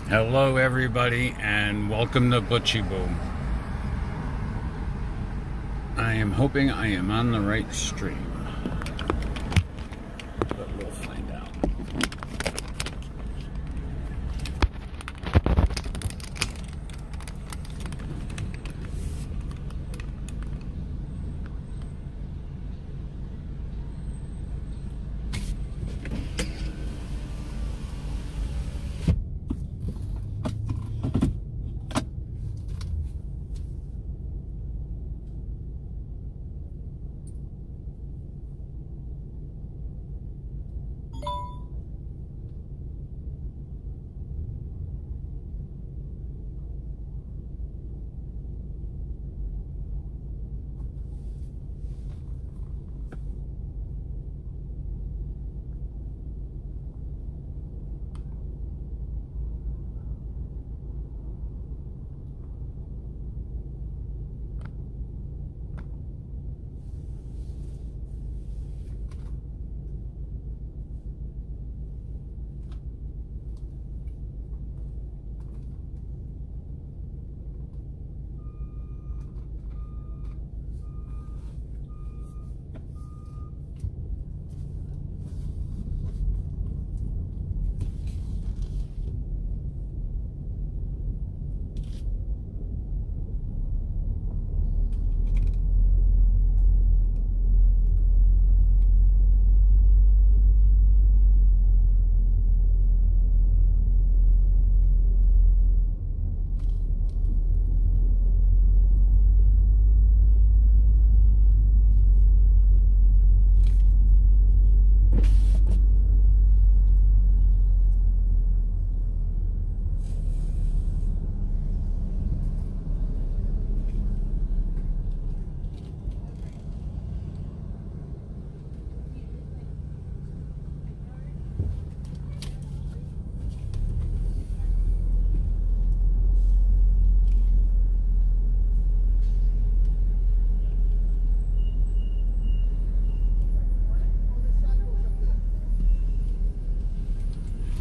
Hello everybody and welcome to Butchie Boom. I am hoping I am on the right stream, but we'll find out.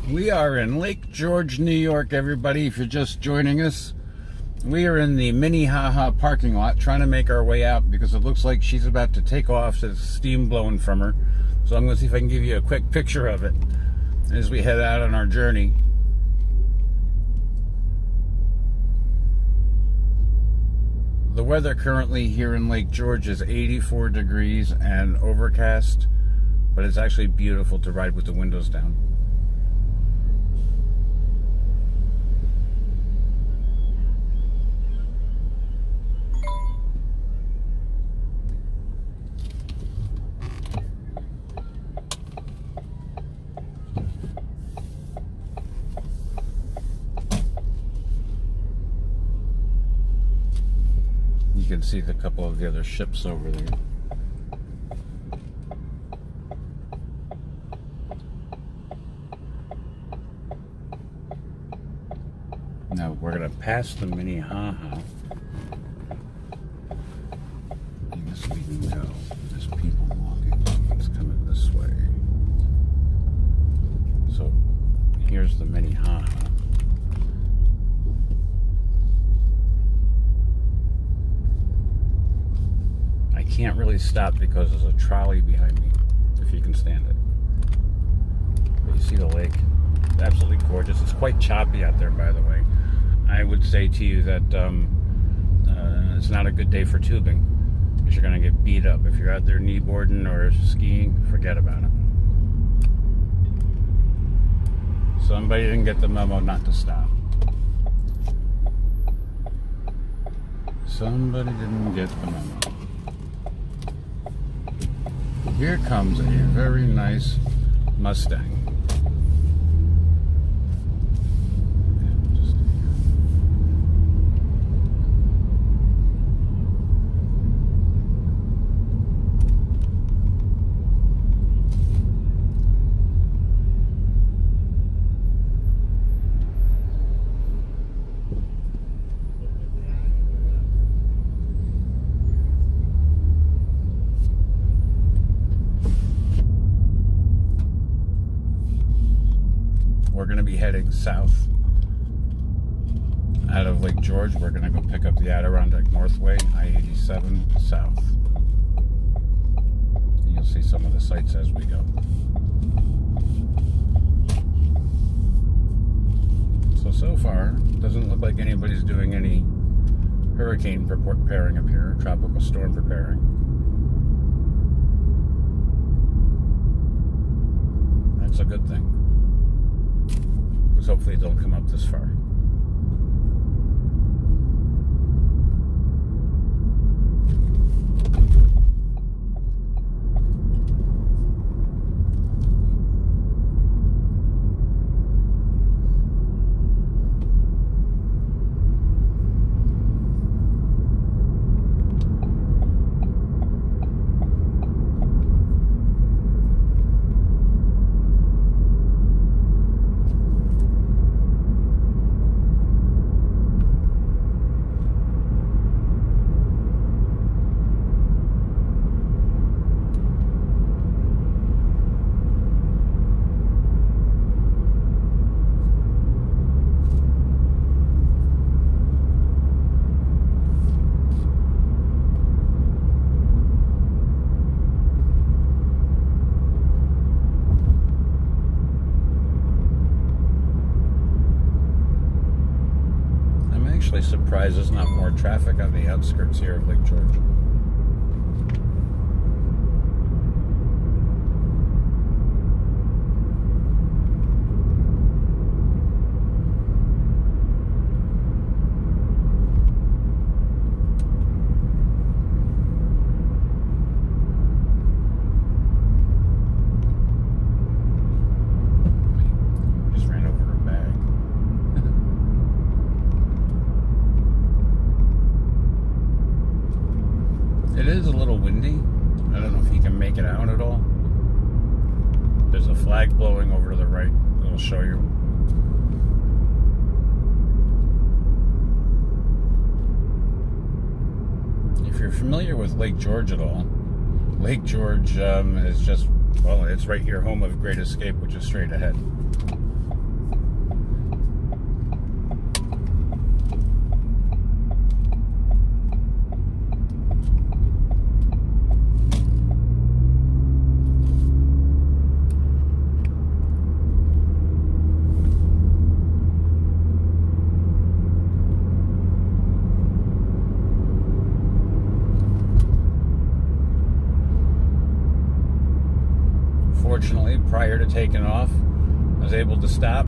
We are in Lake George, New York, everybody. If you're just joining us, we are in the Minnehaha parking lot trying to make our way out because it looks like she's about to take off. There's steam blowing from her. So I'm going to see if I can give you a quick picture of it as we head out on our journey. The weather currently here in Lake George is 84 degrees and overcast, but it's actually beautiful to ride with the windows down. You can see the couple of the other ships over there. Now we're going to pass the Minnehaha. I guess we can go. There's people walking. It's coming this way. So here's the Minnehaha. Can't really stop because there's a trolley behind me, if you can stand it. But you see the lake, it's absolutely gorgeous. It's quite choppy out there, by the way. I would say to you that it's not a good day for tubing because you're going to get beat up. If you're out there kneeboarding or skiing, forget about it. Somebody didn't get the memo not to stop. Somebody didn't get the memo. Here comes a very nice Mustang. we're going to be heading south out of Lake George. We're going to go pick up the Adirondack Northway, I-87 south. And you'll see some of the sights as we go. So far, doesn't look like anybody's doing any hurricane preparing up here, tropical storm preparing. That's a good thing, because hopefully it don't come up this far. Actually surprised there's not more traffic on the outskirts here of Lake George. It is a little windy. I don't know if you can make it out at all. There's a flag blowing over to the right. It'll show you. If you're familiar with Lake George at all, Lake George is just, well, it's right here, home of Great Escape, which is straight ahead. Fortunately, prior to taking off, I was able to stop.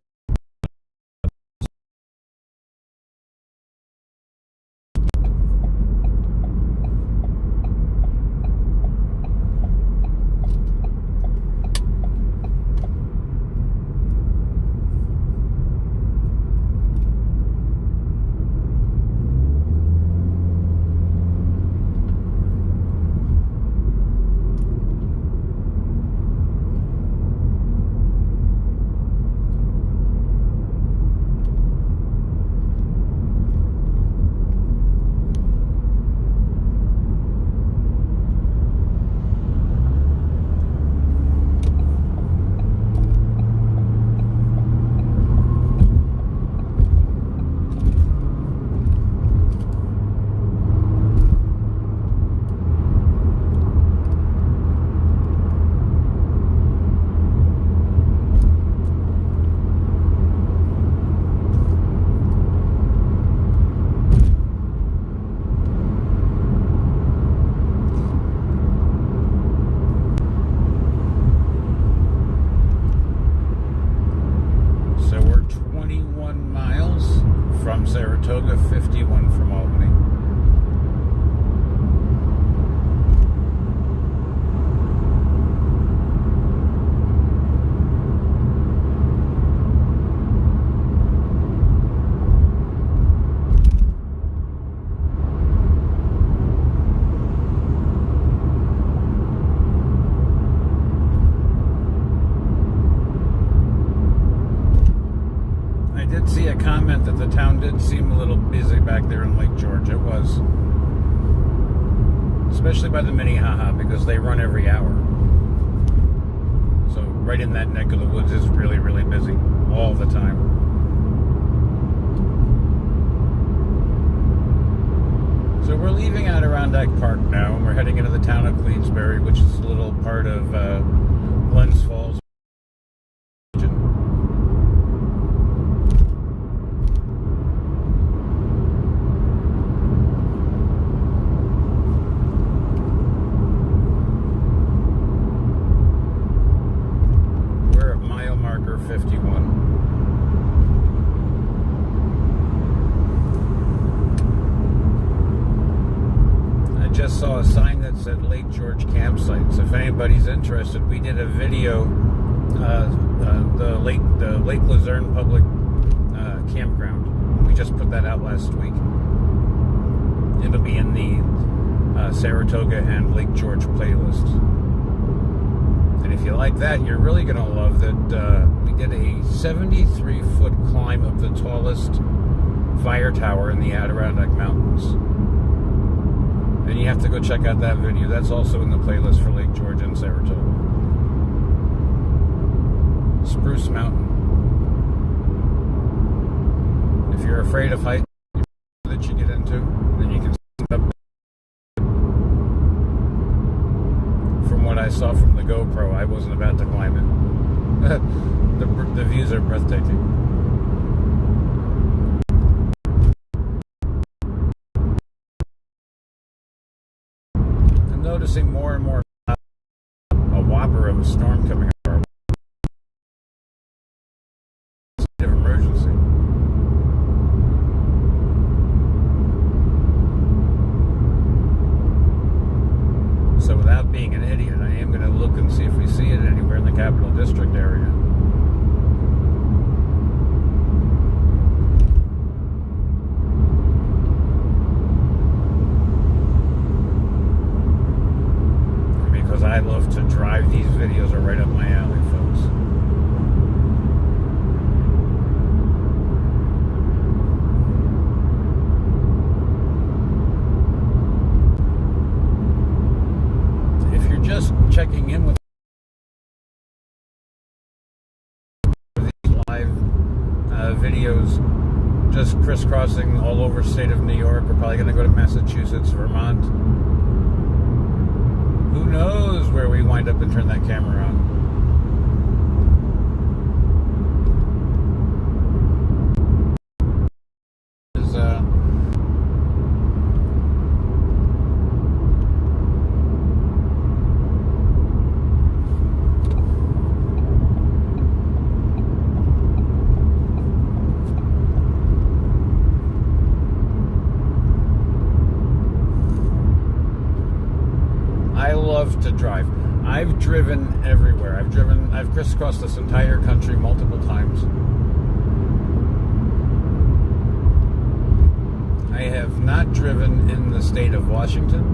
From Saratoga, 51 from Albany. I did see a comment that the town did seem a little busy back there in Lake George. It was. Especially by the Minnehaha, because they run every hour. So right in that neck of the woods is really, really busy all the leaving Adirondack Park now, and we're heading into the town of Queensbury, which is a little part of Glens Falls. We're at mile marker 51. Just saw a sign that said Lake George campsites. If anybody's interested, we did a video, the Lake Luzerne Public Campground. We just put that out last week. It'll be in the Saratoga and Lake George playlists. And if you like that, you're really going to love that we did a 73-foot climb up the tallest fire tower in the Adirondack Mountains. And you have to go check out that video. That's also in the playlist for Lake George and Saratoga. Spruce Mountain. If you're afraid of heights that you get into, then you can stand up. From what I saw from the GoPro, I wasn't about to climb it. The views are breathtaking. Noticing more and more a whopper of a storm coming our way. State of emergency. So without being an idiot, I am going to look and see if we see it anywhere in the Capital District area. I love to drive. These videos are right up my alley, folks. If you're just checking in with these live videos, just crisscrossing all over the state of New York, we're probably going to go to Massachusetts, Vermont. Who knows where we wind up and turn that camera on? I love to drive. I've driven everywhere. I've crisscrossed this entire country multiple times. I have not driven in the state of Washington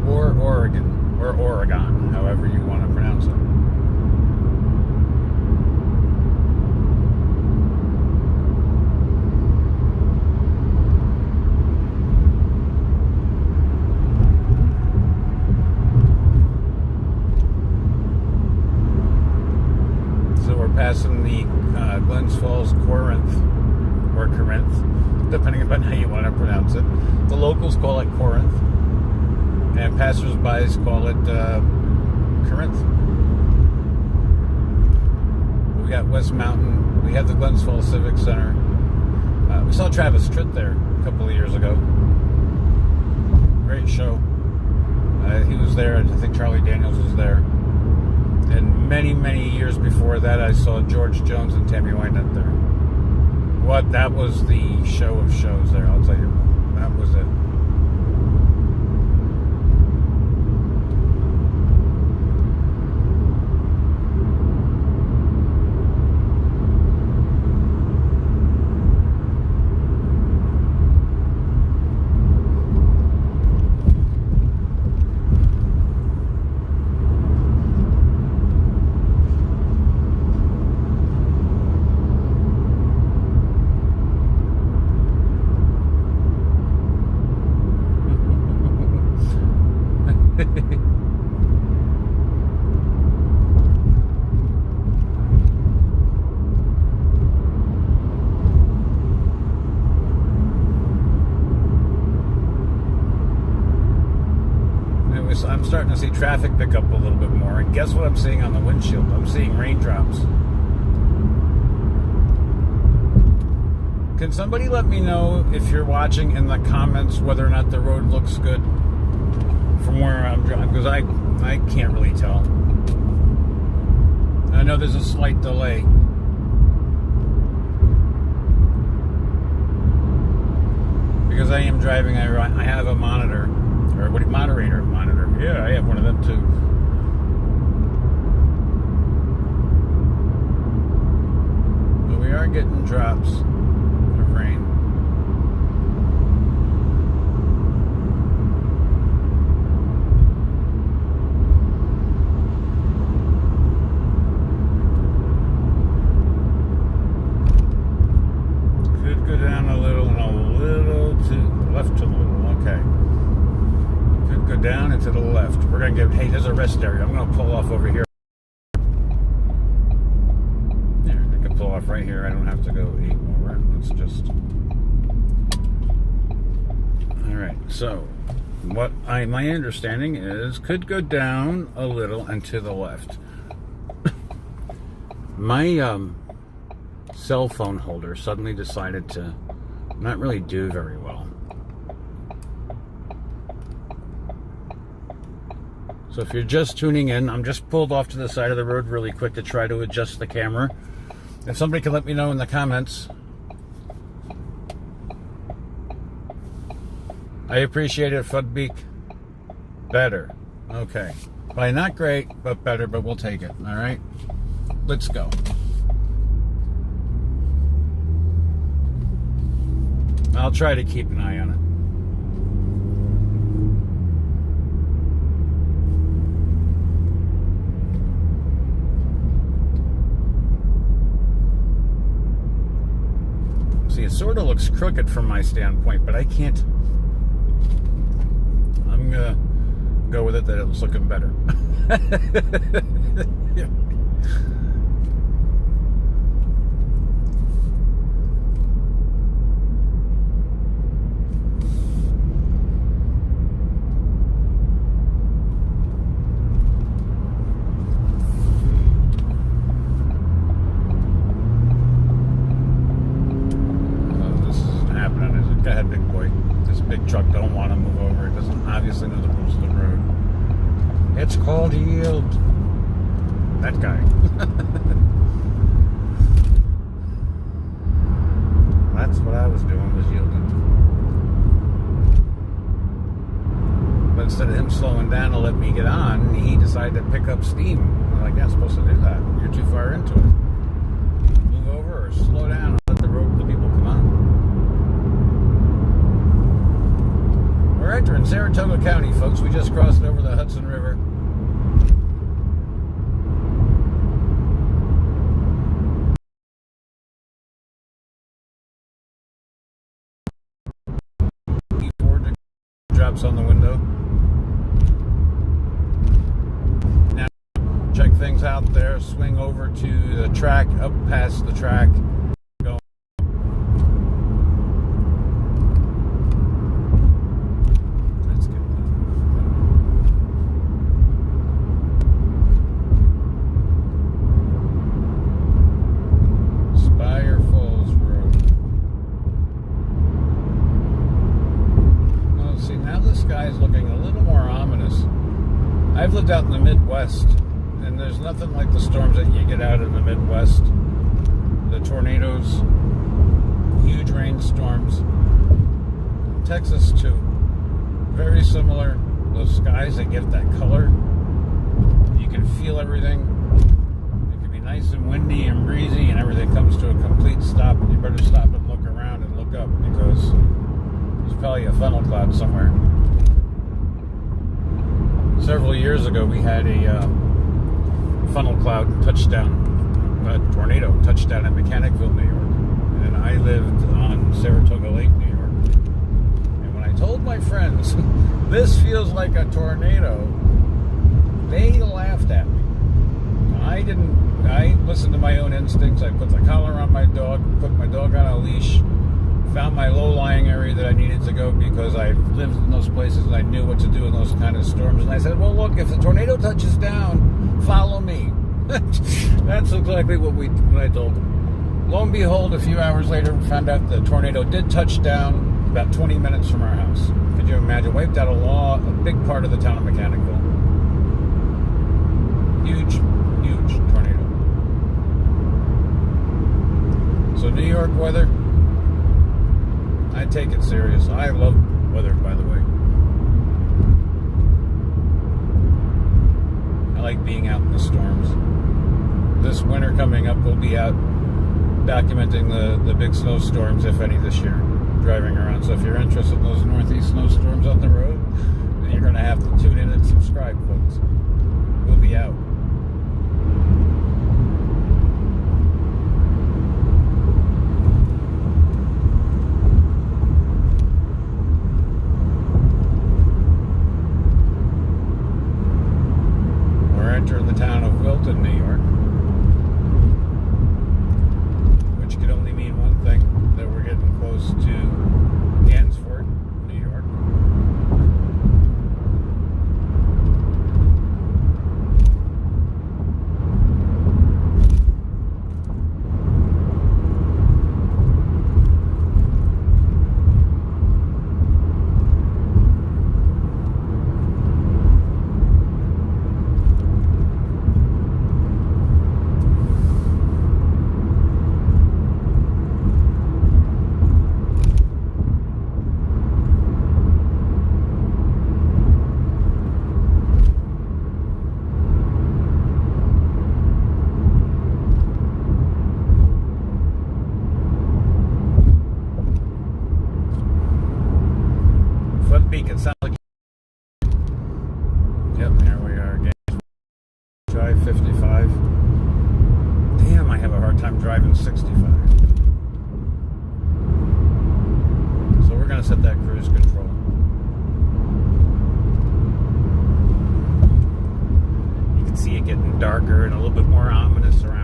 or Oregon, or Oregon, however you want to pronounce it. Passing the Glens Falls Corinth, or Corinth, depending upon how you want to pronounce it. The locals call it Corinth, and passers-by call it Corinth. We got West Mountain. We have the Glens Falls Civic Center. We saw Travis Tritt there a couple of years ago. Great show. He was there. I think Charlie Daniels was there. And many, many years before that, I saw George Jones and Tammy Wynette there. That was the show of shows there, I'll tell you. That was it. to see traffic pick up a little bit more. And guess what I'm seeing on the windshield? I'm seeing raindrops. Can somebody let me know if you're watching in the comments whether or not the road looks good from where I'm driving? Because I can't really tell. I know there's a slight delay. Because I am driving, I have a monitor, or what? Moderator monitor. Yeah, I have one of them too. But we are getting drops of rain. Could go down a little and a little to left to the little. Okay. Could go down and to the left. We're gonna give. Hey, there's a rest area. I'm gonna pull off over here. There, I can pull off right here. I don't have to go 8 more rounds. Let's just. All right. So, what my understanding is could go down a little and to the left. My cell phone holder suddenly decided to not really do very well. So if you're just tuning in, I'm just pulled off to the side of the road really quick to try to adjust the camera. If somebody can let me know in the comments, I appreciate it, Fudbeak. Better. Okay. Probably not great, but better, but we'll take it. All right? Let's go. I'll try to keep an eye on it. See, it sort of looks crooked from my standpoint, but I can't. I'm gonna go with it that it's looking better. Yeah. Go ahead, big boy. This big truck don't want to move over. It doesn't obviously know the rules of the road. It's called yield. That guy. That's what I was doing, was yielding. But instead of him slowing down to let me get on, he decided to pick up steam. I'm like, yeah, I'm supposed to do that. You're too far into it. Move over or slow down and let the people come on. We're entering Saratoga County, folks. We just crossed over the Hudson River. Drops on the window. Now, check things out there. Swing over to the track, up past the track. I've lived out in the Midwest, and there's nothing like the storms that you get out of the Midwest. The tornadoes, huge rainstorms. Texas too. Very similar. Those skies, they get that color. You can feel everything. It can be nice and windy and breezy, and everything comes to a complete stop. You better stop and look around and look up, because there's probably a funnel cloud somewhere. Several years ago, we had a funnel cloud touchdown, a tornado touchdown in Mechanicville, New York. And I lived on Saratoga Lake, New York. And when I told my friends, this feels like a tornado, they laughed at me. I listened to my own instincts. I put the collar on my dog, put my dog on a leash, found my low-lying area that I needed to go because I lived in those places and I knew what to do in those kind of storms. And I said, well, look, if the tornado touches down, follow me. That's exactly what I told them. Lo and behold, a few hours later, we found out the tornado did touch down about 20 minutes from our house. Could you imagine? Wiped out a big part of the town of Mechanicsville. Huge, huge tornado. So New York weather, I take it serious. I love weather, by the way. I like being out in the storms. This winter coming up, we'll be out documenting the big snowstorms, if any, this year, driving around. So if you're interested in those northeast snowstorms on the road, then you're going to have to tune in and subscribe, folks. We'll be out. Entering the town of Wilton, New York, which could only mean one thing, that we're getting close to Gansford, New York. It sounds like, yep, here we are again. Drive 55. Damn, I have a hard time driving 65. So we're going to set that cruise control. You can see it getting darker and a little bit more ominous around.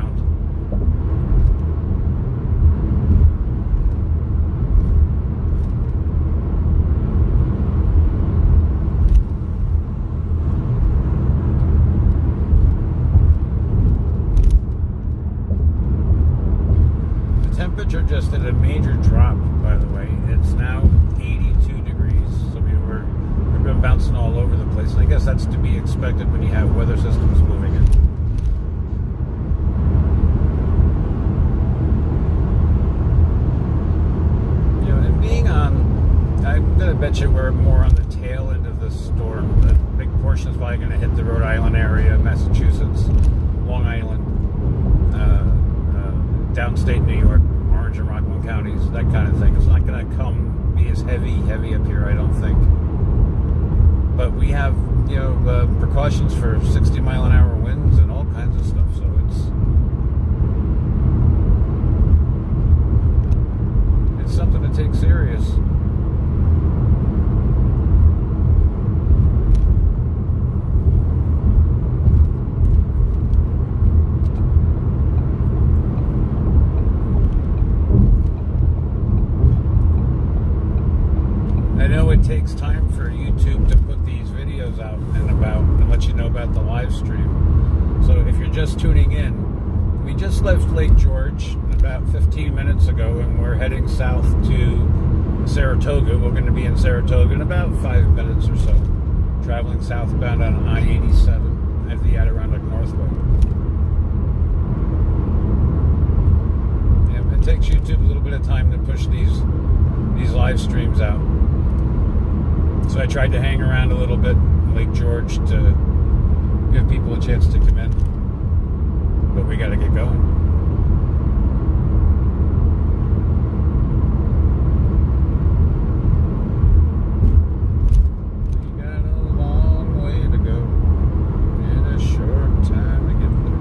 Temperature just did a major drop, by the way. It's now 82 degrees, so we've been bouncing all over the place. And I guess that's to be expected when you have weather systems moving in. You know, and being on, I'm gonna bet you we're more on the tail end of the storm. The big portion is probably gonna hit the Rhode Island area, Massachusetts, Long Island, downstate New York, Orange and Rockland counties, that kind of thing. It's not going to be as heavy up here, I don't think. But we have, you know, precautions for 60-mile-an-hour winds and all kinds of stuff. So it's something to take serious. It takes time for YouTube to put these videos out and let you know about the live stream. So if you're just tuning in, we just left Lake George about 15 minutes ago and we're heading south to Saratoga. We're going to be in Saratoga in about 5 minutes or so, traveling southbound on I-87 at the Adirondack Northway. Yeah, it takes YouTube a little bit of time to push these live streams out. So I tried to hang around a little bit in Lake George to give people a chance to come in. But we got to get going. We got a long way to go and a short time to get there.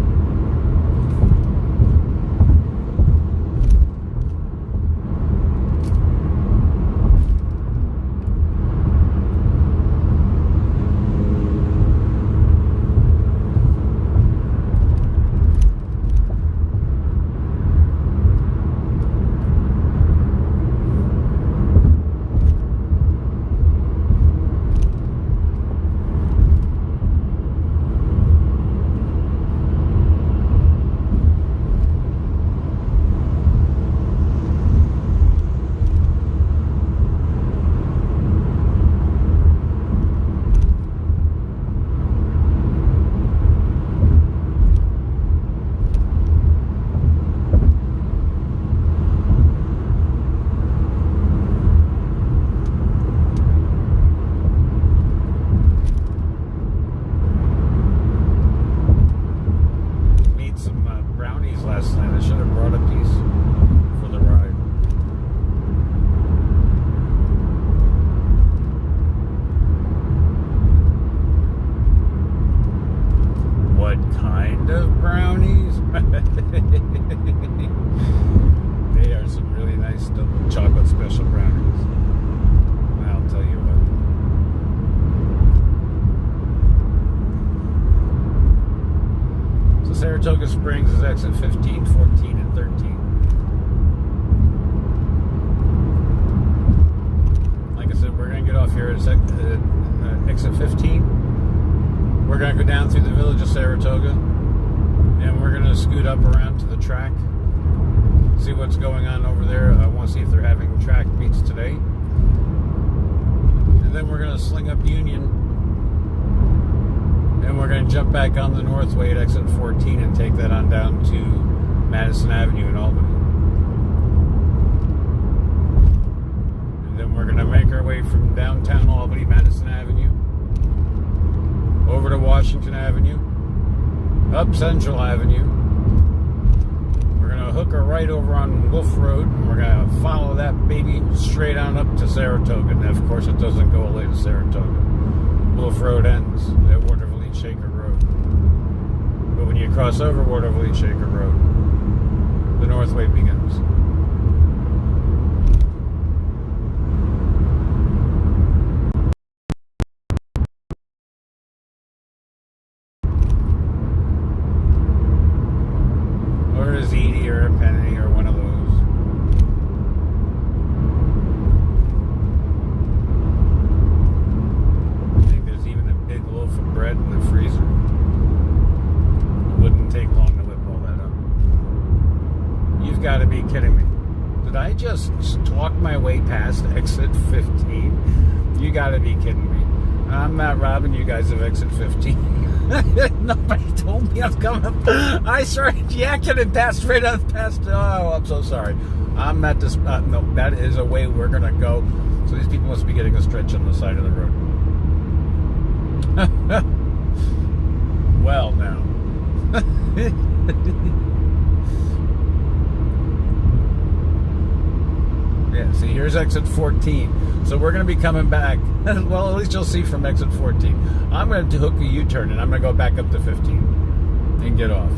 special brownies. I'll tell you what. So Saratoga Springs is exit 15, 14, and 13. Like I said, we're going to get off here at exit 15. We're going to go down through the village of Saratoga, and we're going to scoot up around to the track, see what's going on over there. I want to see if they're having track meets today. And then we're going to sling up Union, and we're going to jump back on the Northway at exit 14 and take that on down to Madison Avenue in Albany. And then we're going to make our way from downtown Albany, Madison Avenue, over to Washington Avenue, up Central Avenue. We're going to hook a right over on Wolf Road, and we're going to follow that baby straight on up to Saratoga. And of course, it doesn't go all the way to Saratoga. Wolf Road ends at Waterville Shaker Road. But when you cross over Waterville Shaker Road, the Northway begins. Gotta be kidding me. Did I just talk my way past exit 15? You gotta be kidding me. I'm not robbing you guys of exit 15. Nobody told me I was coming up. I started yakking and passed right up past. Oh, I'm so sorry. I'm not just. No, that is a way we're gonna go. So these people must be getting a stretch on the side of the road. Well, now. Yeah, see, here's exit 14. So we're going to be coming back. Well, at least you'll see from exit 14. I'm going to hook a U-turn, and I'm going to go back up to 15 and get off.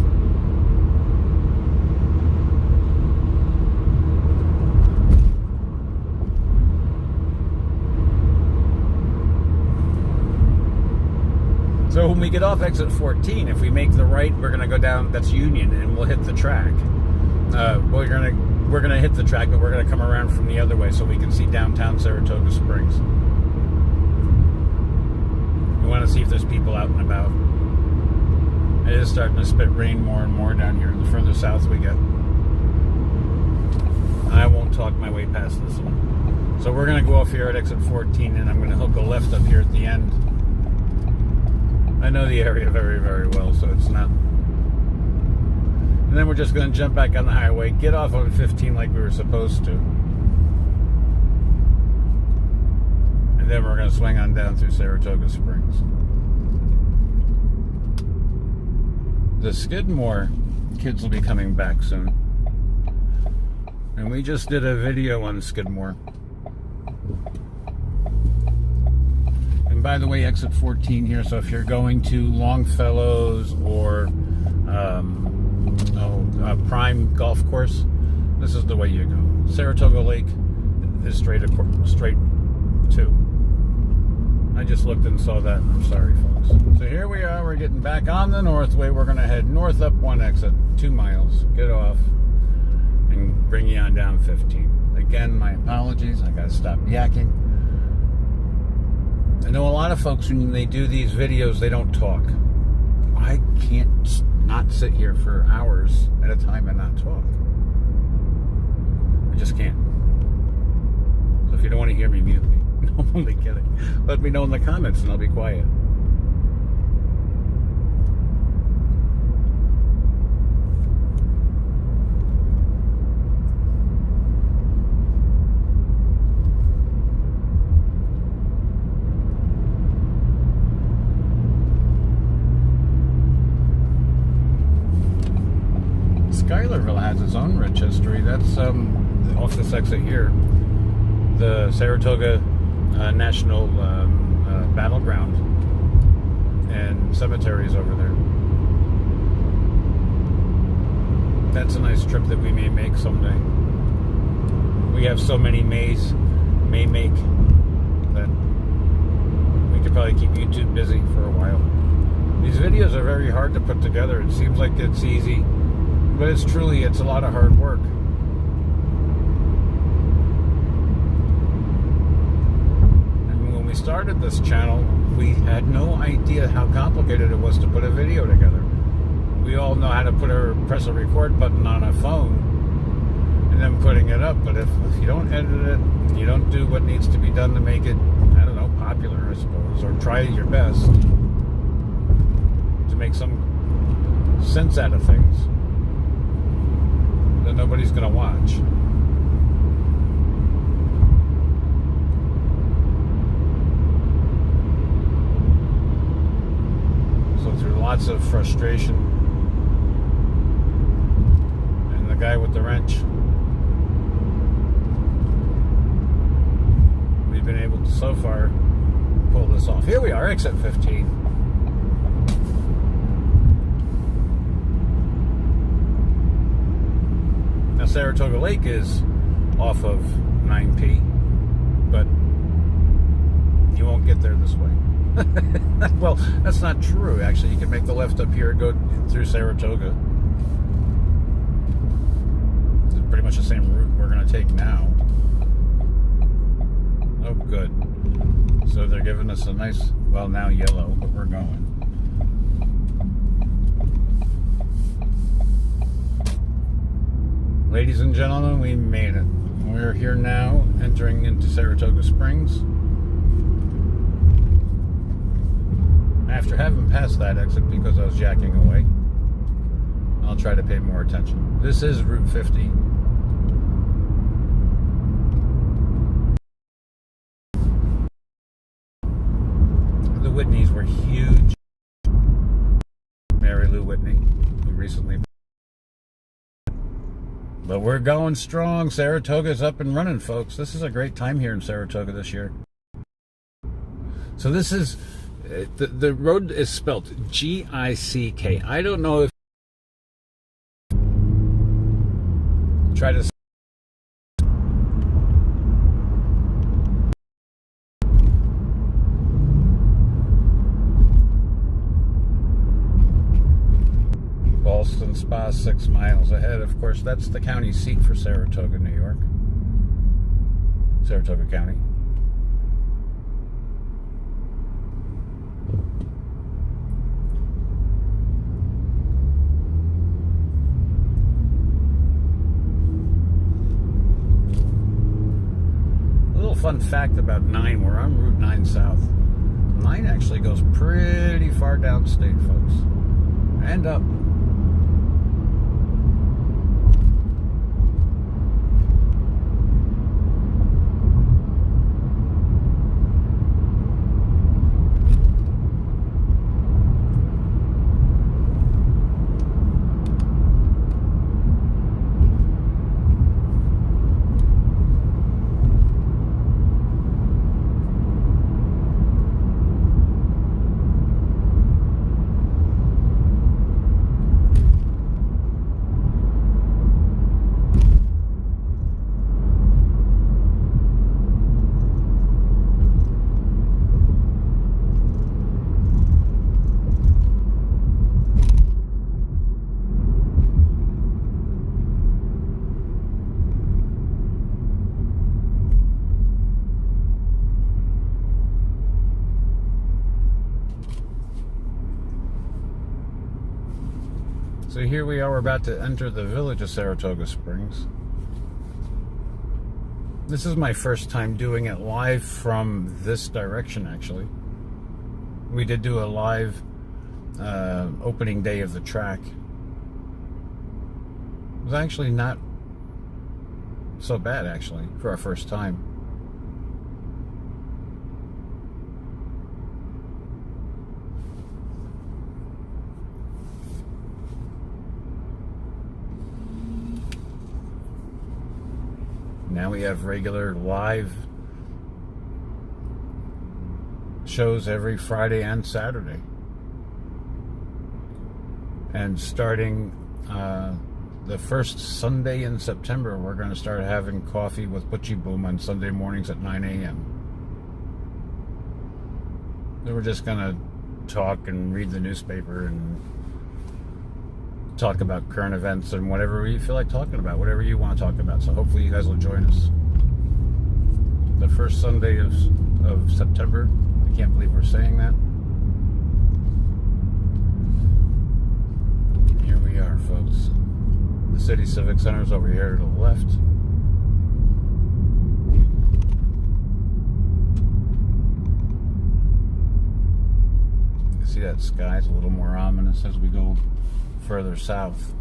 So when we get off exit 14, if we make the right, we're going to go down, that's Union, and we'll hit the track. We're gonna hit the track, but we're gonna come around from the other way so we can see downtown Saratoga Springs. We want to see if there's people out and about. It is starting to spit rain more and more down here the further south we get. I won't talk my way past this one. So we're gonna go off here at exit 14, and I'm gonna hook a left up here at the end. I know the area very, very well, so it's not. And then we're just going to jump back on the highway, get off on 15 like we were supposed to. And then we're going to swing on down through Saratoga Springs. The Skidmore kids will be coming back soon. And we just did a video on Skidmore. And by the way, exit 14 here, so if you're going to Longfellows or Prime Golf Course, this is the way you go. Saratoga Lake is straight to. I just looked and saw that. I'm sorry, folks. So here we are. We're getting back on the Northway. We're going to head north up one exit, 2 miles, get off, and bring you on down 15. Again, my apologies. I got to stop yakking. I know a lot of folks, when they do these videos, they don't talk. I can't not sit here for hours at a time and not talk. I just can't. So if you don't want to hear me, mute me. No, I'm only kidding. Let me know in the comments and I'll be quiet. Schuylerville has its own rich history. That's off this exit here. The Saratoga National Battleground and cemeteries over there. That's a nice trip that we may make someday. We we have so many may make that we could probably keep YouTube busy for a while. These videos are very hard to put together. It seems like it's easy, but it's a lot of hard work. And when we started this channel, we had no idea how complicated it was to put a video together. We all know how to press a record button on a phone and then putting it up, but if you don't edit it, you don't do what needs to be done to make it, I don't know, popular, I suppose, or try your best to make some sense out of things, that nobody's going to watch. So through lots of frustration, and the guy with the wrench, we've been able to so far pull this off. Here we are, exit 15. Now Saratoga Lake is off of 9P, but you won't get there this way. Well, that's not true, actually. You can make the left up here and go through Saratoga. It's pretty much the same route we're going to take now. Oh, good. So they're giving us a nice, well, now yellow, but we're going. Ladies and gentlemen, we made it. We're here now, entering into Saratoga Springs. After having passed that exit because I was jacking away, I'll try to pay more attention. This is Route 50. The Whitneys were huge. Mary Lou Whitney, who recently... But we're going strong. Saratoga's up and running, folks. This is a great time here in Saratoga this year. So this is... The road is spelled G-I-C-K. I don't know if... Try to... Ballston Spa, 6 miles ahead. Of course, that's the county seat for Saratoga, New York. Saratoga County. Fun fact about 9, we're on Route 9 South. 9 actually goes pretty far downstate, folks. And up. So here we are, we're about to enter the village of Saratoga Springs. This is my first time doing it live from this direction, actually. We did do a live opening day of the track. It was actually not so bad, actually, for our first time. Now we have regular live shows every Friday and Saturday. And starting the first Sunday in September, we're going to start having coffee with Butchie Boom on Sunday mornings at 9 a.m. Then we're just going to talk and read the newspaper and talk about current events and whatever you feel like talking about, whatever you want to talk about. So hopefully you guys will join us. The first Sunday of September. I can't believe we're saying that. Here we are, folks. The City Civic Center is over here to the left. You can see that sky's a little more ominous as we go further south.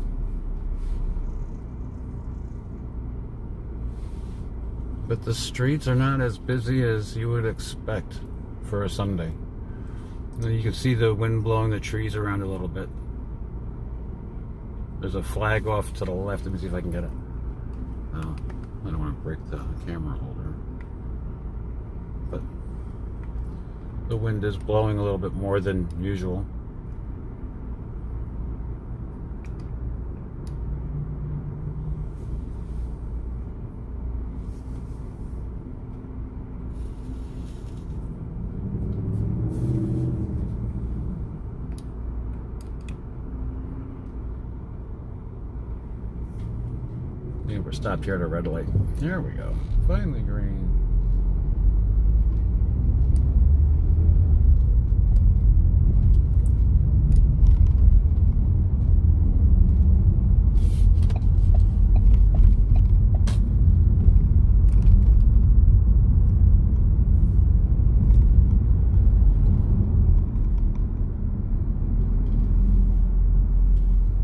But the streets are not as busy as you would expect for a Sunday. You can see the wind blowing the trees around a little bit. There's a flag off to the left. Let me see if I can get it. Oh, I don't want to break the camera holder. But the wind is blowing a little bit more than usual. We're stopped here at a red light. There we go. Finally green.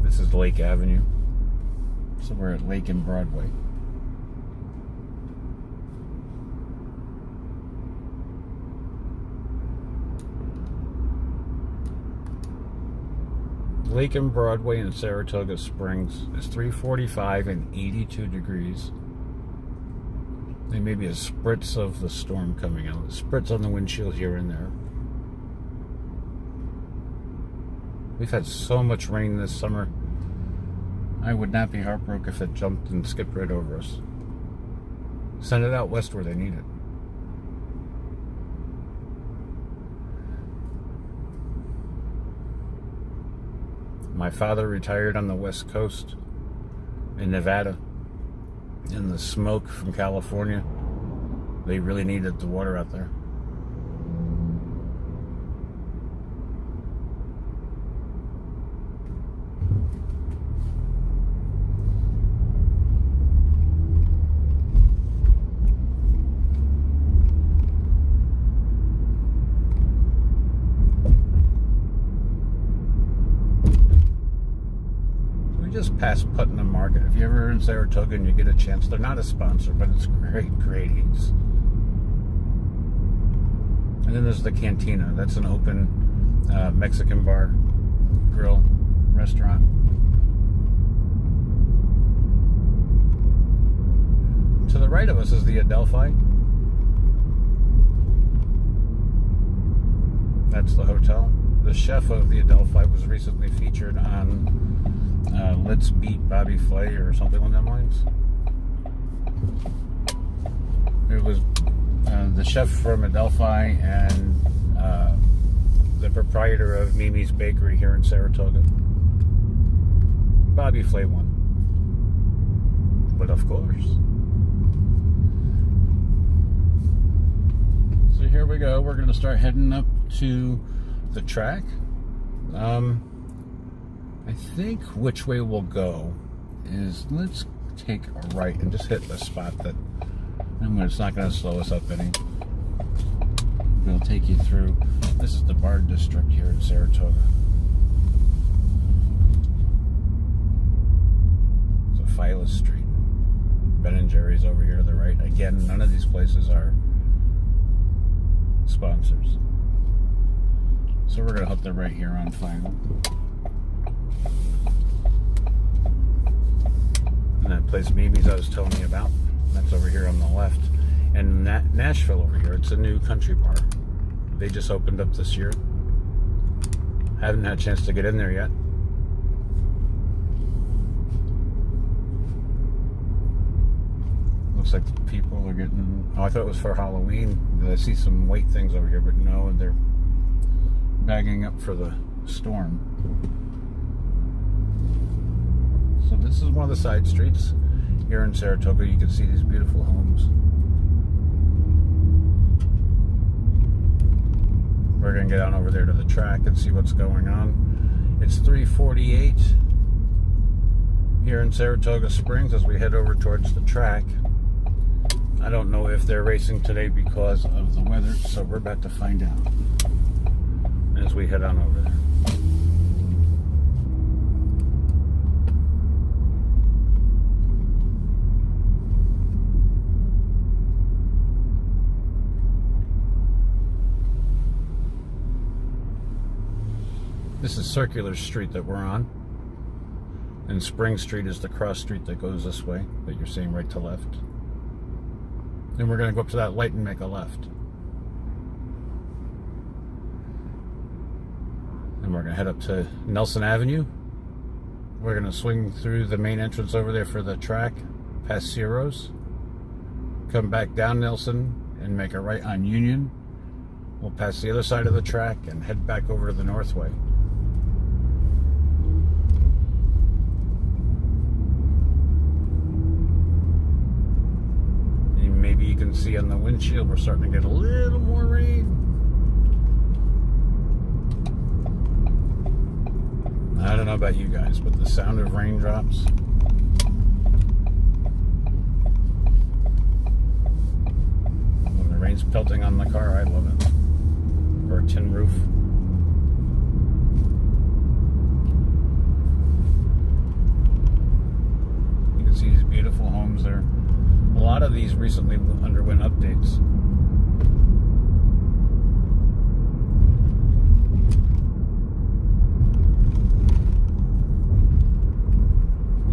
This is Lake Avenue. So we're at Lake and Broadway. Lake and Broadway in Saratoga Springs is 345 and 82 degrees. There may be a spritz of the storm coming out. A spritz on the windshield here and there. We've had so much rain this summer. I would not be heartbroken if it jumped and skipped right over us. Send it out west where they need it. My father retired on the West Coast in Nevada. In the smoke from California, they really needed the water out there. Just past Putnam Market. If you're ever in Saratoga and you get a chance, they're not a sponsor, but it's great eats. And then there's the Cantina. That's an open Mexican bar, grill, restaurant. To the right of us is the Adelphi. That's the hotel. The chef of the Adelphi was recently featured on Let's Beat Bobby Flay or something along those lines. It was the chef from Adelphi and the proprietor of Mimi's Bakery here in Saratoga. Bobby Flay won. But of course. So here we go. We're going to start heading up to the track. I think which way we'll go is let's take a right and just hit the spot that it's not going to slow us up any. We'll take you through. This is the bar district here in Saratoga. It's a Phyllis Street. Ben & Jerry's over here to the right. Again, none of these places are sponsors. So we're going to hook the right here on Final. And that place Mimi's I was telling you about, that's over here on the left. And Nashville over here, it's a new country bar. They just opened up this year. Haven't had a chance to get in there yet. looks like the people are getting... Oh, I thought it was for Halloween. I see some weight things over here, but no, they're bagging up for the storm. So this is one of the side streets here in Saratoga. You can see these beautiful homes. We're going to get on over there to the track and see what's going on. It's 3:48 here in Saratoga Springs as we head over towards the track. I don't know if they're racing today because of the weather, so we're about to find out as we head on over there. This is Circular Street that we're on, and Spring Street is the cross street that goes this way that you're seeing right to left. Then we're going to go up to that light and make a left. And we're going to head up to Nelson Avenue. We're going to swing through the main entrance over there for the track, past Ciro's, come back down Nelson and make a right on Union. We'll pass the other side of the track and head back over to the Northway. Maybe you can see on the windshield we're starting to get a little more rain. I don't know about you guys, but the sound of raindrops, when the rain's pelting on the car, I love it. Or a tin roof. You can see these beautiful homes there. A lot of these recently underwent updates.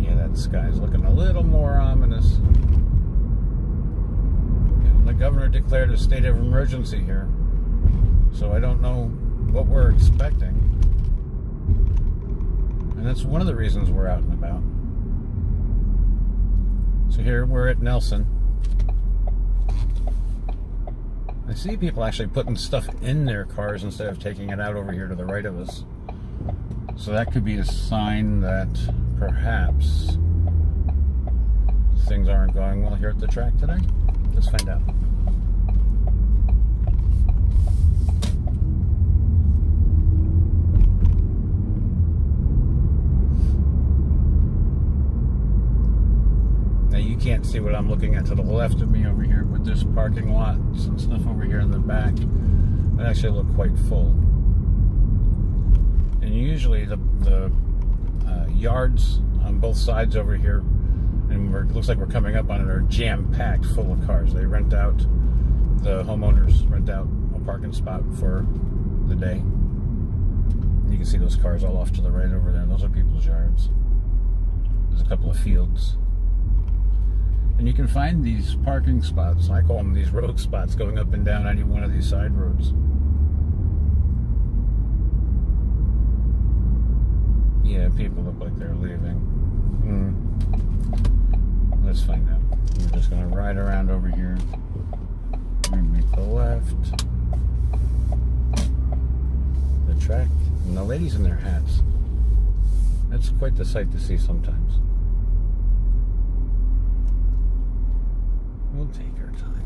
Yeah, that sky's looking a little more ominous. And the governor declared a state of emergency here, so I don't know what we're expecting. And that's one of the reasons we're out and about. So here we're at Nelson. I see people actually putting stuff in their cars instead of taking it out over here to the right of us. So that could be a sign that perhaps things aren't going well here at the track today. Let's find out. Now you can't see what I'm looking at to the left of me over here, but there's parking lots and stuff over here in the back that actually look quite full. And usually the yards on both sides over here, and it looks like we're coming up on it, are jam-packed full of cars. They rent out, the homeowners rent out a parking spot for the day. You can see those cars all off to the right over there. Those are people's yards. There's a couple of fields. And you can find these parking spots, I call them these road spots, going up and down any one of these side roads. Yeah, people look like they're leaving. Let's find out. We're just going to ride around over here. We're going to make the left. The track. And the ladies in their hats. That's quite the sight to see sometimes. We'll take our time.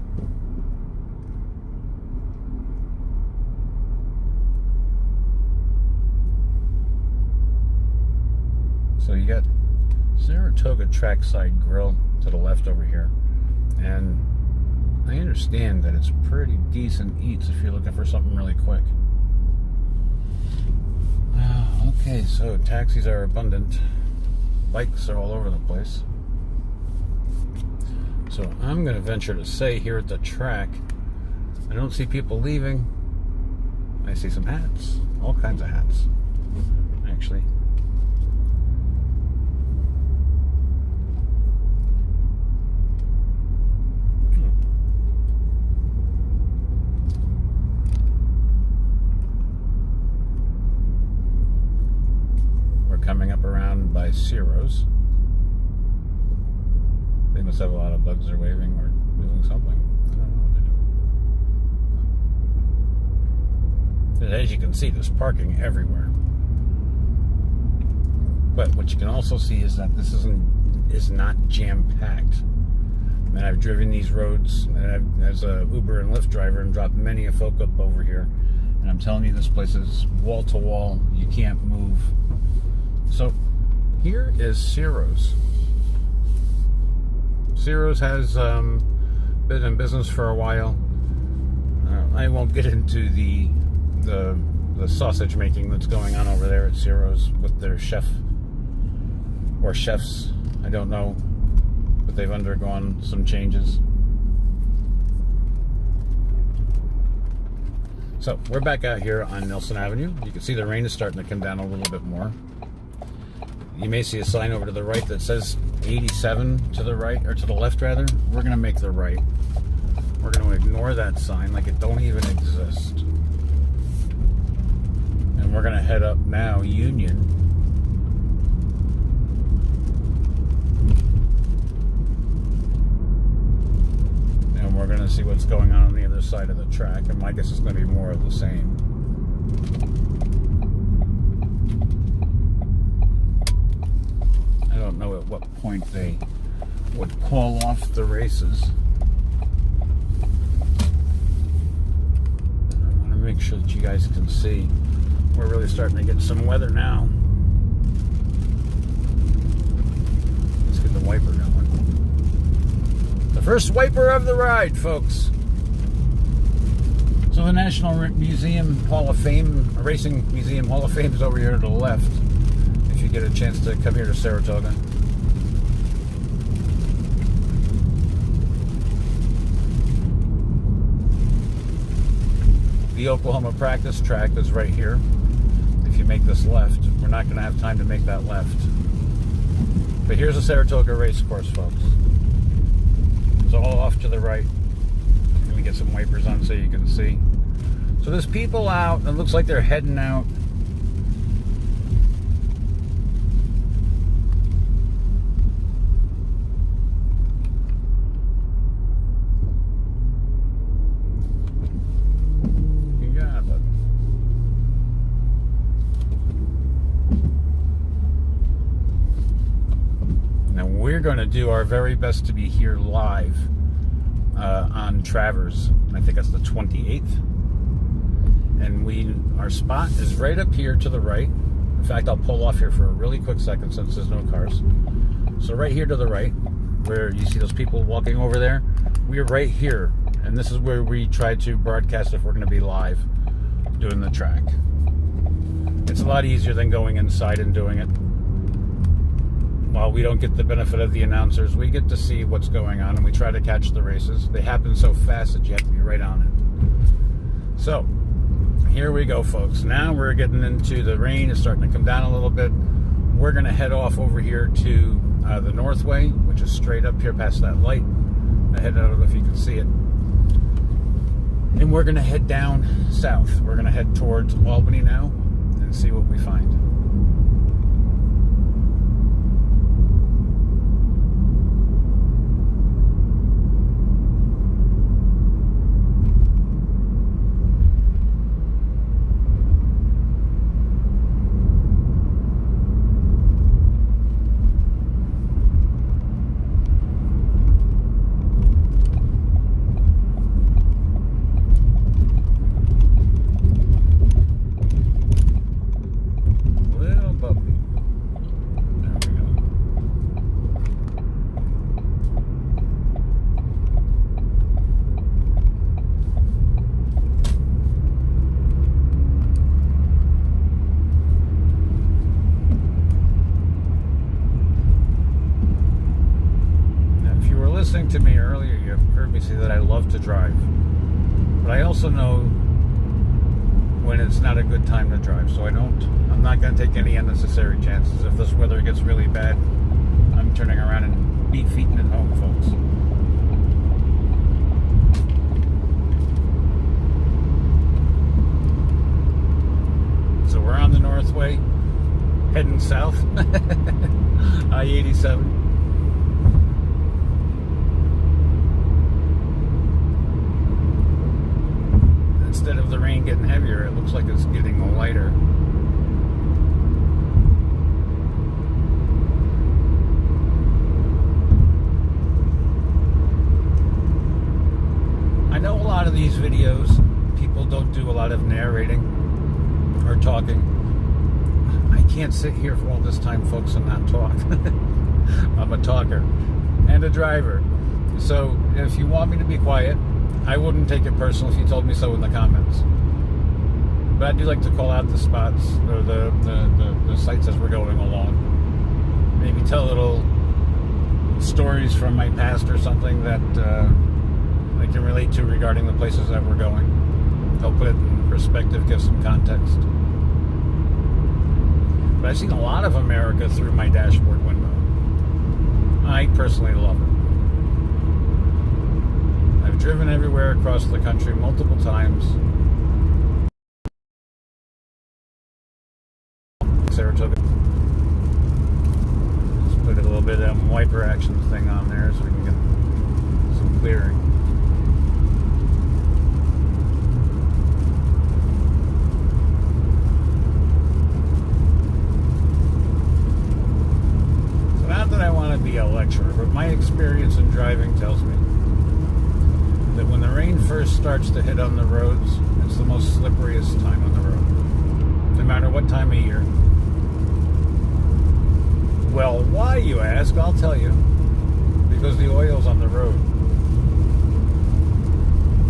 So you got Saratoga Trackside Grill to the left over here. And I understand that it's pretty decent eats if you're looking for something really quick. Okay, so taxis are abundant. Bikes are all over the place. So I'm going to venture to say here at the track, I don't see people leaving. I see some hats. All kinds of hats, actually. We're coming up around by Ciro's. They must have a lot of bugs they're waving or doing something. I don't know what they're doing. As you can see, there's parking everywhere. But what you can also see is that this is not jam-packed. And I've driven these roads and as a Uber and Lyft driver and dropped many a folk up over here. And I'm telling you, this place is wall to wall. You can't move. So here is Ciro's. Ciro's has been in business for a while. I won't get into the sausage making that's going on over there at Ciro's with their chef or chefs. I don't know, but they've undergone some changes. So we're back out here on Nelson Avenue. You can see the rain is starting to come down a little bit more. You may see a sign over to the right that says 87 to the right, or to the left rather. We're going to make the right. We're going to ignore that sign like it don't even exist. And we're going to head up now Union. And we're going to see what's going on the other side of the track. And my guess is going to be more of the same. I don't know at what point they would call off the races. I want to make sure that you guys can see. We're really starting to get some weather now. Let's get the wiper going. The first wiper of the ride, folks. So the National Museum Hall of Fame, Racing Museum Hall of Fame is over here to the left. If you get a chance to come here to Saratoga. The Oklahoma practice track is right here. If you make this left, we're not going to have time to make that left. But here's a Saratoga race course, folks. It's all off to the right. Let me get some wipers on so you can see. So there's people out. It looks like they're heading out. We're going to do our very best to be here live on Travers. I think that's the 28th. And our spot is right up here to the right. In fact, I'll pull off here for a really quick second since there's no cars. So right here to the right, where you see those people walking over there, we're right here. And this is where we try to broadcast if we're going to be live doing the track. It's a lot easier than going inside and doing it. While we don't get the benefit of the announcers, we get to see what's going on, and we try to catch the races. They happen so fast that you have to be right on it. So, here we go, folks. Now we're getting into the rain. It's starting to come down a little bit. We're going to head off over here to the Northway, which is straight up here past that light. I don't know if you can see it. And we're going to head down south. We're going to head towards Albany now and see what we find. Listening to me earlier, you heard me say that I love to drive, but I also know when it's not a good time to drive, so I'm not going to take any unnecessary chances. If this weather gets really bad, I'm turning around and feeting it home, folks. So we're on the Northway, heading south, I-87. looks like it's getting lighter. I know a lot of these videos, people don't do a lot of narrating or talking. I can't sit here for all this time, folks, and not talk. I'm a talker and a driver. So if you want me to be quiet, I wouldn't take it personal if you told me so in the comments. But I do like to call out the spots or the sites as we're going along. Maybe tell little stories from my past or something that I can relate to regarding the places that we're going. Help put it in perspective, give some context. But I've seen a lot of America through my dashboard window. I personally love it. I've driven everywhere across the country multiple times. Saratoga. Just put a little bit of wiper action thing on there so we can get some clearing. So not that I want to be a lecturer, but my experience in driving tells me that when the rain first starts to hit on the roads, it's the most slipperiest time on the road, no matter what time of year. Well, why, you ask? I'll tell you. Because the oil's on the road.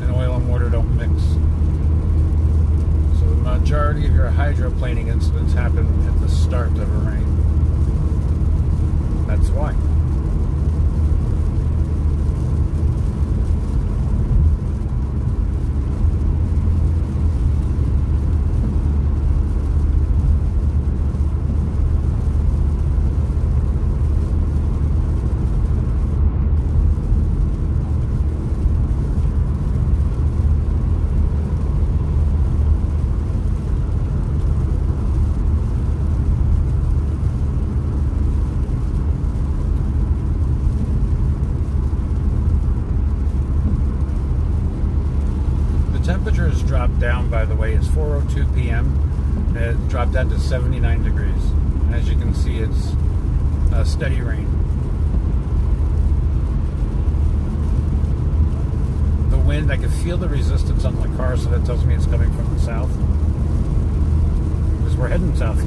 And oil and water don't mix. So the majority of your hydroplaning incidents happen at the start of a rain. That's why. Temperatures dropped down, by the way. It's 4:02 p.m. It dropped down to 79 degrees. As you can see, it's a steady rain. The wind, I can feel the resistance on the car, so that tells me it's coming from the south. Because we're heading south.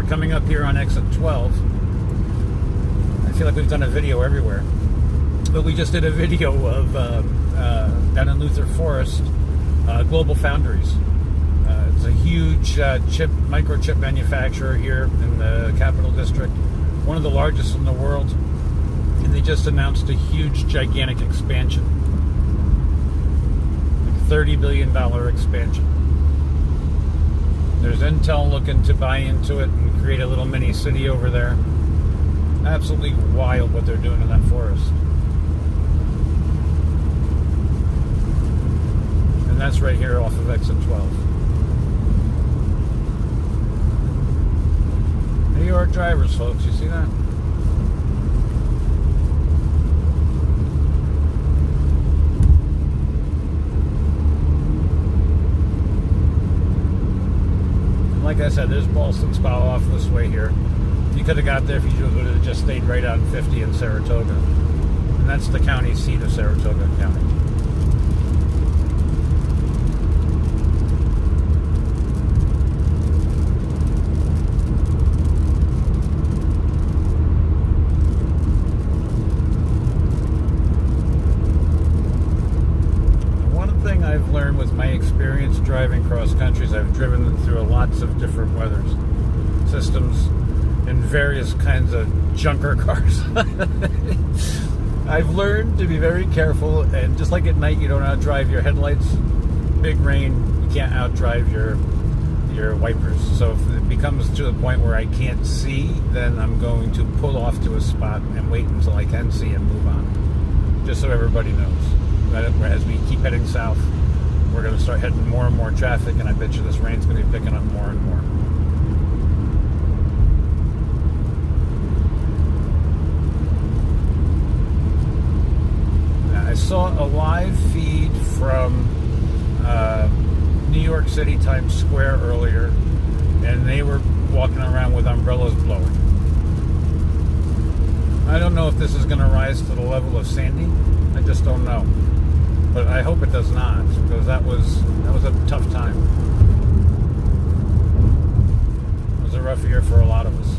Coming up here on exit 12. I feel like we've done a video everywhere, but we just did a video of down in Luther Forest, Global Foundries. It's a huge microchip manufacturer here in the Capital District, one of the largest in the world, and they just announced a huge, gigantic expansion, like $30 billion expansion. There's Intel looking to buy into it and create a little mini city over there. Absolutely wild what they're doing in that forest. And that's right here off of exit 12. New York drivers, folks. You see that? Like I said, there's Ballston Spa off this way here. You could have got there if you would have just stayed right on 50 in Saratoga. And that's the county seat of Saratoga County. One thing I I've learned with my experience driving cross countries, I've driven through lots of different weather systems in various kinds of junker cars. I've learned to be very careful, and just like at night, you don't outdrive your headlights. Big rain, you can't outdrive your wipers. So if it becomes to the point where I can't see, then I'm going to pull off to a spot and wait until I can see and move on. Just so everybody knows. As we keep heading south, we're going to start hitting more and more traffic, and I bet you this rain's going to be picking up more and more. Now, I saw a live feed from New York City Times Square earlier, and they were walking around with umbrellas blowing. I don't know if this is going to rise to the level of Sandy. I just don't know. But I hope it does not, because that was a tough time. It was a rough year for a lot of us.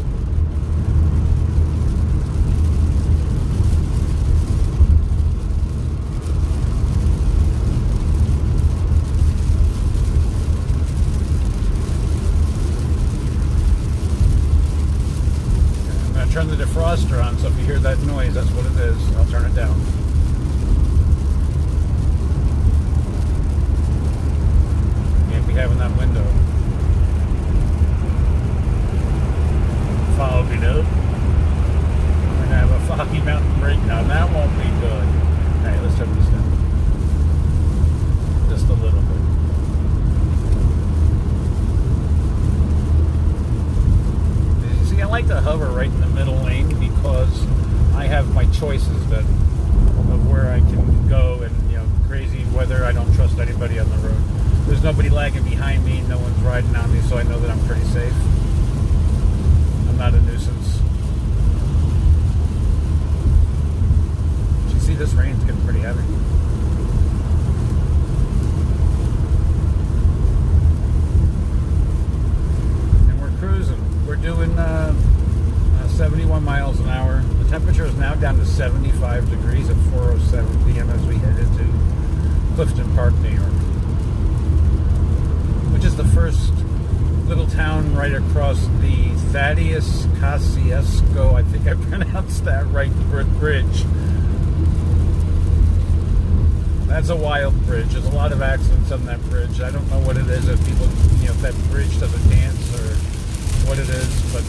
I'm going to turn the defroster on, so if you hear that noise, that's what it is. I'll turn it down. Having that window. Foggy though. We're gonna have a foggy mountain breakdown. That won't be good. Alright, let's turn this down. Just a little bit. See, I like to hover right in the middle lane because I have my choices of where I can go, and crazy weather, I don't trust anybody on the road. There's nobody lagging behind me, no one's riding on me, so I know that I'm pretty safe. I'm not a nuisance. You see, this rain's getting pretty heavy. And we're cruising. We're doing 71 miles an hour. The temperature is now down to 75 degrees at 4:07 p.m. as we head into Clifton Park, New York, which is the first little town right across the Thaddeus Kosciuszko, I think I pronounced that right, bridge. That's a wild bridge. There's a lot of accidents on that bridge. I don't know what it is, if people, if that bridge does a dance or what it is, but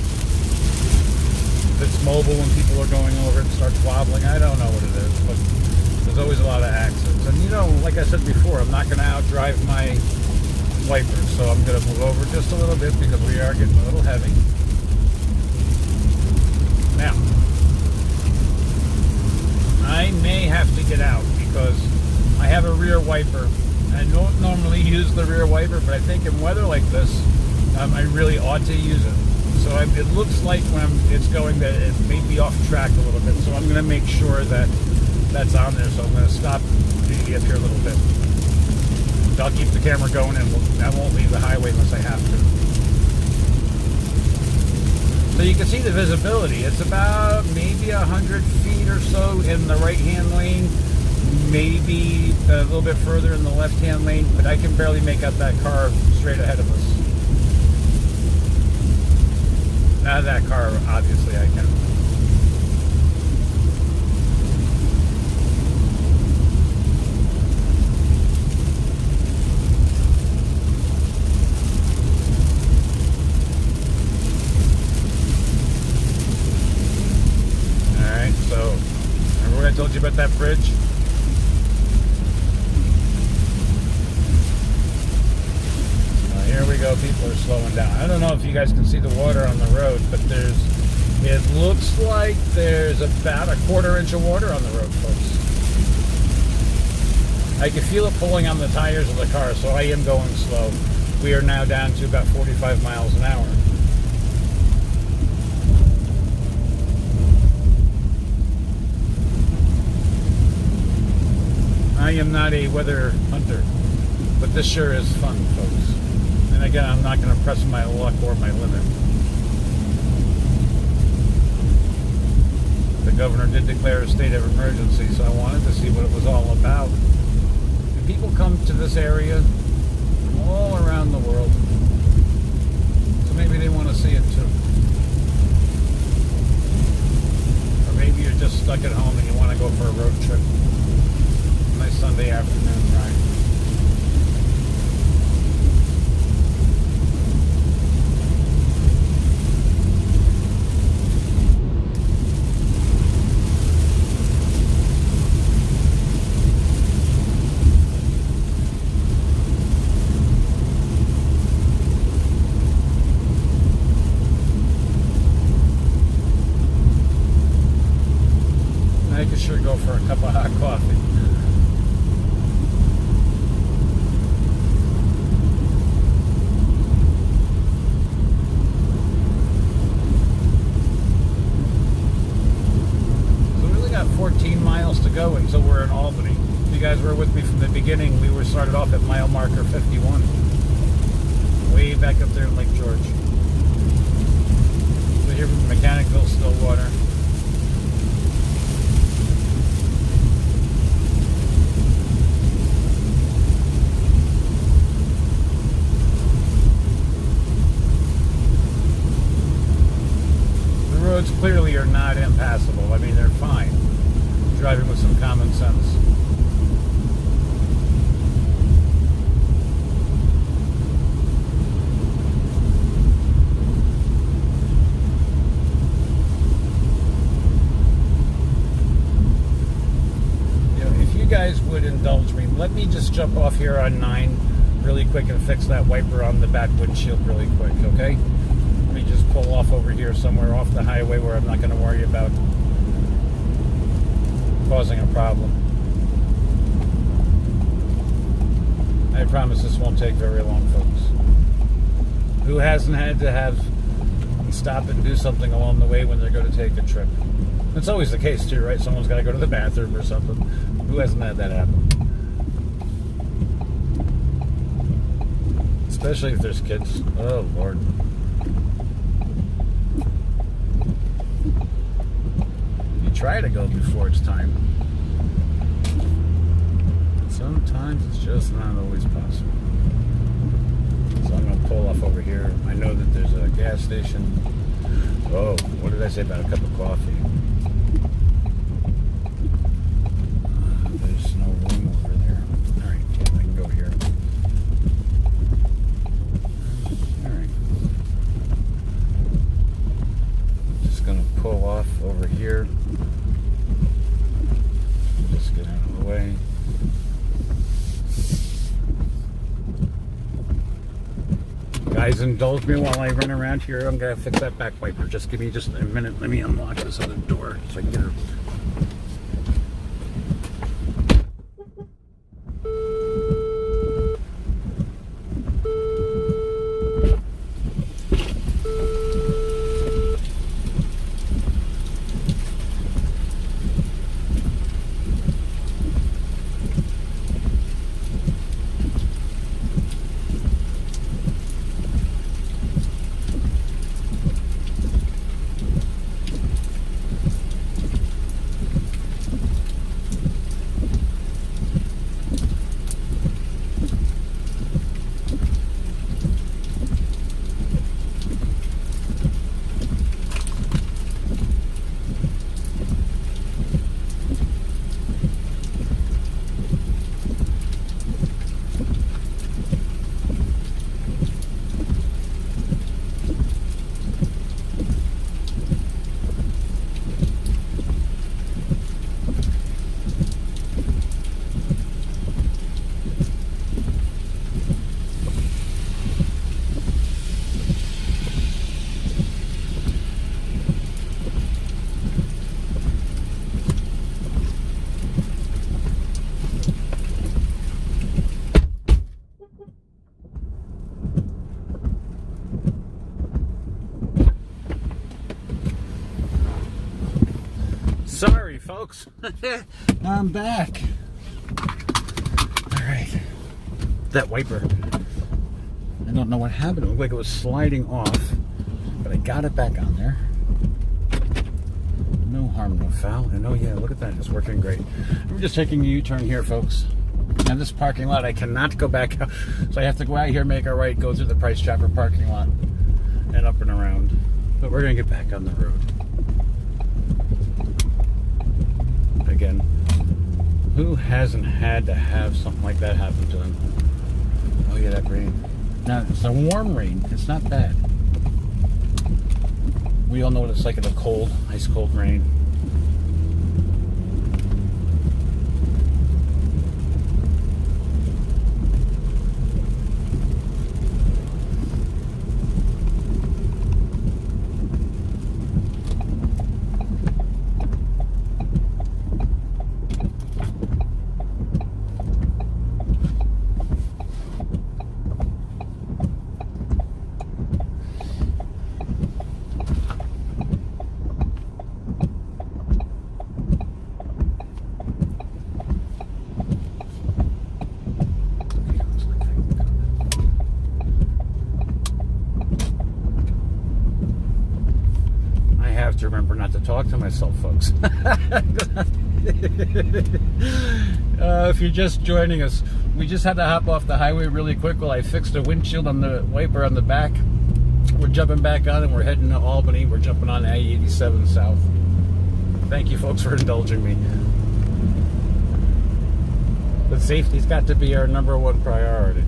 if it's mobile when people are going over it and starts wobbling, I don't know what it is, but there's always a lot of accidents. And like I said before, I'm not going to outdrive my wipers, so I'm going to move over just a little bit because we are getting a little heavy. Now, I may have to get out because I have a rear wiper. I don't normally use the rear wiper, but I think in weather like this, I really ought to use it. So it looks like when it's going that it may be off track a little bit, so I'm going to make sure that that's on there. So I'm going to stop maybe up here a little bit. I'll keep the camera going, and I won't leave the highway unless I have to. So you can see the visibility. It's about maybe 100 feet or so in the right-hand lane, maybe a little bit further in the left-hand lane, but I can barely make out that car straight ahead of us. Now that car, obviously, I can. I told you about that bridge. Here we go. People are slowing down. I don't know if you guys can see the water on the road, but it looks like there's about a 1/4 inch of water on the road, folks. I can feel it pulling on the tires of the car, so I am going slow. We are now down to about 45 miles an hour. I am not a weather hunter, but this sure is fun, folks. And again, I'm not going to press my luck or my limit. The governor did declare a state of emergency, so I wanted to see what it was all about. people come to this area from all around the world. So maybe they want to see it too. Or maybe you're just stuck at home and you want to go for a road trip. Nice Sunday afternoon ride. I could sure go for a cup of hot coffee. So we only got 14 miles to go until we're in Albany. If you guys were with me from the beginning, we were started off at mile marker 51. Way back up there in Lake George. So here from Mechanicville, Stillwater. Roads clearly are not impassable. I mean, they're fine. Driving with some common sense. You know, if you guys would indulge me, let me just jump off here on 9 really quick and fix that wiper on the back windshield really quick, okay? Let me just pull off over here somewhere off the highway where I'm not going to worry about causing a problem. I promise this won't take very long, folks. Who hasn't had to stop and do something along the way when they're going to take a trip? It's always the case too, right? Someone's got to go to the bathroom or something. Who hasn't had that happen? Especially if there's kids. Oh, Lord. Try to go before it's time. Sometimes it's just not always possible. So I'm going to pull off over here. I know that there's a gas station. Oh, what did I say about a cup of coffee? There's no room over there. All right, yeah, I can go here. All right. Just going to pull off over here. Just get out of the way. Guys, indulge me while I run around here. I'm going to fix that back wiper. Just give me just a minute. Let me unlock this other door so I can get her. Sorry, folks. I'm back. All right. That wiper. I don't know what happened. It looked like it was sliding off, but I got it back on there. No harm, no foul. And oh yeah, look at that. It's working great. We're just taking a U-turn here, folks. Now this parking lot, I cannot go back out. So I have to go out here, make a right, go through the Price Chopper parking lot, and up and around. But we're going to get back on the road. Again, who hasn't had to have something like that happen to them? Oh yeah, that rain. Now, it's a warm rain. It's not bad. We all know what it's like in the cold, ice cold rain. To remember not to talk to myself, folks. If you're just joining us, we just had to hop off the highway really quick while I fixed a windshield on the wiper on the back. We're jumping back on and we're heading to Albany. We're jumping on I-87 south. Thank you, folks, for indulging me. But safety's got to be our #1 priority.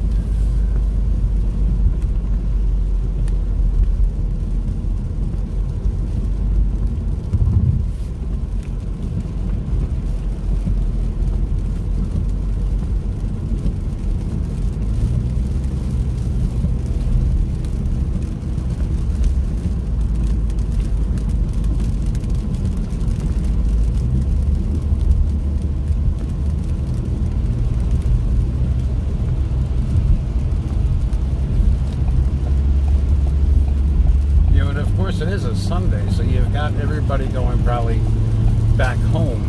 It is a Sunday, so you've got everybody going probably back home.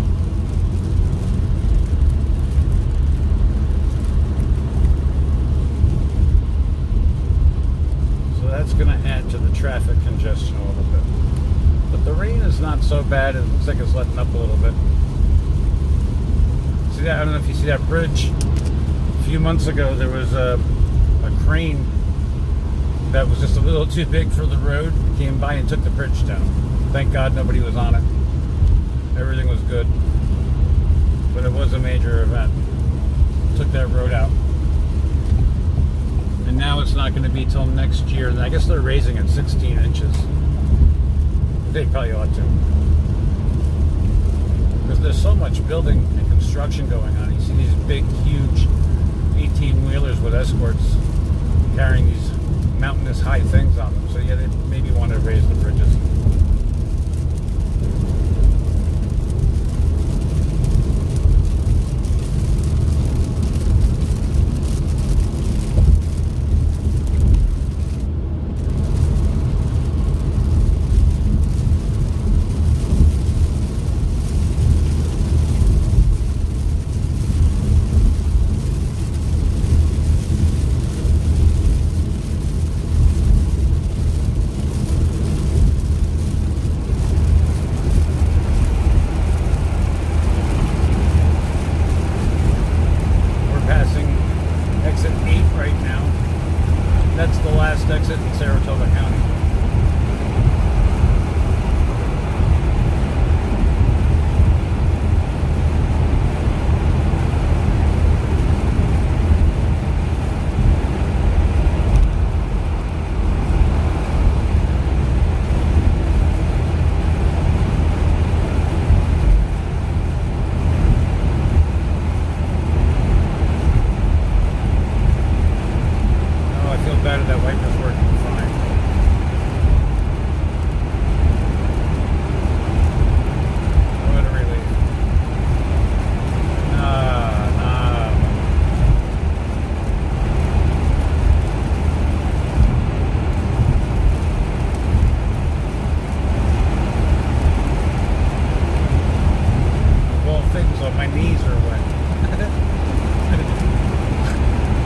So that's going to add to the traffic congestion a little bit. But the rain is not so bad. It looks like it's letting up a little bit. See that? I don't know if you see that bridge. A few months ago, there was a crane that was just a little too big for the road, came by and took the bridge down. Thank God nobody was on it. Everything was good. But it was a major event. Took that road out. And now it's not going to be till next year. And I guess they're raising it 16 inches. They probably ought to. Because there's so much building and construction going on. You see these big, huge 18-wheelers with escorts carrying these mountainous high things on them. So yeah, they maybe want to raise the bridges. Exit in Saratoga County. That wiper's working fine. What a relief. Nah. Well, things on my knees are wet.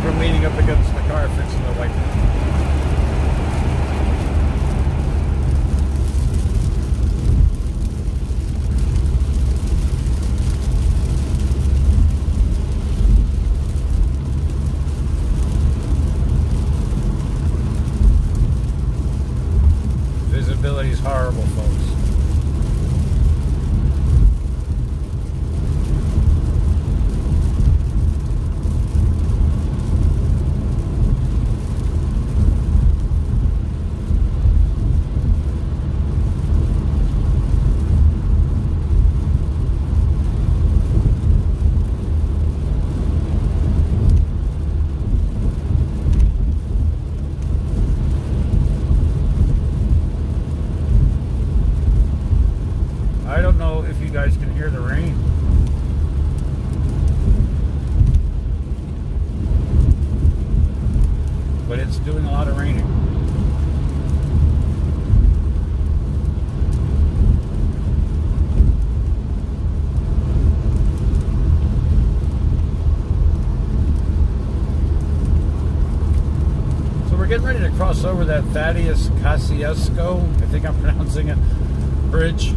From leaning up against the car fixing the wiper. horrible, folks. I don't know if you guys can hear the rain. But it's doing a lot of raining. So we're getting ready to cross over that Thaddeus Kosciuszko, I think I'm pronouncing it, bridge.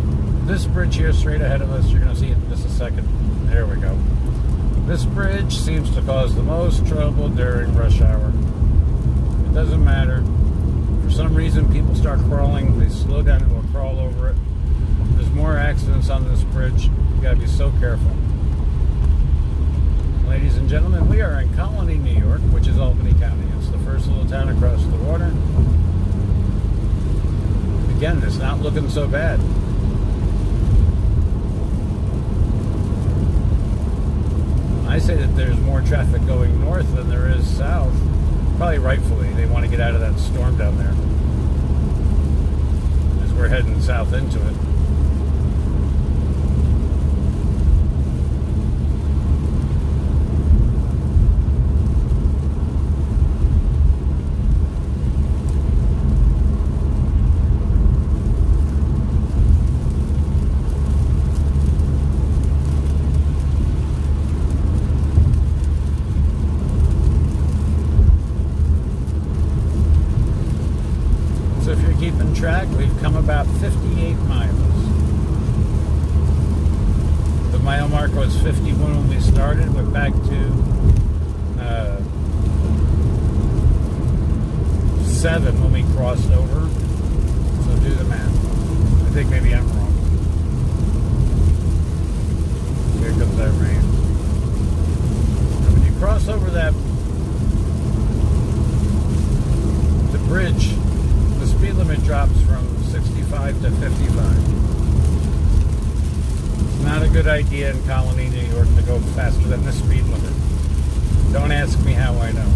This bridge here straight ahead of us, you're going to see it in just a second. There we go. This bridge seems to cause the most trouble during rush hour. It doesn't matter. For some reason, people start crawling. They slow down and will crawl over it. There's more accidents on this bridge. You got to be so careful. Ladies and gentlemen, we are in Colony, New York, which is Albany County. It's the first little town across the water. Again, it's not looking so bad. I say that there's more traffic going north than there is south. Probably rightfully. They want to get out of that storm down there. As we're heading south into it. So if you're keeping track, we've come about 58 miles. The mile mark was 51 when we started. We're back to 7 when we crossed over. So do the math. I think maybe I'm wrong. Here comes that rain. And when you cross over the bridge, the speed limit drops from 65 to 55. It's not a good idea in Colony, New York to go faster than the speed limit. Don't ask me how I know.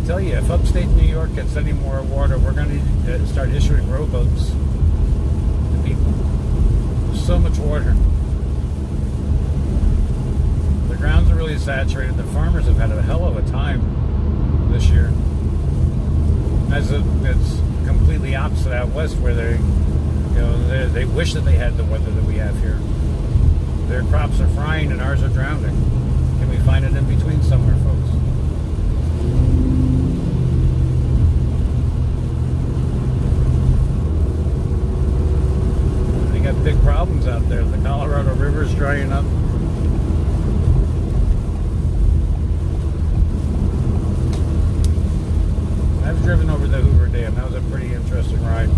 Tell you, if upstate New York gets any more water, we're going to start issuing rowboats to people. There's so much water. The grounds are really saturated. The farmers have had a hell of a time this year. It's completely opposite out west, where they wish that they had the weather that we have here. Their crops are frying and ours are drowning. Can we find it in between somewhere, folks? Big problems out there. The Colorado River is drying up. I've driven over the Hoover Dam. That was a pretty interesting ride.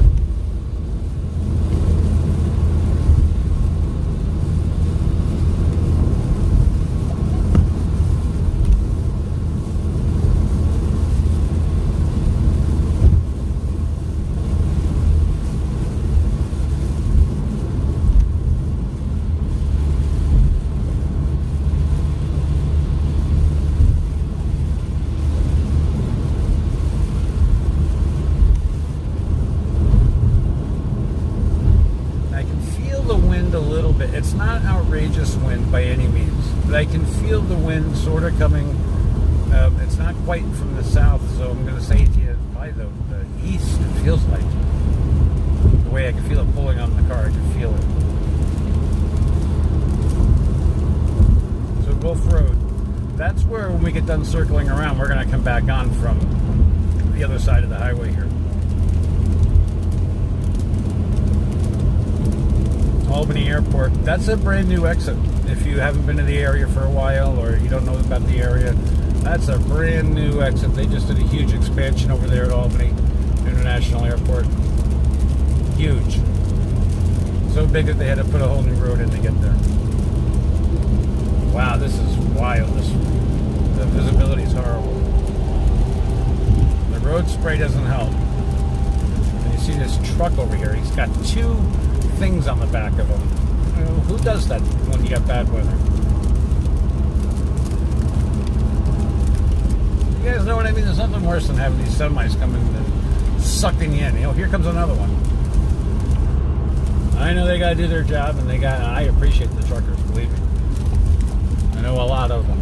little bit. It's not outrageous wind by any means, but I can feel the wind sort of coming. It's not quite from the south, so I'm going to say to you, by the east, it feels like. The way I can feel it pulling on the car, I can feel it. So Wolf Road, that's where when we get done circling around, we're going to come back on from the other side of the highway here. Albany Airport, that's a brand new exit. If you haven't been to the area for a while or you don't know about the area, that's a brand new exit. They just did a huge expansion over there at Albany International Airport. Huge. So big that they had to put a whole new road in to get there. Wow, this is wild. The visibility is horrible. The road spray doesn't help. And you see this truck over here. He's got two things on the back of him. Who does that when you got bad weather? You guys know what I mean? There's nothing worse than having these semis coming and sucking you in. You know, here comes another one. I know they got to do their job, and I appreciate the truckers, believe me. I know a lot of them.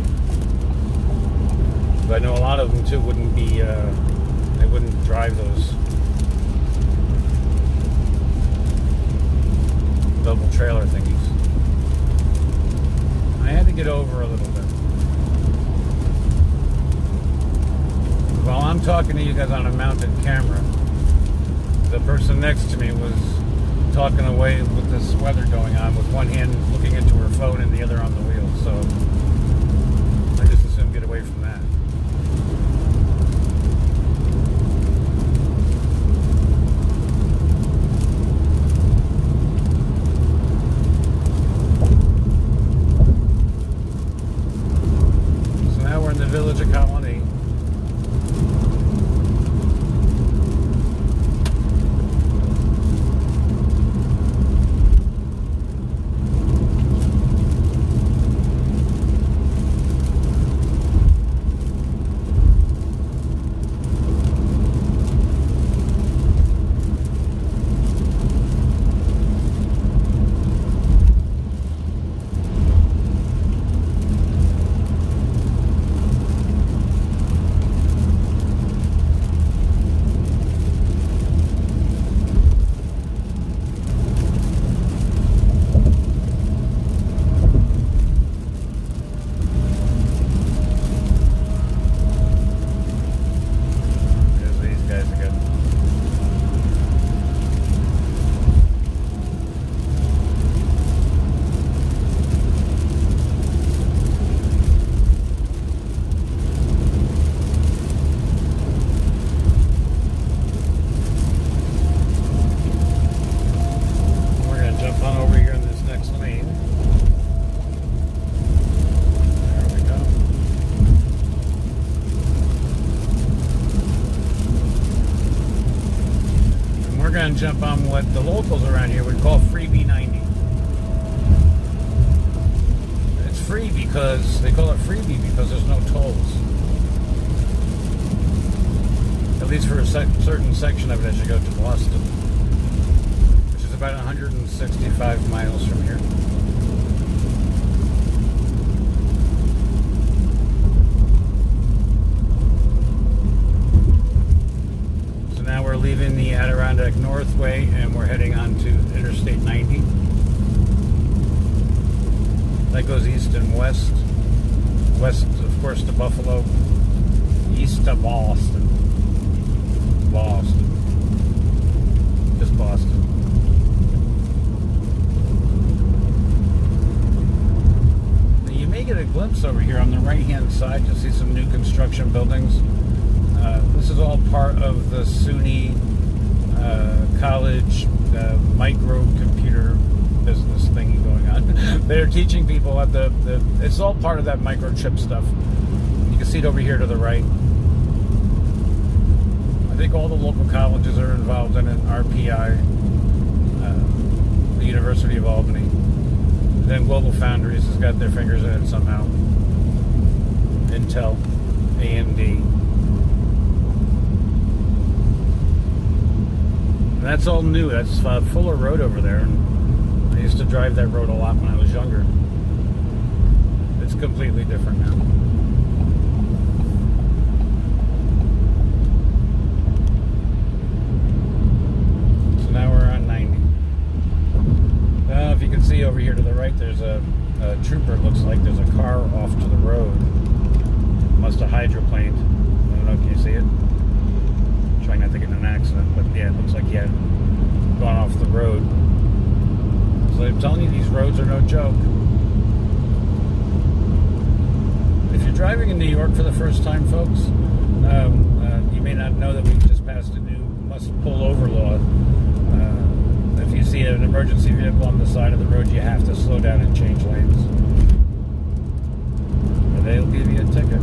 But I know a lot of them, too, wouldn't be, they wouldn't drive those double trailer thingies. I had to get over a little bit. While I'm talking to you guys on a mounted camera, the person next to me was talking away with this weather going on with one hand looking into her phone and the other on the wheel. So I just assumed get away from that. So now we're in the village of Colony. Jump on what the locals around here would call freebie 90. It's free because they call it freebie because there's no tolls. At least for a certain section of it as you go to Boston, which is about 165 miles from here. Now we're leaving the Adirondack Northway and we're heading on to Interstate 90. That goes east and west. West, of course, to Buffalo. East to Boston. Just Boston. Now you may get a glimpse over here on the right-hand side. You'll see some new construction buildings. This is all part of the SUNY college microcomputer business thingy going on. They're teaching people at it's all part of that microchip stuff. You can see it over here to the right. I think all the local colleges are involved in it. RPI, the University of Albany. And then Global Foundries has got their fingers in it somehow. Intel, AMD. And that's all new. That's Fuller Road over there. And I used to drive that road a lot when I was younger. It's completely different now. So now we're on 90. I don't know if you can see over here to the right, there's a trooper. It looks like there's a car off to the road. Must have hydroplaned. I don't know, can you see it? I'm trying not to get in an accident, but yeah, it looks like he had gone off the road. So I'm telling you, these roads are no joke. If you're driving in New York for the first time, folks, you may not know that we just passed a new must pull over law. If you see an emergency vehicle on the side of the road, you have to slow down and change lanes. Or they'll give you a ticket.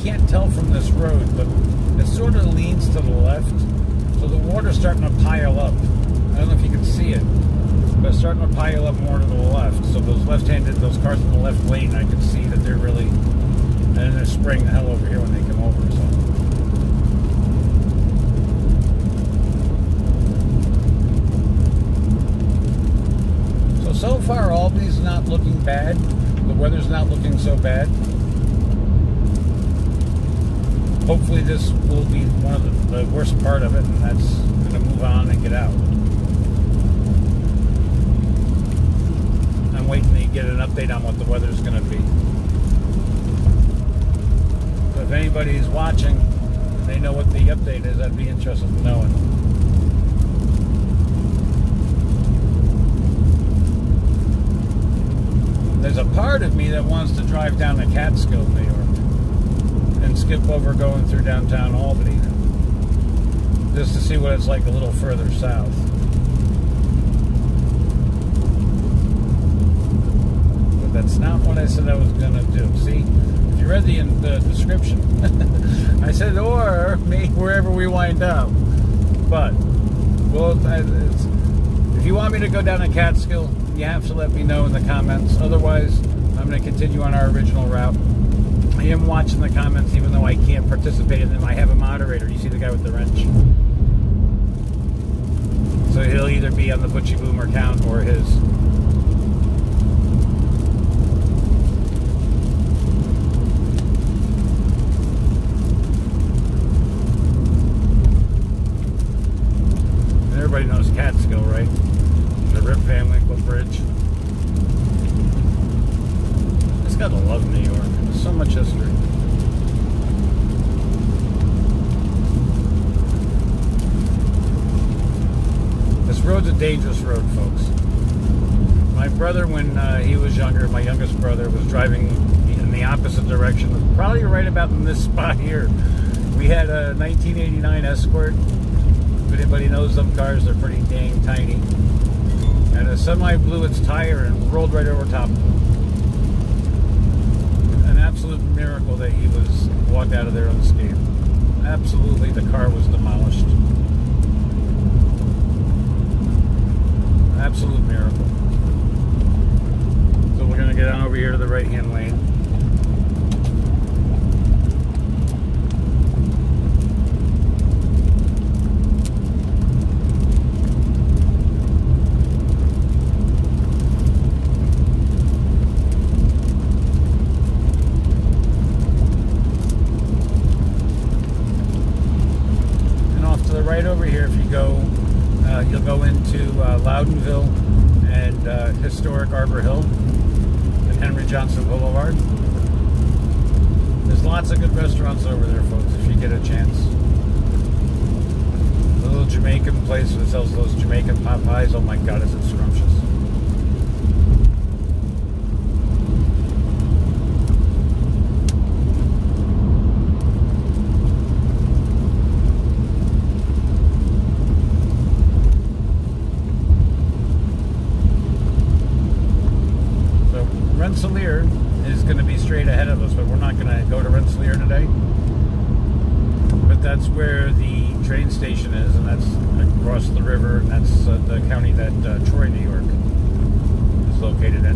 Can't tell from this road, but it sort of leans to the left, so the water's starting to pile up. I don't know if you can see it, but it's starting to pile up more to the left. So those those cars in the left lane, I can see that they're really, and then they're spraying the hell over here when they come over. So far, Albany's not looking bad. The weather's not looking so bad. Hopefully this will be one of the worst part of it, and that's going to move on and get out. I'm waiting to get an update on what the weather's going to be. So if anybody's watching, they know what the update is, I'd be interested in knowing. There's a part of me that wants to drive down to Catskill, New York, and skip over going through downtown Albany, just to see what it's like a little further south. But that's not what I said I was going to do. See, if you read the description, I said, or me, wherever we wind up. But, well, if you want me to go down to Catskill, you have to let me know in the comments. Otherwise, I'm going to continue on our original route. I am watching the comments, even though I can't participate in them. I have a moderator. You see the guy with the wrench? So he'll either be on the Butchie Boomer account or his. And everybody knows Catskill, right? The Rip Van Winkle Bridge. I just gotta love New York. There's so much history. This road's a dangerous road, folks. My brother, when he was younger, my youngest brother, was driving in the opposite direction, probably right about in this spot here. We had a 1989 Escort. If anybody knows them cars, they're pretty dang tiny. And a semi blew its tire and rolled right over top of him. An absolute miracle that he was walked out of there unscathed. Absolutely, the car was demolished. Absolute miracle. So we're going to get on over here to the right-hand lane. Right over here, if you go, you'll go into Loudonville and historic Arbor Hill and Henry Johnson Boulevard. There's lots of good restaurants over there, folks, if you get a chance. The little Jamaican place that sells those Jamaican pot pies, oh my God, is it scrumptious. Rensselaer straight ahead of us, but we're not going to go to Rensselaer today. But that's where the train station is, and that's across the river, and that's the county that Troy, New York is located in.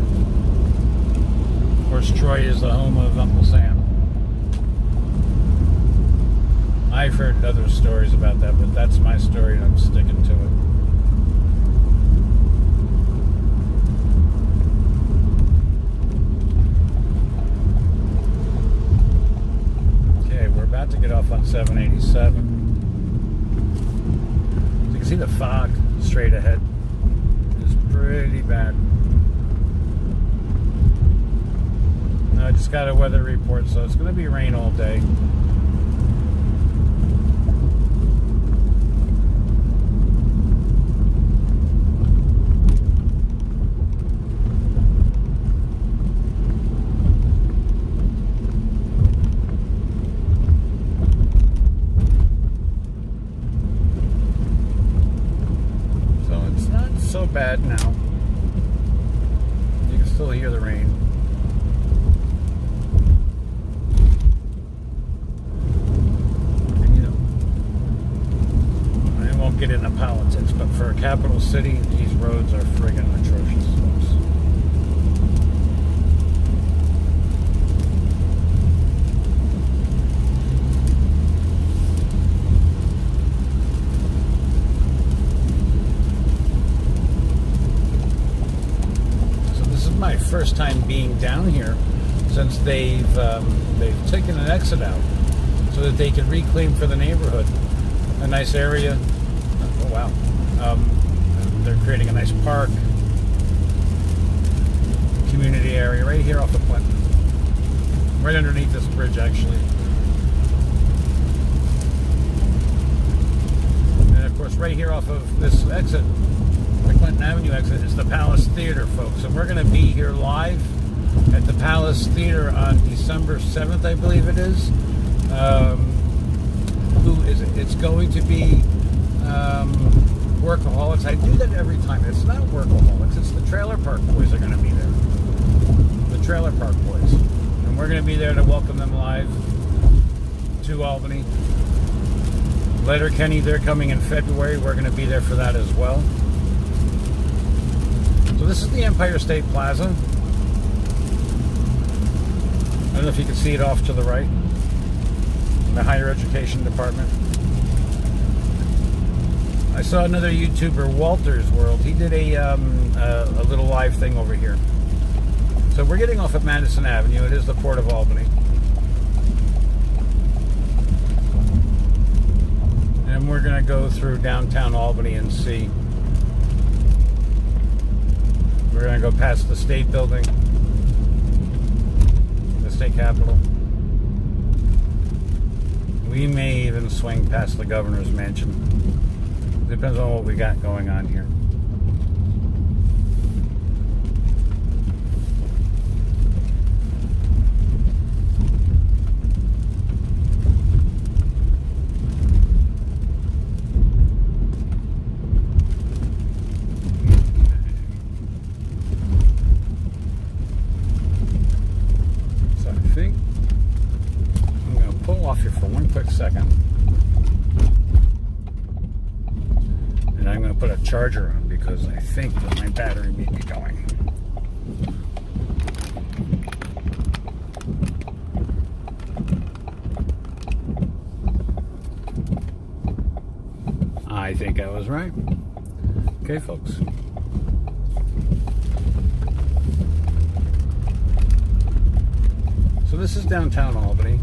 Of course, Troy is the home of Uncle Sam. I've heard other stories about that, but that's my story, and I'm sticking to it. About to get off on 787. So you can see the fog straight ahead. It's pretty bad. I just got a weather report, so it's going to be rain all day. So bad now. You can still hear the rain. And you know, I won't get into politics, but for a capital city, these roads are friggin' atrocious, folks. My first time being down here since they've taken an exit out so that they can reclaim for the neighborhood a nice area. Oh wow! They're creating a nice park, community area right here off the Clinton, right underneath this bridge actually. And of course, right here off of this exit, the Clinton Avenue exit, is the Palace Theater, folks. And we're going to be here live at the Palace Theater on December 7th, I believe it is. Who is it? It's going to be Workaholics. I do that every time. It's not Workaholics. It's the Trailer Park Boys are going to be there. The Trailer Park Boys. And we're going to be there to welcome them live to Albany. Letterkenny, they're coming in February. We're going to be there for that as well. So this is the Empire State Plaza. I don't know if you can see it off to the right. The Higher Education Department. I saw another YouTuber, Walter's World. He did a little live thing over here. So we're getting off at Madison Avenue. It is the Port of Albany. And we're going to go through downtown Albany and see. We're going to go past the State Building, the State Capitol. We may even swing past the Governor's Mansion. Depends on what we got going on here. Second, and I'm going to put a charger on because I think that my battery may be going. I think I was right. Okay, folks. So this is downtown Albany.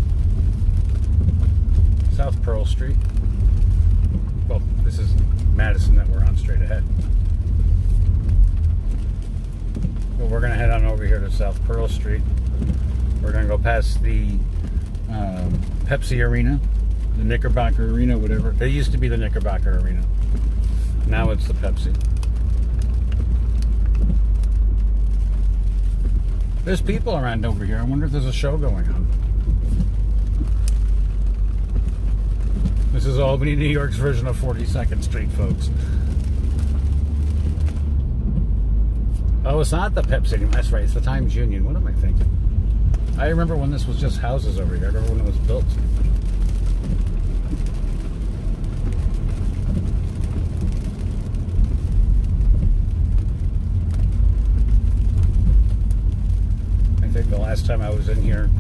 South Pearl Street. Well, this is Madison that we're on straight ahead. But we're going to head on over here to South Pearl Street. We're going to go past the Pepsi Arena, the Knickerbocker Arena, whatever. It used to be the Knickerbocker Arena. Now it's the Pepsi. There's people around over here. I wonder if there's a show going on. This is Albany, New York's version of 42nd Street, folks. Oh, it's not the Pepsi anymore. That's right. It's the Times Union. What am I thinking? I remember when this was just houses over here. I remember when it was built. I think the last time I was in here,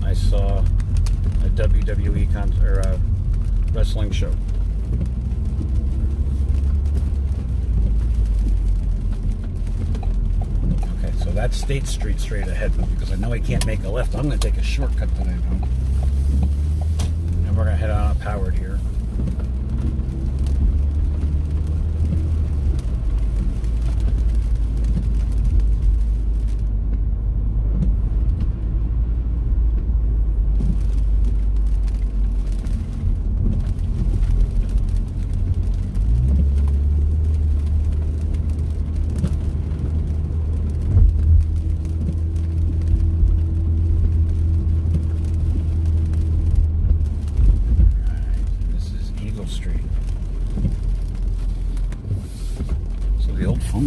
I saw a WWE concert, or a wrestling show. Okay, so that's State Street straight ahead, but because I know I can't make a left, I'm going to take a shortcut today, though. And we're going to head on up Howard here.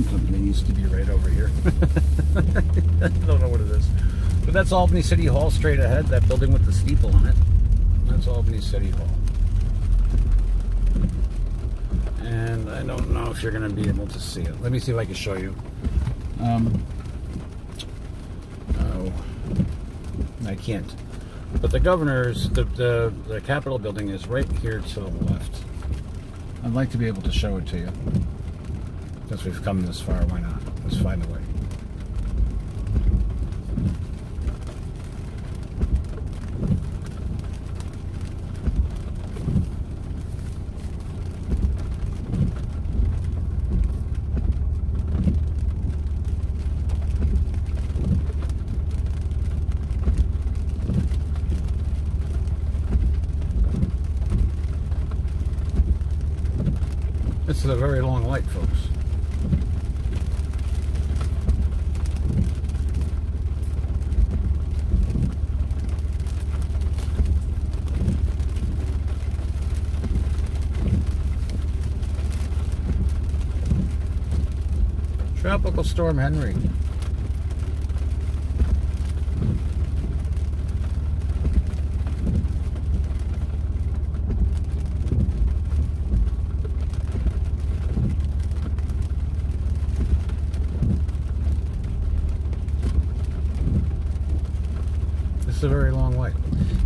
Company used to be right over here. I don't know what it is. But that's Albany City Hall straight ahead, that building with the steeple on it. That's Albany City Hall. And I don't know if you're going to be able to see it. Let me see if I can show you. Oh, I can't. But the governor's, the Capitol building is right here to the left. I'd like to be able to show it to you. Since we've come this far, why not? Let's find a way. This is a very long light, folks. Tropical Storm Henri. This is a very long way.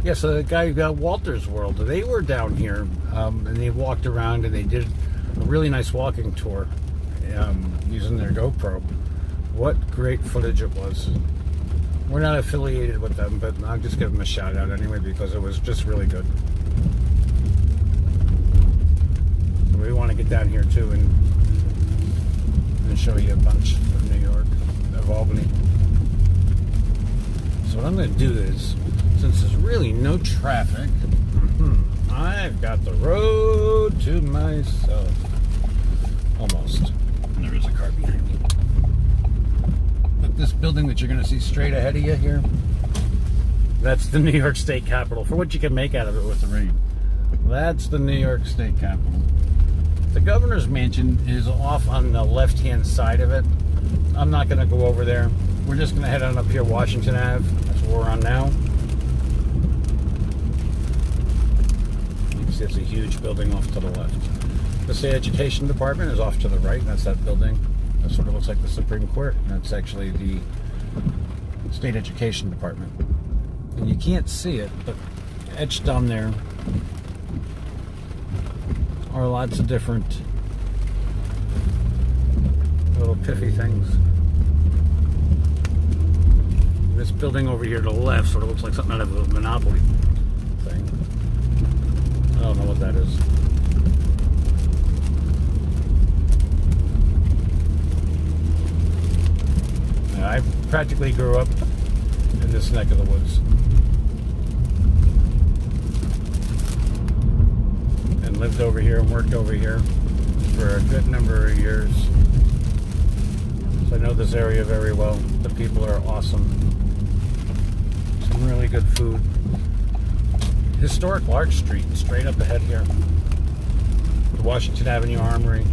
Yeah, so the guy who got Walter's World, they were down here, and they walked around and they did a really nice walking tour. Using their GoPro. What great footage it was. We're not affiliated with them, but I'll just give them a shout out anyway because it was just really good. So we want to get down here too and show you a bunch of New York, of Albany. So what I'm going to do is, since there's really no traffic, I've got the road to myself. Almost. And there is a car behind me. But this building that you're going to see straight ahead of you here, that's the New York State Capitol. For what you can make out of it with the rain. That's the New York State Capitol. The governor's mansion is off on the left-hand side of it. I'm not going to go over there. We're just going to head on up here, Washington Ave. That's where we're on now. You can see it's a huge building off to the left. The State Education Department is off to the right. That's that building. That sort of looks like the Supreme Court. And that's actually the State Education Department. And you can't see it, but etched on there are lots of different little piffy things. This building over here to the left sort of looks like something out of a Monopoly thing. I don't know what that is. I practically grew up in this neck of the woods. And lived over here and worked over here for a good number of years. So I know this area very well. The people are awesome. Some really good food. Historic Lark Street, straight up ahead here. The Washington Avenue Armory.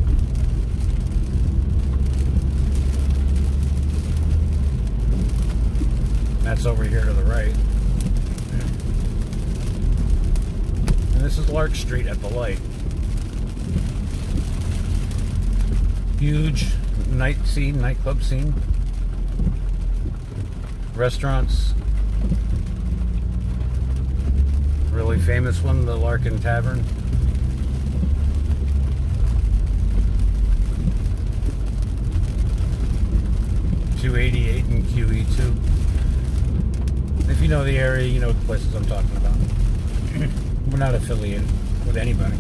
That's over here to the right. And this is Lark Street at the light. Huge night scene, nightclub scene. Restaurants. Really famous one, the Larkin Tavern. .288 and QE2. If you know the area, you know the places I'm talking about. We're not affiliated with anybody.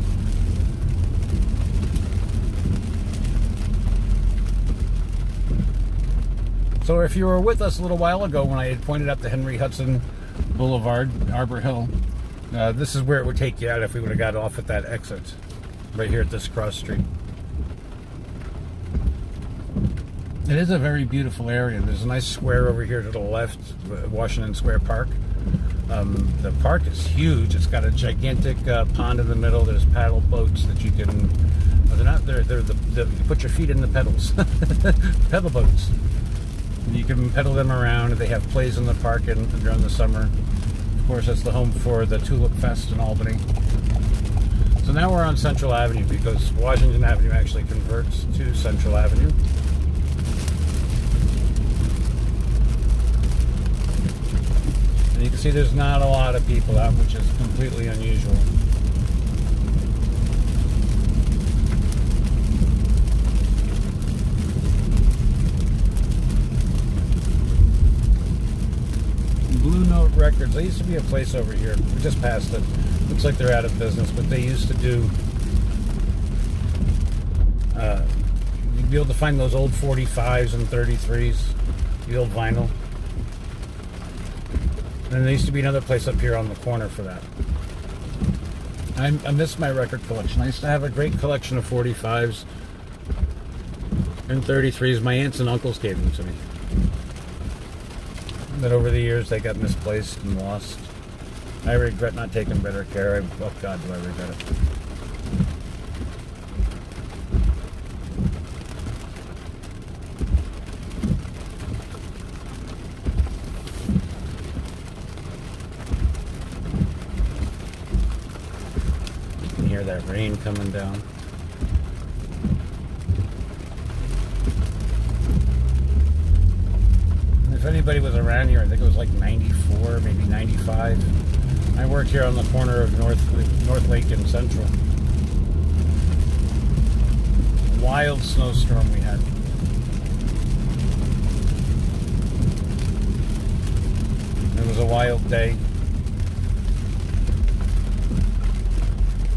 So if you were with us a little while ago when I had pointed out the Henry Hudson Boulevard, Arbor Hill, this is where it would take you out if we would have got off at that exit. Right here at this cross street. It is a very beautiful area. There's a nice square over here to the left, Washington Square Park. The park is huge. It's got a gigantic pond in the middle. There's paddle boats that you can. Well, they're not. They're you put your feet in the pedals. Pedal boats. You can pedal them around. They have plays in the park during the summer. Of course, that's the home for the Tulip Fest in Albany. So now we're on Central Avenue because Washington Avenue actually converts to Central Avenue. And you can see there's not a lot of people out, which is completely unusual. Blue Note Records. There used to be a place over here. We just passed it. Looks like they're out of business, but they used to do... you'd be able to find those old 45s and 33s, the old vinyl. And there used to be another place up here on the corner for that. I miss my record collection. I used to have a great collection of 45s and 33s. My aunts and uncles gave them to me. But over the years, they got misplaced and lost. I regret not taking better care. Oh, God, do I regret it. You can hear that rain coming down. If anybody was around here, I think it was like 94, maybe 95. I worked here on the corner of North Lake and Central. Wild snowstorm we had. It was a wild day.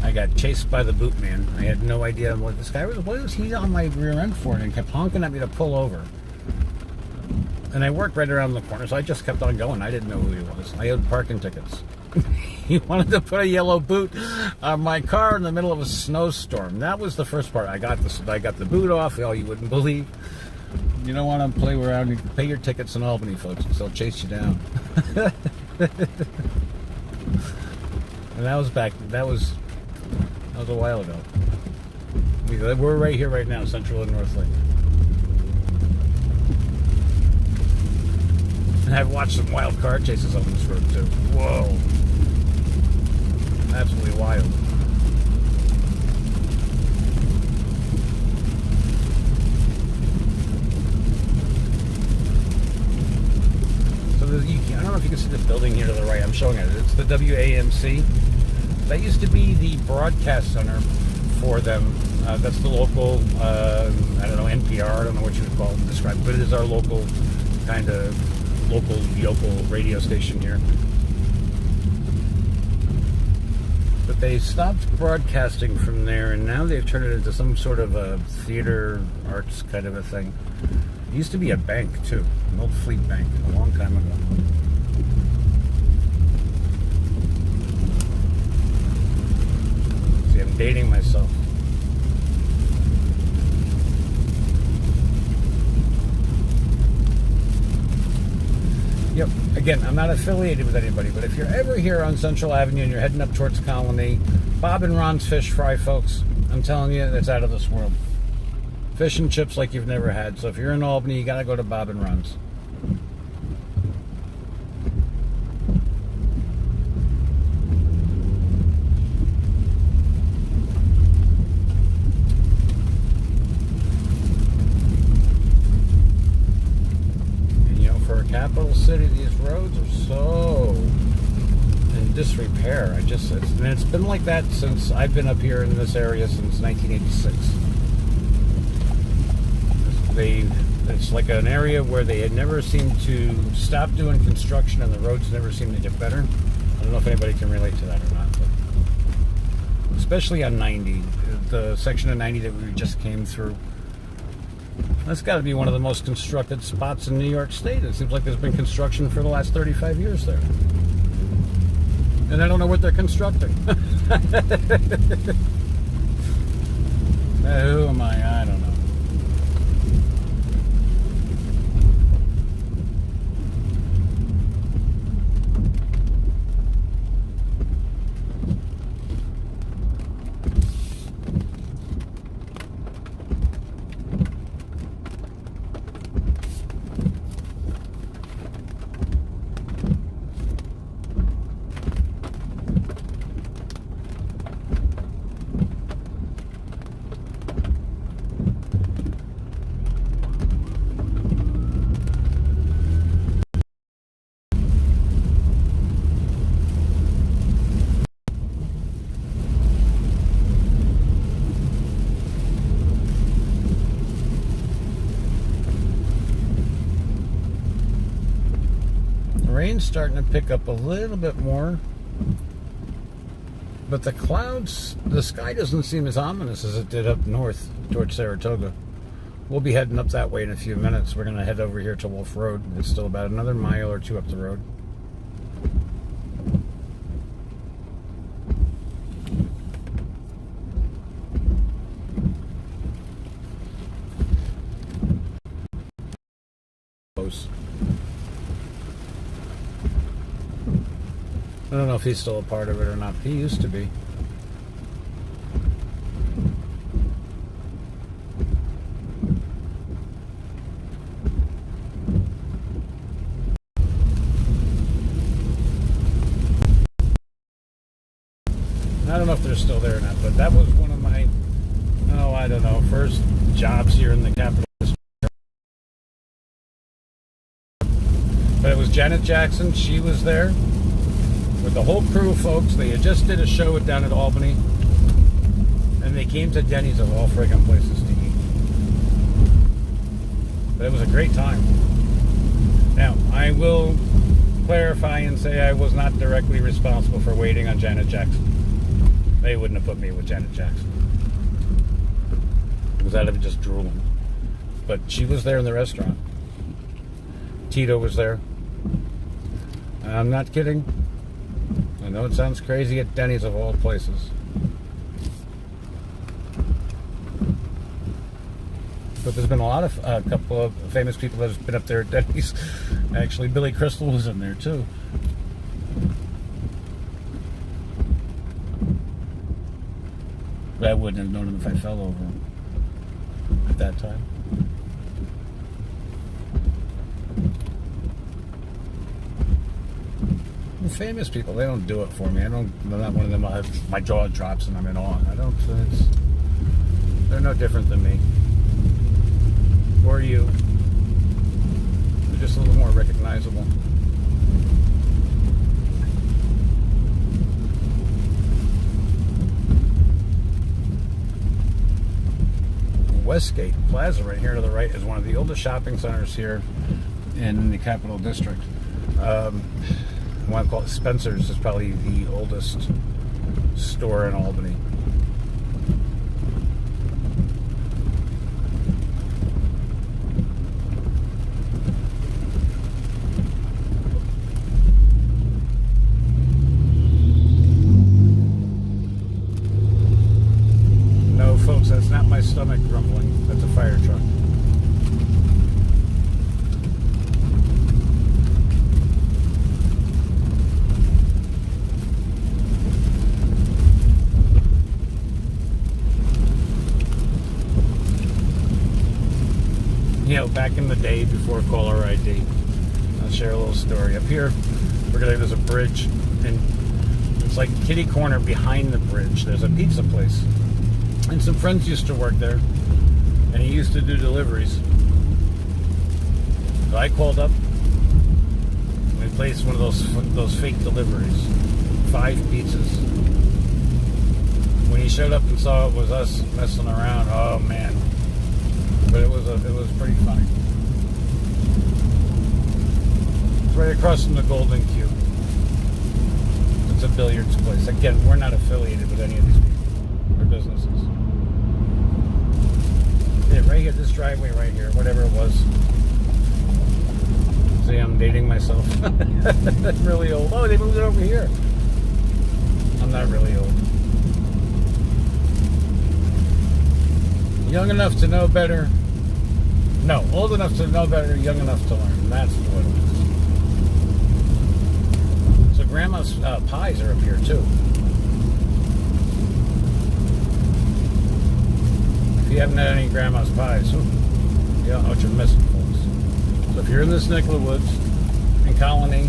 I got chased by the boot man. I had no idea what this guy was. What was he on my rear end for? And he kept honking at me to pull over. And I worked right around the corner, so I just kept on going. I didn't know who he was. I owed parking tickets. He wanted to put a yellow boot on my car in the middle of a snowstorm. That was the first part. I got the boot off. Oh, you wouldn't believe. You don't want to play around. You can pay your tickets in Albany, folks, because they'll chase you down. And that was a while ago. We're right here right now, Central and North Lake. And I've watched some wild car chases up this road too. Whoa. Absolutely wild. So I don't know if you can see the building here to the right. I'm showing it. It's the WAMC. That used to be the broadcast center for them. That's the local, I don't know, NPR. I don't know what you would describe it, but it is our local kind of yokel radio station here. But they stopped broadcasting from there, and now they've turned it into some sort of a theater arts kind of a thing. It used to be a bank too, an old fleet bank a long time ago. See, I'm dating myself. Yep. Again, I'm not affiliated with anybody, but if you're ever here on Central Avenue and you're heading up towards Colony, Bob and Ron's Fish Fry, folks, I'm telling you, it's out of this world. Fish and chips like you've never had. So if you're in Albany, you got to go to Bob and Ron's. capital city, these roads are so in disrepair. It's been like that since I've been up here in this area since 1986. It's like an area where they had never seemed to stop doing construction and the roads never seem to get better. I don't know if anybody can relate to that or not, but especially on 90, the section of 90 that we just came through. That's got to be one of the most constructed spots in New York State. It seems like there's been construction for the last 35 years there. And I don't know what they're constructing. Who am I? I don't know. Rain's starting to pick up a little bit more, but the clouds, the sky doesn't seem as ominous as it did up north towards Saratoga. We'll be heading up that way in a few minutes. We're going to head over here to Wolf Road. It's still about another mile or two up the road. Close. I don't know if he's still a part of it or not. He used to be. I don't know if they're still there or not, but that was one of my, I don't know, first jobs here in the capital district. But it was Janet Jackson. She was there with the whole crew of folks. They had just did a show down at Albany, and they came to Denny's of all friggin' places to eat. But it was a great time. Now, I will clarify and say I was not directly responsible for waiting on Janet Jackson. They wouldn't have put me with Janet Jackson, because I'd have just drooling. But she was there in the restaurant. Tito was there. I'm not kidding. I know it sounds crazy at Denny's of all places. But there's been a couple of famous people that have been up there at Denny's. Actually, Billy Crystal was in there too. But I wouldn't have known him if I fell over him at that time. Famous people, they don't do it for me. I'm not one of them. My jaw drops and I'm in awe. They're no different than me or you. They're just a little more recognizable. Westgate Plaza right here to the right is one of the oldest shopping centers here in the Capital District. I want to call it Spencer's. Is probably the oldest store in Albany. No, folks, that's not my stomach grumbling. That's a fire truck. You know, back in the day before caller ID, I'll share a little story. Up here, there's a bridge, and it's like kitty corner behind the bridge. There's a pizza place, and some friends used to work there, and he used to do deliveries. So I called up, We placed one of those fake deliveries. 5 pizzas. When he showed up and saw it was us messing around, oh man! But it was pretty funny. It's right across from the Golden Cube. It's a billiards place. Again, we're not affiliated with any of these people or businesses. Yeah, right here, this driveway right here, whatever it was. See, I'm dating myself. I'm really old. Oh, they moved it over here. I'm not really old. Young enough to know better. No, old enough to know better, young enough to learn. That's what it is. So grandma's pies are up here too. If you haven't had any grandma's pies, you don't know what you're missing, folks. So if you're in this neck of the woods, in Colony,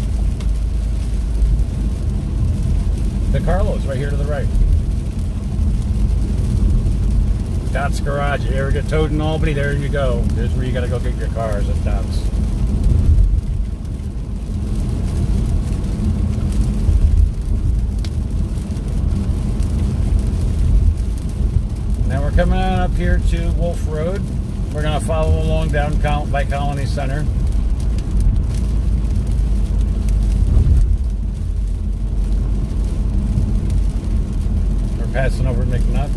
the Carlos right here to the right. Dots Garage. If you ever get towed in Albany, there you go. There's where you got to go get your cars at Dots. Now we're coming on up here to Wolf Road. We're going to follow along down by Colony Center. We're passing over McNutt.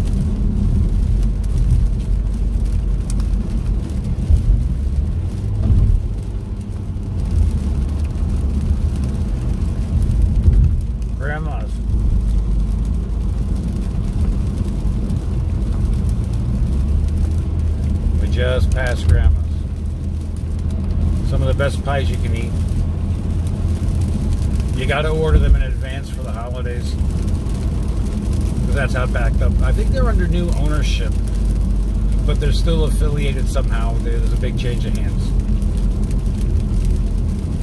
Grandma's. We just passed Grandma's. Some of the best pies you can eat. You got to order them in advance for the holidays, because that's how backed up. I think they're under new ownership, but they're still affiliated somehow. There's a big change of hands.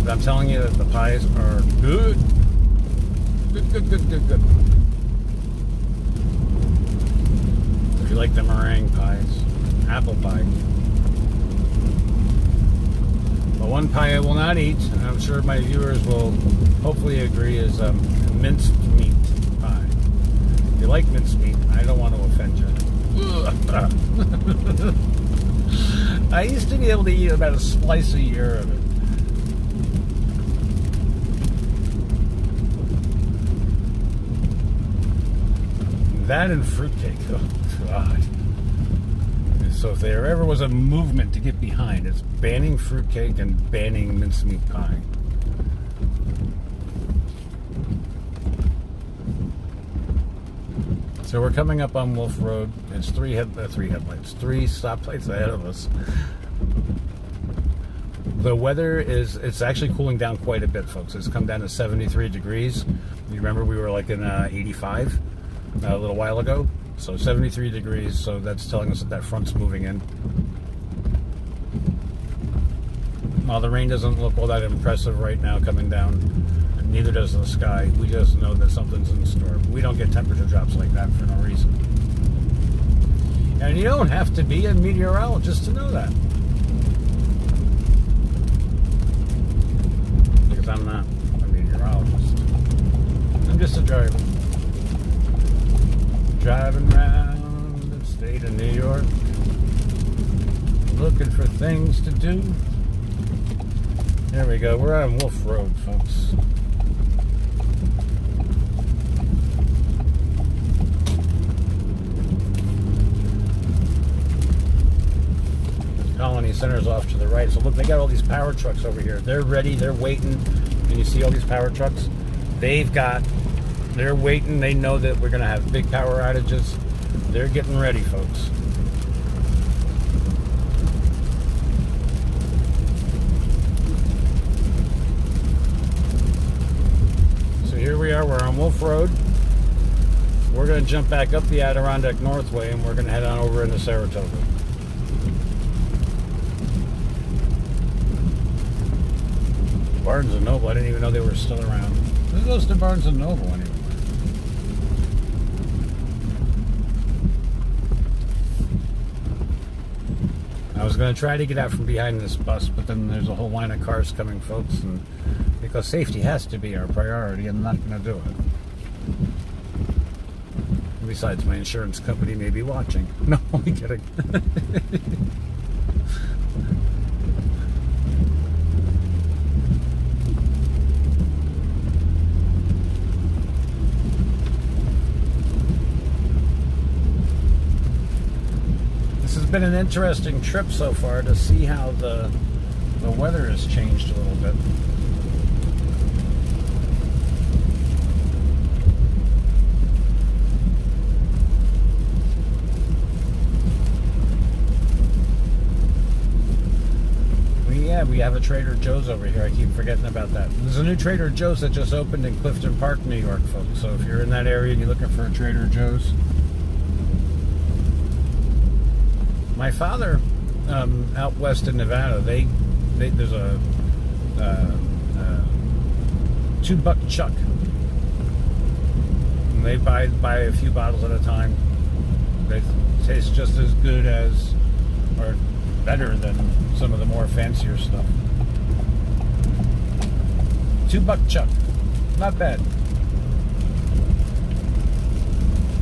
But I'm telling you that the pies are good. Good. If you like the meringue pies, apple pie. But one pie I will not eat, and I'm sure my viewers will hopefully agree, is minced meat pie. If you like minced meat, I don't want to offend you. I used to be able to eat about a slice a year of it. That and fruitcake. Oh, God. So if there ever was a movement to get behind, it's banning fruitcake and banning mincemeat pie. So we're coming up on Wolf Road. It's three stoplights ahead of us. The weather it's actually cooling down quite a bit, folks. It's come down to 73 degrees. You remember we were like in 85 a little while ago? So 73 degrees, so that's telling us that front's moving in. While the rain doesn't look all that impressive right now coming down, neither does the sky. We just know that something's in store. We don't get temperature drops like that for no reason. And you don't have to be a meteorologist to know that. Because I'm not a meteorologist. I'm just a driver. Driving around the state of New York, looking for things to do. There we go. We're on Wolf Road, folks. Colony Center's off to the right. So look, they got all these power trucks over here. They're ready. They're waiting. And you see all these power trucks? They're waiting. They know that we're going to have big power outages. They're getting ready, folks. So here we are. We're on Wolf Road. We're going to jump back up the Adirondack Northway, and we're going to head on over into Saratoga. Barnes & Noble. I didn't even know they were still around. Who goes to Barnes & Noble anymore? I was going to try to get out from behind this bus, but then there's a whole line of cars coming, folks, and because safety has to be our priority, and I'm not going to do it. Besides, my insurance company may be watching. No, I'm kidding. This has been an interesting trip so far to see how the weather has changed a little bit. We have a Trader Joe's over here. I keep forgetting about that. There's a new Trader Joe's that just opened in Clifton Park, New York, folks. So if you're in that area and you're looking for a Trader Joe's. My father, out west in Nevada, there's a $2 chuck. And they buy a few bottles at a time. They taste just as good as, or better than some of the more fancier stuff. $2 chuck, not bad.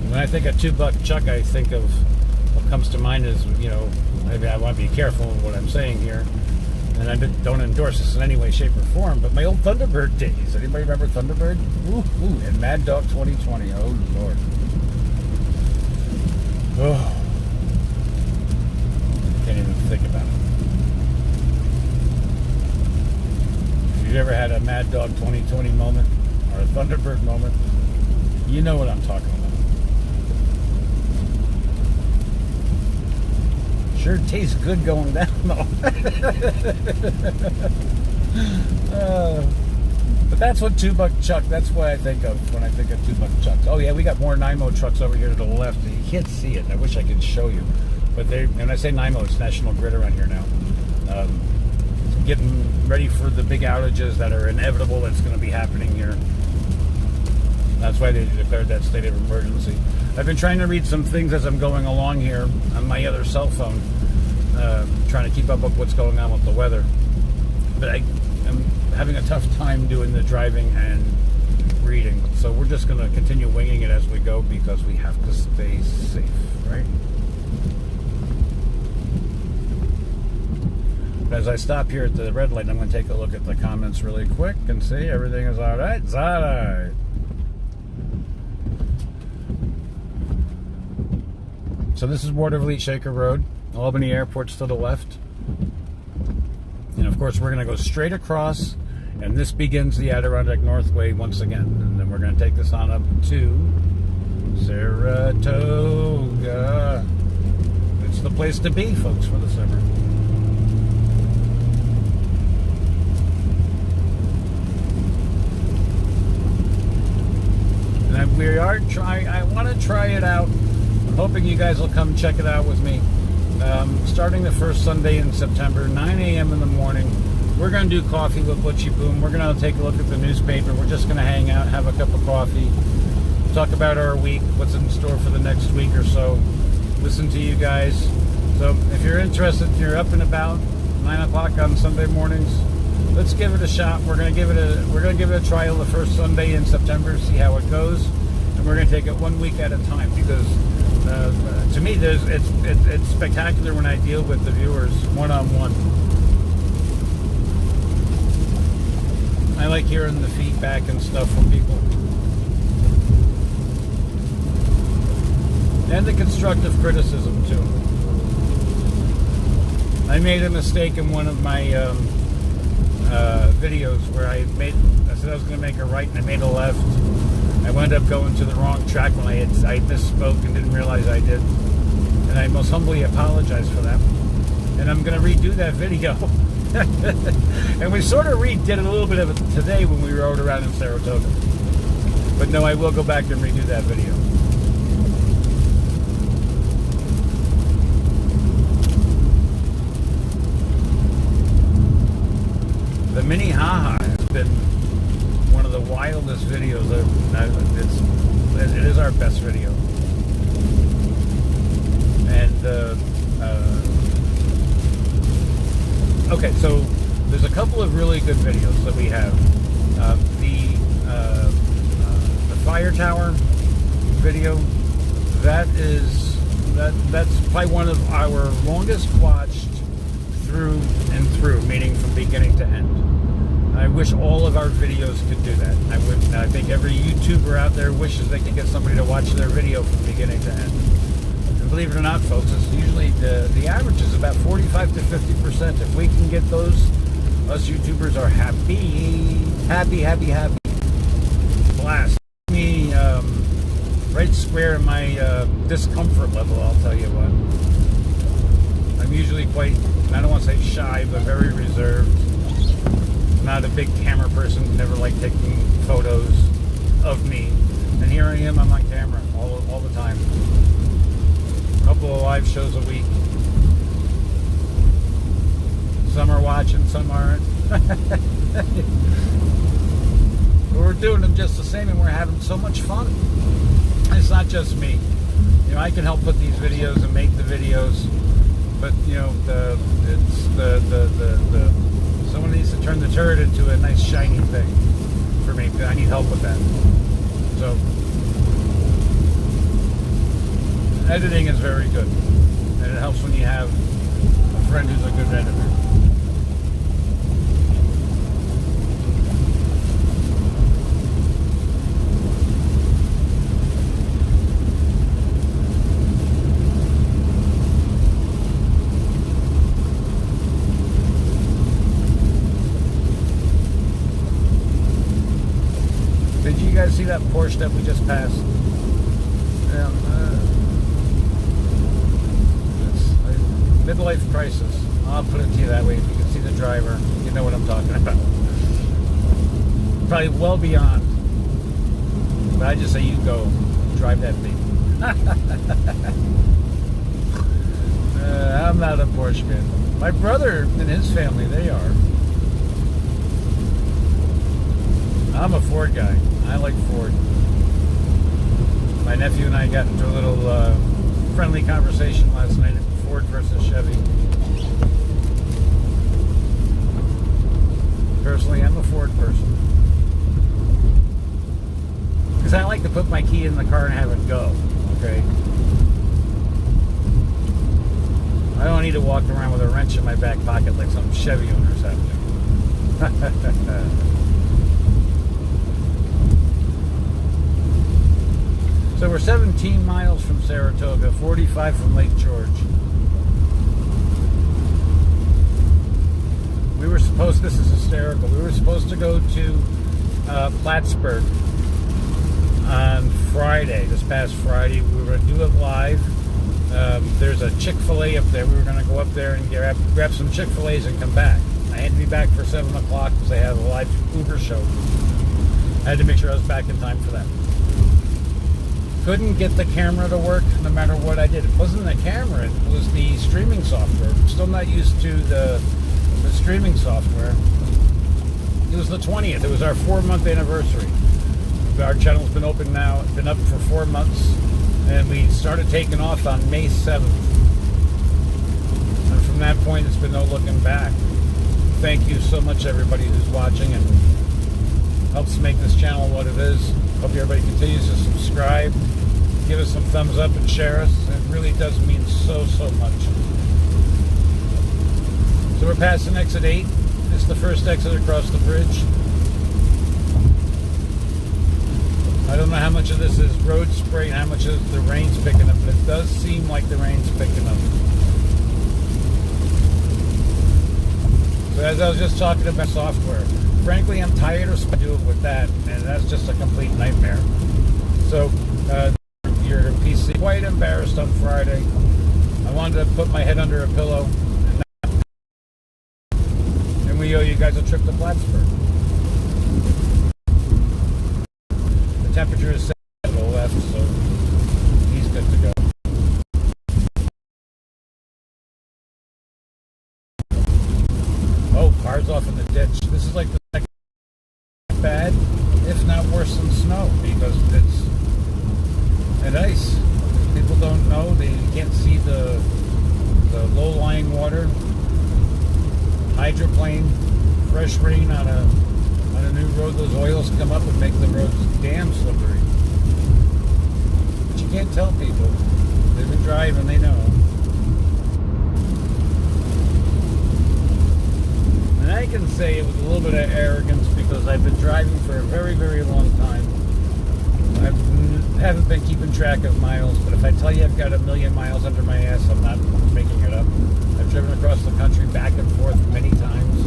When I think of $2 chuck, I think of what comes to mind is, you know, maybe I want to be careful with what I'm saying here, and I don't endorse this in any way, shape, or form. But my old Thunderbird days. Anybody remember Thunderbird? Ooh, and Mad Dog 2020. Oh Lord. Oh. Can't even think about it. If you've ever had a Mad Dog 2020 moment or a Thunderbird moment, you know what I'm talking about. Sure tastes good going down though. But that's what $2 chuck, that's what I think of when I think of $2 chucks. Oh yeah, we got more Nymo trucks over here to the left. You can't see it, and I wish I could show you. But when I say Nymo, it's National Grid around here now. Getting ready for the big outages that are inevitable that's going to be happening here. That's why they declared that state of emergency. I've been trying to read some things as I'm going along here on my other cell phone, trying to keep up with what's going on with the weather. But I'm having a tough time doing the driving and reading. So we're just going to continue winging it as we go because we have to stay safe, right? As I stop here at the red light, I'm going to take a look at the comments really quick and see everything is all right. It's all right. So this is Watervliet Shaker Road. Albany Airport's to the left. And of course, we're going to go straight across, and this begins the Adirondack Northway once again. And then we're going to take this on up to Saratoga. It's the place to be, folks, for the summer. I want to try it out. I'm hoping you guys will come check it out with me. Starting the first Sunday in September, 9 a.m. in the morning, we're going to do coffee with Butchie Boom. We're going to take a look at the newspaper. We're just going to hang out, have a cup of coffee, talk about our week, what's in store for the next week or so. Listen to you guys. So if you're interested, if you're up and about, 9 o'clock on Sunday mornings, let's give it a shot. We're going to give it a trial the first Sunday in September, see how it goes, and we're going to take it 1 week at a time because to me, it's spectacular when I deal with the viewers one-on-one. I like hearing the feedback and stuff from people, and the constructive criticism too. I made a mistake in one of my videos where I said I was going to make a right and I made a left. I wound up going to the wrong track when I misspoke and didn't realize I did. And I most humbly apologize for that. And I'm going to redo that video. And we sort of redid a little bit of it today when we rode around in Saratoga. But no, I will go back and redo that video. The Mini Haha has been one of the wildest videos. It is our best video. And okay, so there's a couple of really good videos that we have. The fire tower video, that's probably one of our longest watched through and through, meaning from beginning to end. I wish all of our videos could do that. I think every YouTuber out there wishes they could get somebody to watch their video from beginning to end. And believe it or not, folks, it's usually the average is about 45 to 50%. If we can get those, us YouTubers are happy. Blast me right square in my discomfort level, I'll tell you what. I'm usually quite, I don't want to say shy, but very reserved. Not a big camera person, never like taking photos of me. And here I am on my camera all the time. A couple of live shows a week. Some are watching, some aren't. We're doing them just the same, and we're having so much fun. It's not just me. You know, I can help put these videos and make the videos, but you know, someone needs to turn the turret into a nice shiny thing for me. I need help with that. So editing is very good, and it helps when you have a friend who's a good editor. Did you guys see that Porsche that we just passed? It's a midlife crisis. I'll put it to you that way. If you can see the driver, you know what I'm talking about. Probably well beyond. But I just say you go drive that thing. I'm not a Porsche fan. My brother and his family, they are. I'm a Ford guy. I like Ford. My nephew and I got into a little friendly conversation last night. Ford versus Chevy. Personally, I'm a Ford person. Because I like to put my key in the car and have it go. Okay? I don't need to walk around with a wrench in my back pocket like some Chevy owners have to. So we're 17 miles from Saratoga, 45 from Lake George. We were supposed, this is hysterical, we were supposed to go to Plattsburgh on Friday, this past Friday. We were going to do it live. There's a Chick-fil-A up there. We were going to go up there and grab some Chick-fil-A's and come back. I had to be back for 7 o'clock because they had a live Uber show. I had to make sure I was back in time for that. Couldn't get the camera to work no matter what I did. It wasn't the camera, it was the streaming software. I'm still not used to the streaming software. It was the 20th. It was our 4-month anniversary. Our channel's been open now, been up for 4 months, and we started taking off on May 7th. And from that point, it's been no looking back. Thank you so much, everybody who's watching and helps make this channel what it is. Hope everybody continues to subscribe, give us some thumbs up, and share us. It really does mean so much. So we're passing exit 8. This is the first exit across the bridge. I don't know how much of this is road spray and how much of the rain's picking up, but it does seem like the rain's picking up. So as I was just talking about software, frankly, I'm tired of doing with that, and that's just a complete nightmare. So, your PC, quite embarrassed on Friday. I wanted to put my head under a pillow, and we owe you guys a trip to Plattsburgh. The temperature is set to the left, so he's good to go. Oh, cars off in the ditch. This is like the second bad, if not worse than snow, because it's and ice. People don't know, they can't see the low-lying water. Hydroplane, fresh rain on a a new road, those oils come up and make the roads damn slippery. But you can't tell people. They've been driving, they know. And I can say it with a little bit of arrogance because I've been driving for a very, very long time. I haven't been keeping track of miles, but if I tell you I've got 1 million miles under my ass, I'm not making it up. I've driven across the country back and forth many times.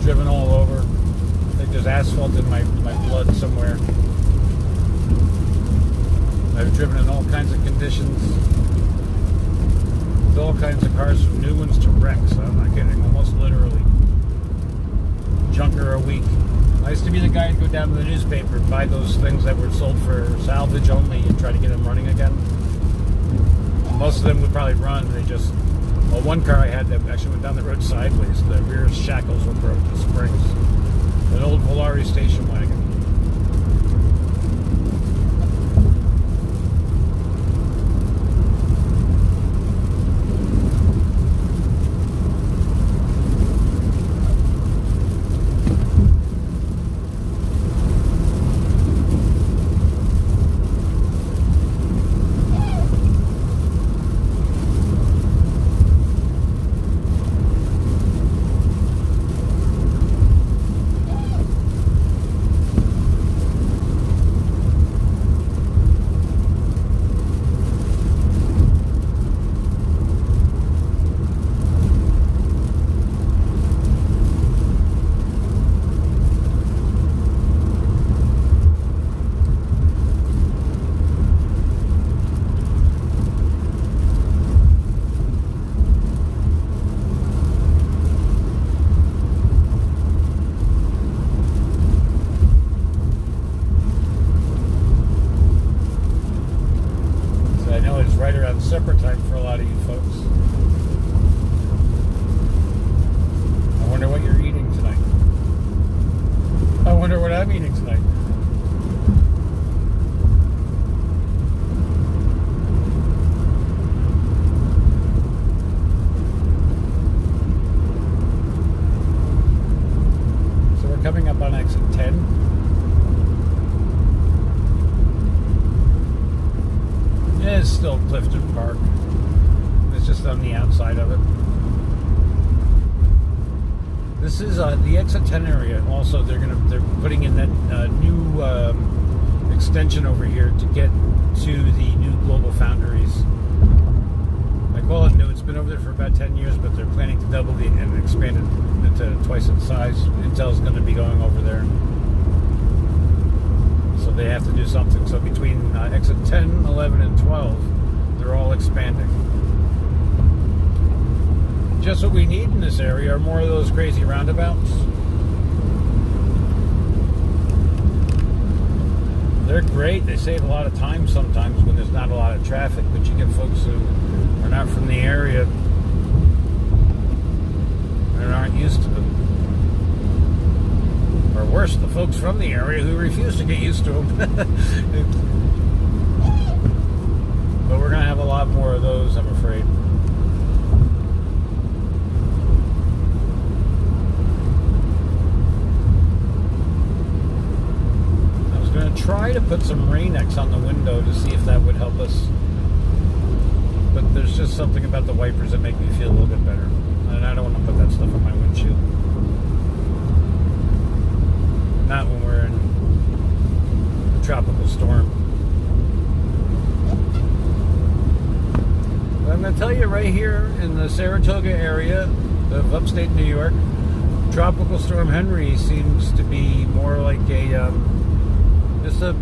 Driven all over. I think there's asphalt in my blood somewhere. I've driven in all kinds of conditions. With all kinds of cars, from new ones to wrecks. I'm not kidding. Almost literally. Junker a week. I used to be the guy who'd go down to the newspaper and buy those things that were sold for salvage only and try to get them running again. Most of them would probably run. They just... Well, one car I had that actually went down the road sideways. The rear shackles were broke, the springs. An old Volare station wagon. Supper time for a lot of you folks. I wonder what you're eating tonight. I wonder what I'm eating tonight. So we're coming up on exit 10. It's still Clifton Park. It's just on the outside of it. This is the exit 10 area. Also, they're putting in that new extension over here to get to the new Global Foundries. I call it new. It's been over there for about 10 years, but they're planning to double it and expand it into twice its size. Intel's going to be going over there. So they have to do something. So between exit 10, 11, and 12, they're all expanding. Just what we need in this area are more of those crazy roundabouts. They're great. They save a lot of time sometimes when there's not a lot of traffic, but you get folks who are not from the area and aren't used to them. Or worse, the folks from the area who refuse to get used to them. But we're going to have a lot more of those, I'm afraid. I was going to try to put some Rain-X on the window to see if that would help us. But there's just something about the wipers that make me feel a little bit better. And I don't want to put that stuff on my windshield. Not when we're in a tropical storm. But I'm going to tell you right here in the Saratoga area of upstate New York, Tropical Storm Henri seems to be more like a just a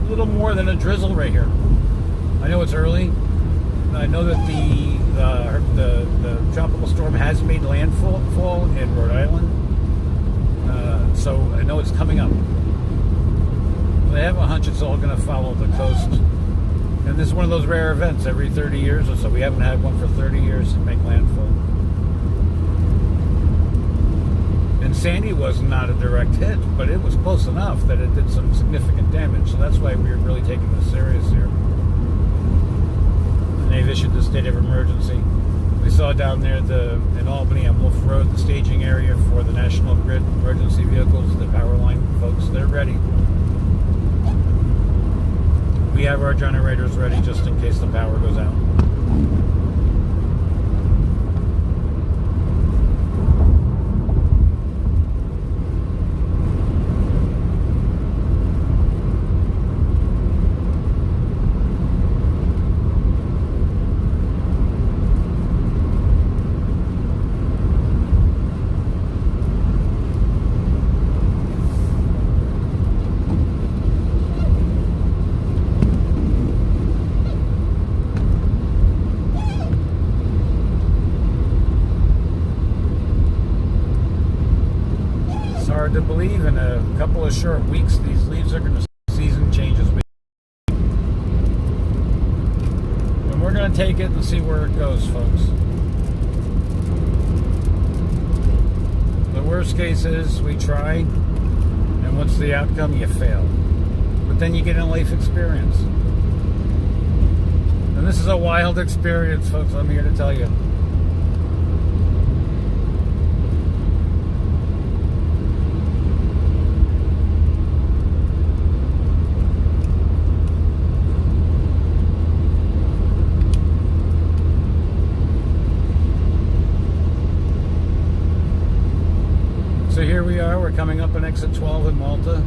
little more than a drizzle right here. I know it's early. I know that the tropical storm has made landfall in Rhode Island. So I know it's coming up. I have a hunch it's all going to follow the coast. And this is one of those rare events every 30 years or so. We haven't had one for 30 years to make landfall. And Sandy was not a direct hit, but it was close enough that it did some significant damage. So that's why we're really taking this serious here. And they've issued the state of emergency. We saw down there in Albany on Wolf Road, the staging area for the National Grid emergency vehicles, the power line folks. They're ready. We have our generators ready just in case the power goes out. Hard to believe in a couple of short weeks these leaves are going to season changes. And we're going to take it and see where it goes, folks. The worst case is we try, and what's the outcome? You fail. But then you get a life experience. And this is a wild experience, folks, I'm here to tell you. So here we are, we're coming up on exit 12 in Malta.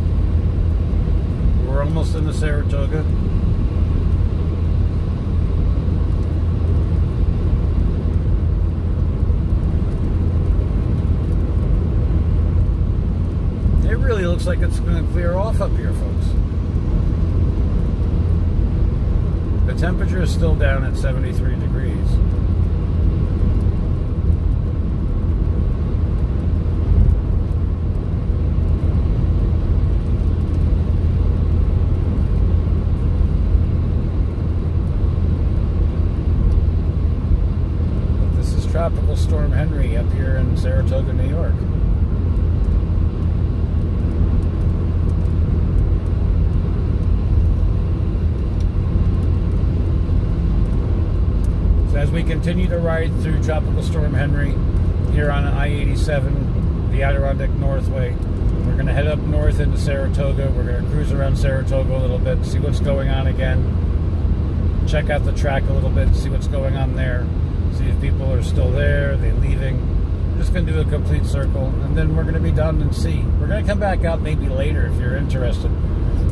We're almost into Saratoga. It really looks like it's going to clear off up here, folks. The temperature is still down at 73 degrees. Tropical Storm Henri up here in Saratoga, New York. So as we continue to ride through Tropical Storm Henri here on I-87, the Adirondack Northway, we're going to head up north into Saratoga. We're going to cruise around Saratoga a little bit, see what's going on again, check out the track a little bit, see what's going on there. See if people are still there, are they leaving. We're just going to do a complete circle, and then we're going to be done and see. We're going to come back out maybe later if you're interested.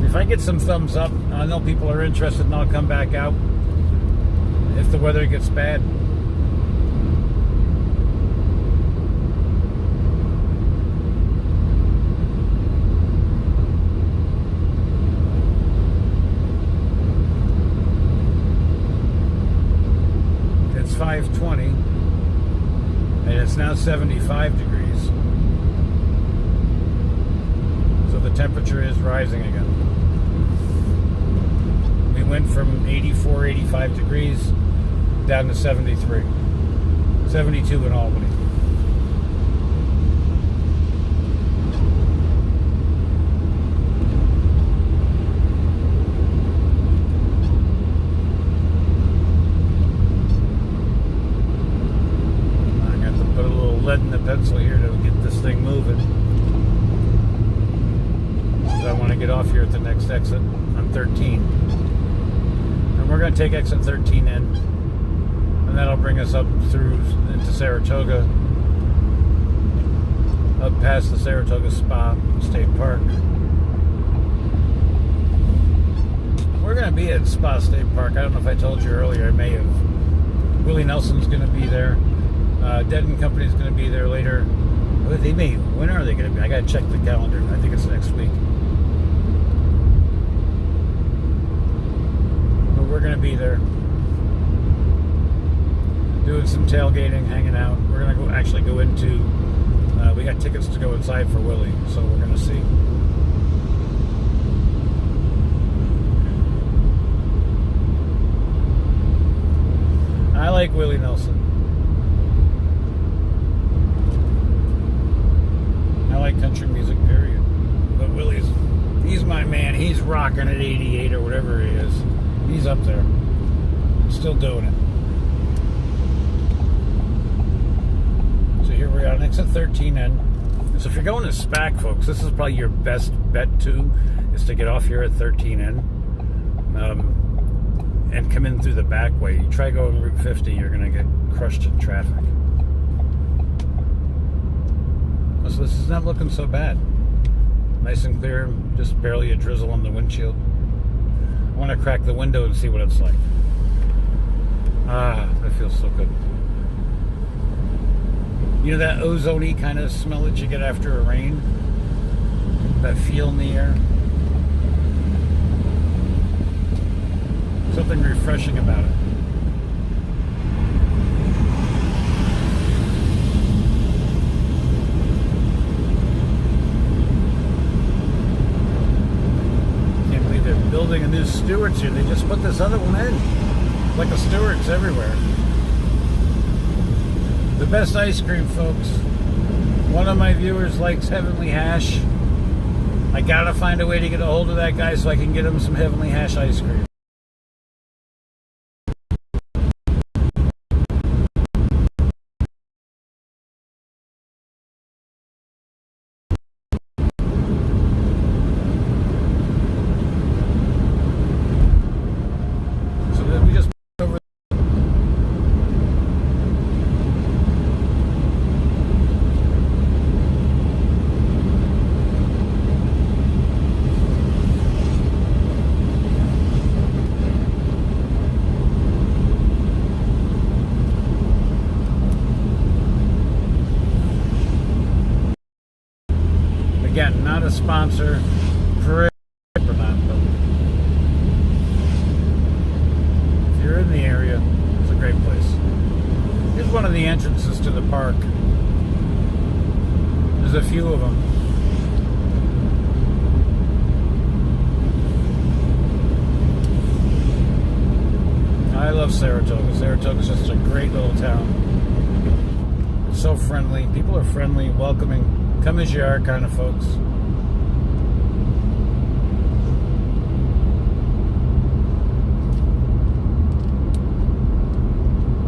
If I get some thumbs up, I know people are interested, and I'll come back out if the weather gets bad. It's 5:20 and it's now 75 degrees, so the temperature is rising again. We went from 84, 85 degrees down to 73, 72 in Albany. Lead in the pencil here to get this thing moving. So I want to get off here at the next exit on 13. And we're going to take exit 13 in. And that'll bring us up through into Saratoga. Up past the Saratoga Spa State Park. We're going to be at Spa State Park. I don't know if I told you earlier. I may have. Willie Nelson's going to be there. Dead & Company's going to be there later. They may. When are they going to be? I got to check the calendar. I think it's next week. But we're going to be there, doing some tailgating, hanging out. We're going to actually go into. We got tickets to go inside for Willie, so we're going to see. I like Willie Nelson. I like country music, period. But he's my man. He's rocking at 88 or whatever he is. He's up there. Still doing it. here we're on exit 13N. So if you're going to SPAC, folks, this is probably your best bet too, is to get off here at 13N and come in through the back way. You try going Route 50, you're going to get crushed in traffic. So this is not looking so bad. Nice and clear, just barely a drizzle on the windshield. I want to crack the window and see what it's like. Ah, that feels so good. You know that ozone-y kind of smell that you get after a rain? That feel in the air? Something refreshing about it. Can't believe they're building a new Stewart's here. They just put this other one in. Like a Stewart's everywhere. The best ice cream, folks. One of my viewers likes Heavenly Hash. I gotta find a way to get a hold of that guy so I can get him some Heavenly Hash ice cream. Again, not a sponsor, for not, but if you're in the area, it's a great place. Here's one of the entrances to the park. There's a few of them. I love Saratoga. Saratoga's just a great little town. It's so friendly. People are friendly, welcoming. Come as you are kind of folks.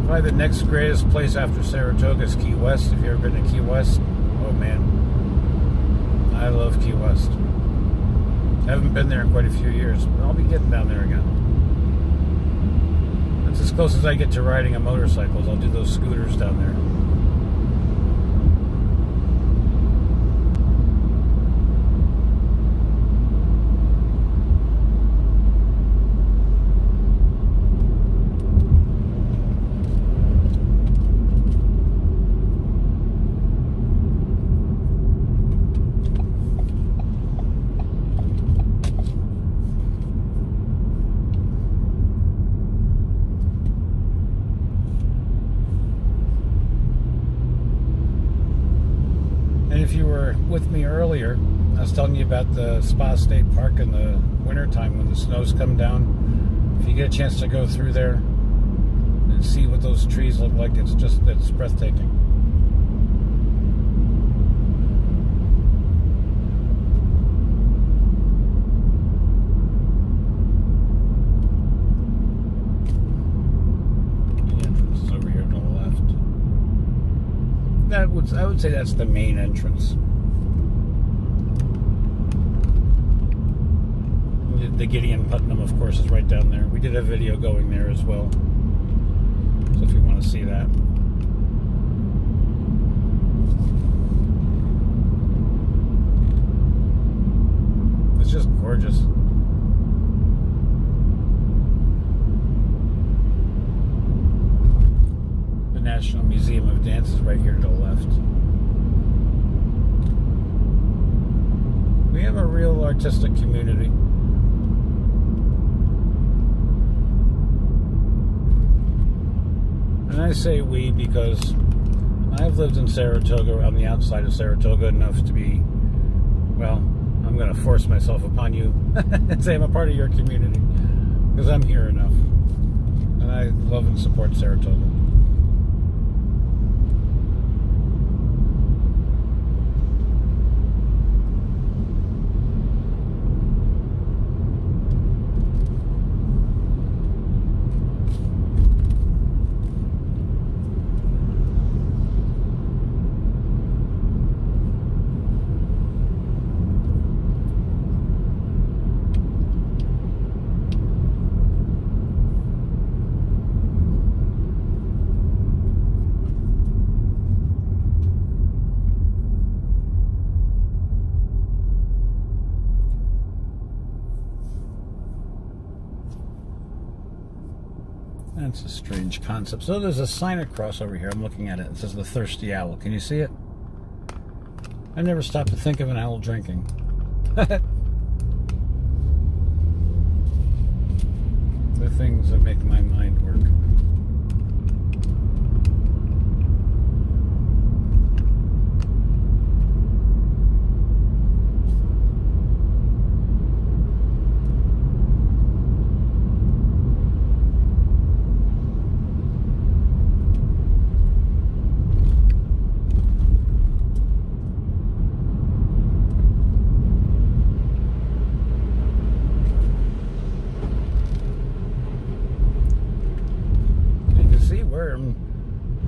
Probably the next greatest place after Saratoga is Key West. If you've ever been to Key West, oh man, I love Key West. I haven't been there in quite a few years, but I'll be getting down there again. That's as close as I get to riding a motorcycle. I'll do those scooters down there. If you were with me earlier, I was telling you about the Spa State Park in the wintertime when the snows come down. If you get a chance to go through there and see what those trees look like, it's breathtaking. The entrance is over here to the left. I would say that's the main entrance. The Gideon Putnam, of course, is right down there. We did a video going there as well. So if you want to see that. It's just gorgeous. The National Museum of Dance is right here to the left. We have a real artistic community. And I say we because I've lived in Saratoga, on the outside of Saratoga, enough to be, well, I'm going to force myself upon you and say I'm a part of your community because I'm here enough. And I love and support Saratoga. That's a strange concept. So there's a sign across over here. I'm looking at it. It says the Thirsty Owl. Can you see it? I never stopped to think of an owl drinking. The things that make my mind work.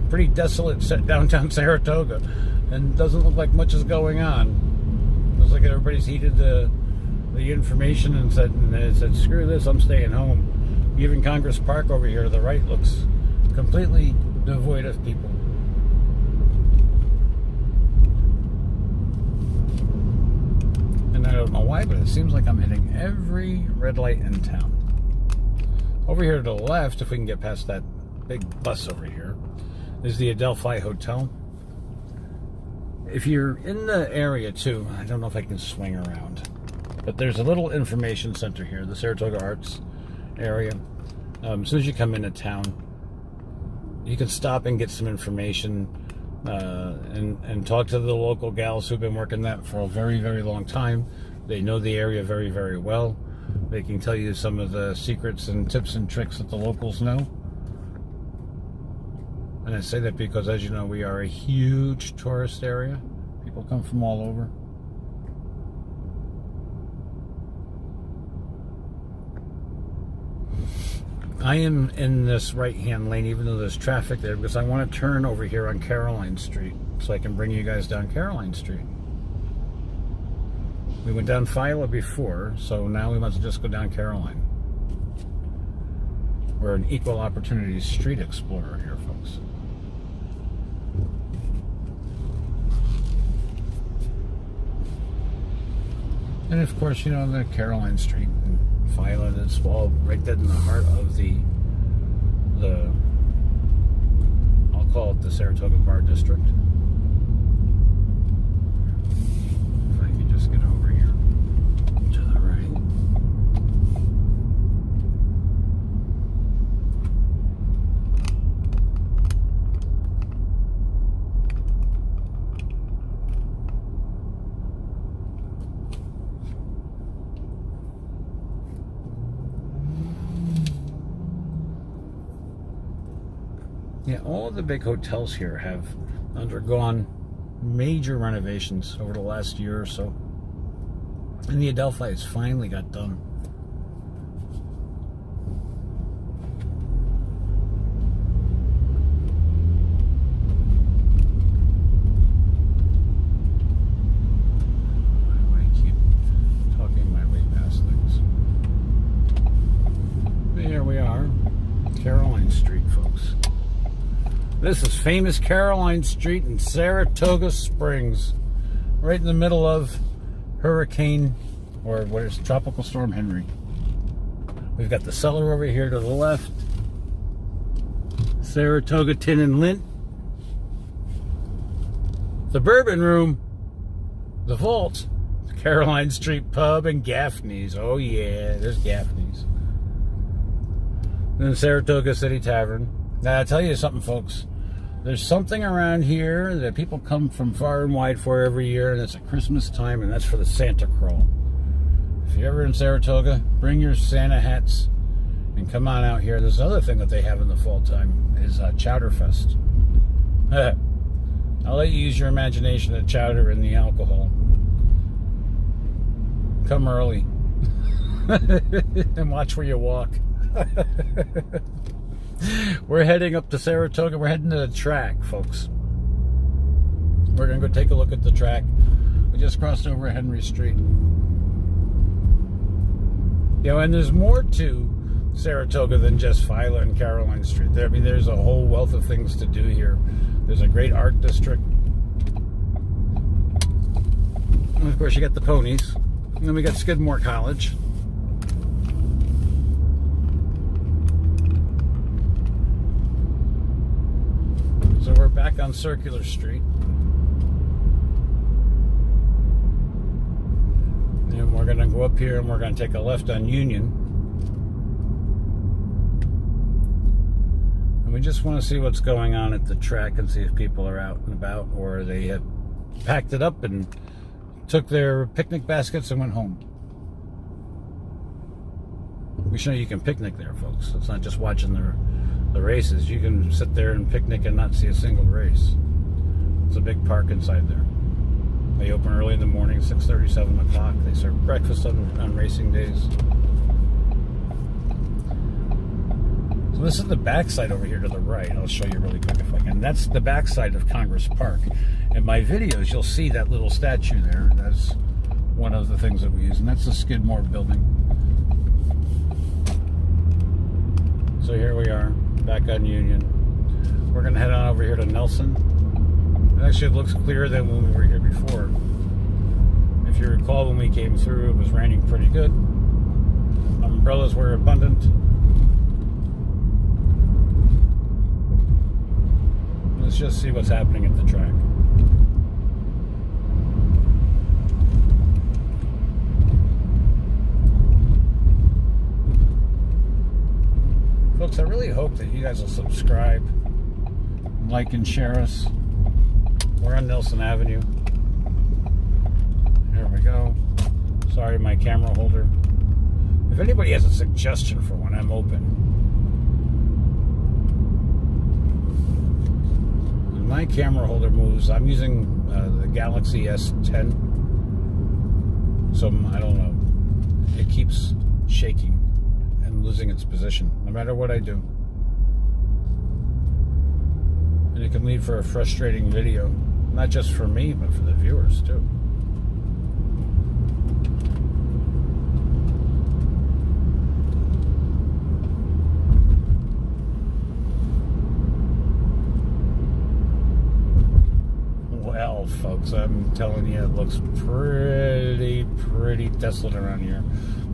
Pretty desolate downtown Saratoga, and doesn't look like much is going on. Looks like everybody's heeded the information and said, screw this, I'm staying home. Even Congress Park over here to the right looks completely devoid of people. And I don't know why, but it seems like I'm hitting every red light in town. Over here to the left, if we can get past that big bus over here, is the Adelphi Hotel. If you're in the area too, I don't know if I can swing around, but there's a little information center here, the Saratoga Arts area. As soon as you come into town, you can stop and get some information and talk to the local gals who've been working that for a very, very long time. They know the area very, very well. They can tell you some of the secrets and tips and tricks that the locals know. And I say that because, as you know, we are a huge tourist area. People come from all over. I am in this right-hand lane, even though there's traffic there, because I want to turn over here on Caroline Street so I can bring you guys down Caroline Street. We went down Philo before, so now we must just go down Caroline. We're an equal opportunity street explorer here, folks. And of course, you know, the Caroline Street and Philo, that's all right dead in the heart of the I'll call it the Saratoga Bar District. If I can just get over here to the right. Yeah, all of the big hotels here have undergone major renovations over the last year or so. And the Adelphi has finally got done. Why do I keep talking my way past things? Here we are, Caroline Street, folks. This is famous Caroline Street in Saratoga Springs, right in the middle of Hurricane, or what is Tropical Storm Henri. We've got the cellar over here to the left, Saratoga Tin and Lint, the Bourbon Room, the Vault, the Caroline Street Pub, and Gaffney's. Oh yeah, there's Gaffney's. And the Saratoga City Tavern. Now, I'll tell you something, folks. There's something around here that people come from far and wide for every year, and it's at Christmas time, and that's for the Santa Crawl. If you're ever in Saratoga, bring your Santa hats and come on out here. There's another thing that they have in the fall time is Chowder Fest. I'll let you use your imagination at chowder and the alcohol. Come early and watch where you walk. We're heading up to Saratoga. We're heading to the track, folks. We're going to go take a look at the track. We just crossed over Henri Street. You know, and there's more to Saratoga than just Philo and Caroline Street. I mean, there's a whole wealth of things to do here. There's a great art district. And of course, you got the ponies. And then we got Skidmore College. back on Circular Street. And we're going to go up here and we're going to take a left on Union. And we just want to see what's going on at the track and see if people are out and about, or they have packed it up and took their picnic baskets and went home. We show you can picnic there, folks. It's not just watching the races. You can sit there and picnic and not see a single race. It's a big park inside there. They open early in the morning, 6:30, 7 o'clock. They serve breakfast on racing days. So this is the backside over here to the right. I'll show you really quick if I can. That's the backside of Congress Park. In my videos, you'll see that little statue there. That's one of the things that we use, and that's the Skidmore building. So here we are, back on Union. We're going to head on over here to Nelson. It actually looks clearer than when we were here before. If you recall, when we came through, it was raining pretty good. Umbrellas were abundant. Let's just see what's happening at the track. Folks, I really hope that you guys will subscribe, like, and share us. We're on Nelson Avenue. Here we go. Sorry, my camera holder. If anybody has a suggestion for one, I'm open. When my camera holder moves, I'm using the Galaxy S10. So, I don't know. It keeps shaking and losing its position, no matter what I do. And it can lead for a frustrating video, not just for me, but for the viewers too. Well, folks, I'm telling you, it looks pretty desolate around here.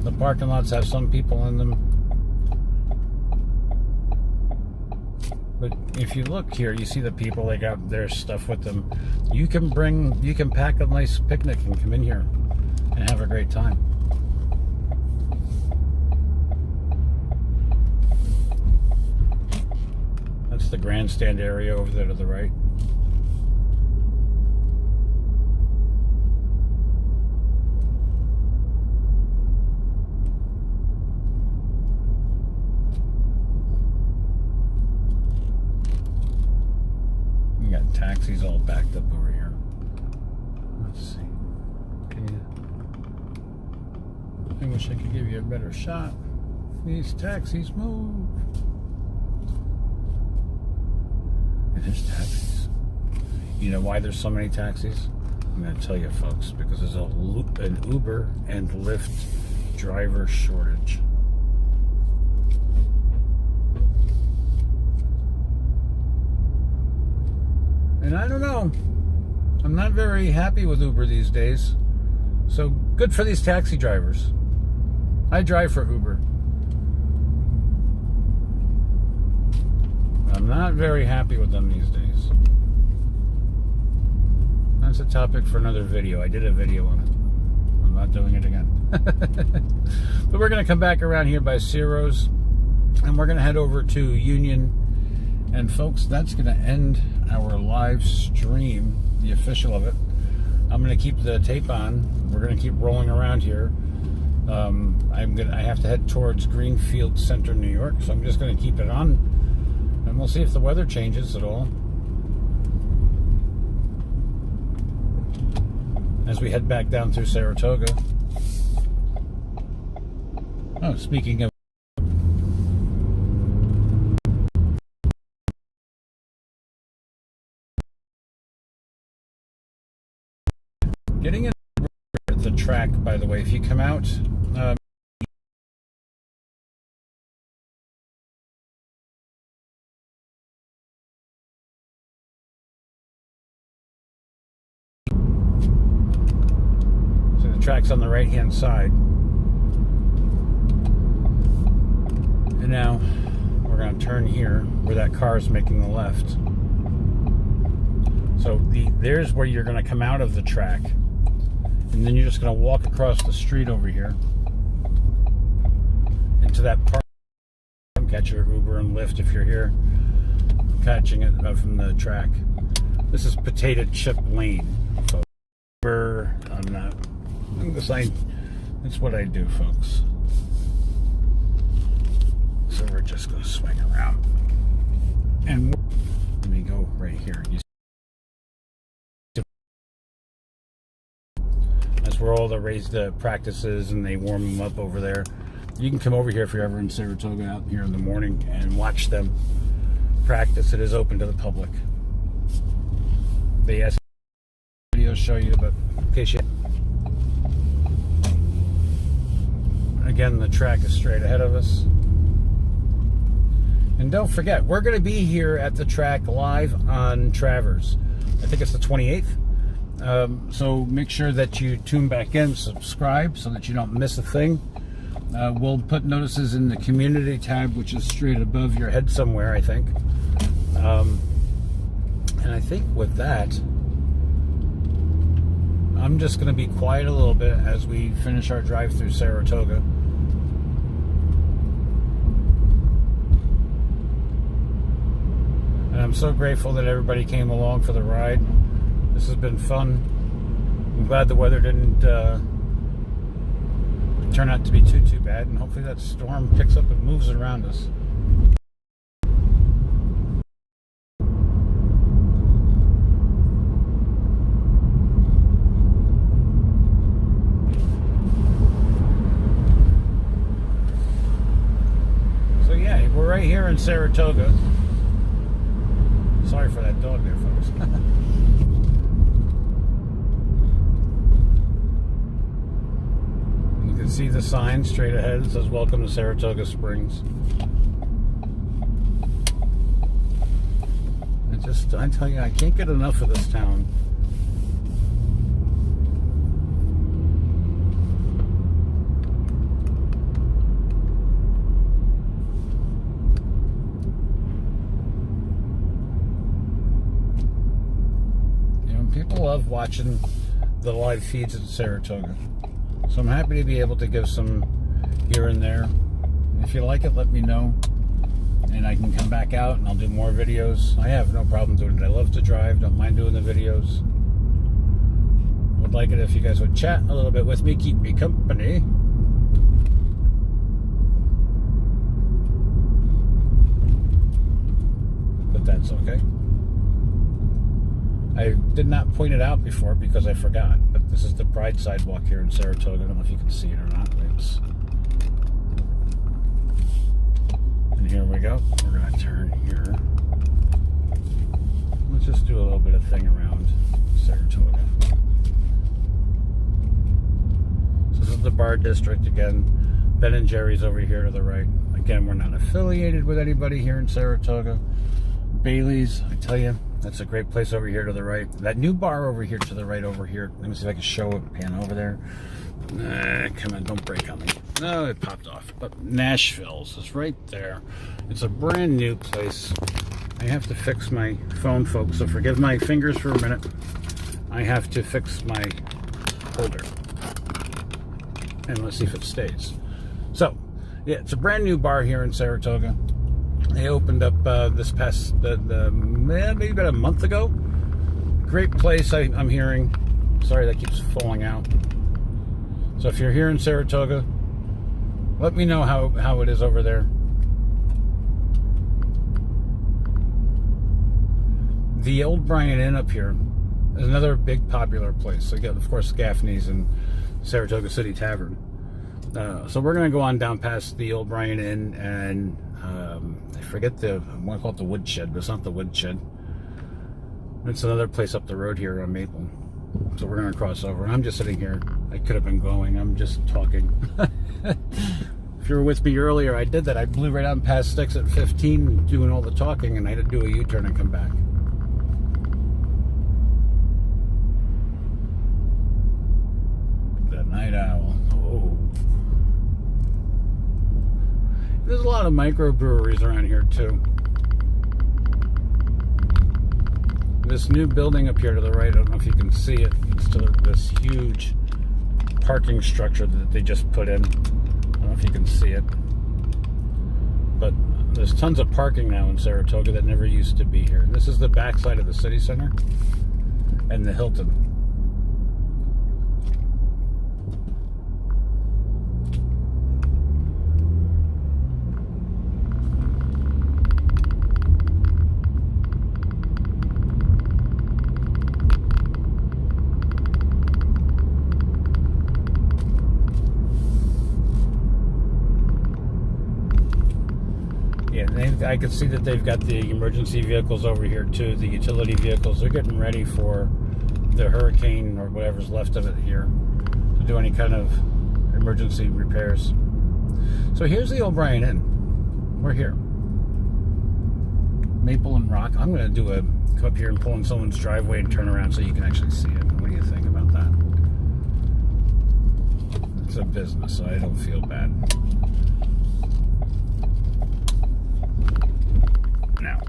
The parking lots have some people in them. But if you look here, you see the people, they got their stuff with them. You can pack a nice picnic and come in here and have a great time. That's the grandstand area over there to the right. Taxis all backed up over here. Let's see. I wish I could give you a better shot. These taxis move. And there's taxis. You know why there's so many taxis? I'm going to tell you, folks, because there's an Uber and Lyft driver shortage. And I don't know. I'm not very happy with Uber these days. So good for these taxi drivers. I drive for Uber. I'm not very happy with them these days. That's a topic for another video. I did a video on it. I'm not doing it again. But we're going to come back around here by Ciro's. And we're going to head over to Union. And folks, that's going to end our live stream, the official of it. I'm going to keep the tape on. We're going to keep rolling around here. I have to head towards Greenfield Center, New York, so I'm just going to keep it on, and we'll see if the weather changes at all as we head back down through Saratoga. Oh, speaking of getting in the track, by the way, if you come out, so the track's on the right hand side, and now we're going to turn here where that car is making the left. So there's where you're going to come out of the track, and then you're just going to walk across the street over here into that park. Catch your Uber and Lyft if you're here, catching it from the track. This is Potato Chip Lane, folks. I'm not. That's what I do, folks. So we're just going to swing around, and let me go right here. That's where all the practices, and they warm them up over there. You can come over here if you're ever in Saratoga out here in the morning and watch them practice. It is open to the public. The videos show you, but in case you... Again, the track is straight ahead of us. And don't forget, we're going to be here at the track live on Travers. I think it's the 28th. So make sure that you tune back in, subscribe so that you don't miss a thing. We'll put notices in the community tab, which is straight above your head somewhere, I think. And I think with that, I'm just going to be quiet a little bit as we finish our drive through Saratoga. And I'm so grateful that everybody came along for the ride. This has been fun. I'm glad the weather didn't turn out to be too bad, and hopefully that storm picks up and moves around us. So yeah, we're right here in Saratoga. Sorry for that dog there, folks. You can see the sign straight ahead. It says, "Welcome to Saratoga Springs." I tell you, I can't get enough of this town. People love watching the live feeds in Saratoga. So I'm happy to be able to give some here and there. If you like it, let me know. And I can come back out and I'll do more videos. I have no problem doing it. I love to drive. Don't mind doing the videos. Would like it if you guys would chat a little bit with me. Keep me company. But that's okay. I did not point it out before because I forgot, but this is the Pride Sidewalk here in Saratoga. I don't know if you can see it or not. And here we go. We're going to turn here. Let's just do a little bit of thing around Saratoga. So this is the bar district again. Ben & Jerry's over here to the right. Again, we're not affiliated with anybody here in Saratoga. Bailey's, I tell you, that's a great place over here to the right. That new bar over here to the right over here. Let me see if I can show it, pan over there. Come on, don't break on me. No, it popped off. But Nashville's is right there. It's a brand new place. I have to fix my phone, folks, so forgive my fingers for a minute. I have to fix my holder. And let's see if it stays. So, yeah, it's a brand new bar here in Saratoga. They opened up this past, maybe about a month ago. Great place, I'm hearing. Sorry, that keeps falling out. So if you're here in Saratoga, let me know how it is over there. The Old Bryan Inn up here is another big popular place. Again, of course, Gaffney's and Saratoga City Tavern. So we're going to go on down past the Old Bryan Inn and I forget I want to call it the Woodshed, but it's not the Woodshed. It's another place up the road here on Maple. So we're going to cross over. I'm just sitting here. I could have been going. I'm just talking. If you were with me earlier, I did that. I blew right on past Sticks at 15 doing all the talking, and I had to do a U-turn and come back. The Night Owl. Oh. There's a lot of microbreweries around here too. This new building up here to the right, I don't know if you can see it, it's to this huge parking structure that they just put in. I don't know if you can see it. But there's tons of parking now in Saratoga that never used to be here. This is the backside of the city center and the Hilton. I can see that they've got the emergency vehicles over here too, the utility vehicles. They're getting ready for the hurricane or whatever's left of it here to do any kind of emergency repairs. So here's the O'Brien Inn. We're here. Maple and Rock. I'm going to do a come up here and pull in someone's driveway and turn around so you can actually see it. What do you think about that? It's a business, so I don't feel bad. Now,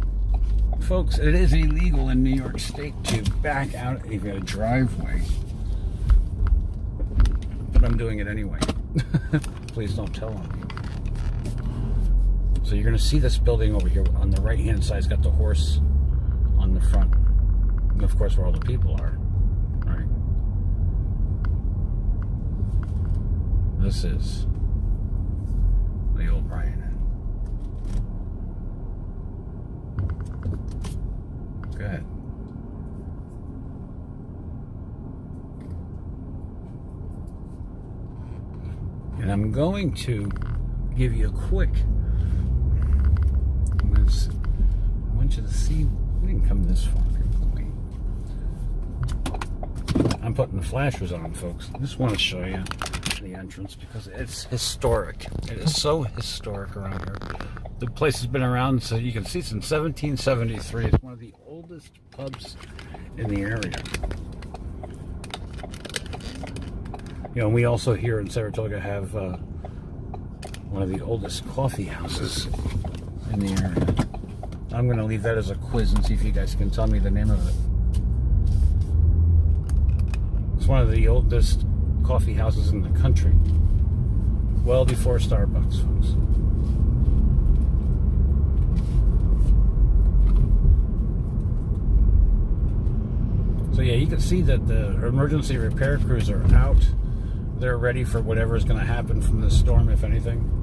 folks, it is illegal in New York State to back out of a driveway, but I'm doing it anyway. Please don't tell on me. So you're going to see this building over here on the right hand side. It's got the horse on the front, and of course where all the people are. Right. This is the O'Brien Inn. Go ahead. And I'm going to give you a quick. I want you to see. We didn't come this far. I'm putting the flashers on, folks. I just want to show you the entrance because it's historic. It is so historic around here. The place has been around, so you can see, since 1773. It's one of the oldest pubs in the area. You know, we also here in Saratoga have one of the oldest coffee houses in the area. I'm going to leave that as a quiz and see if you guys can tell me the name of it. It's one of the oldest coffee houses in the country. Well before Starbucks, folks. So yeah, you can see that the emergency repair crews are out. They're ready for whatever is going to happen from this storm, if anything.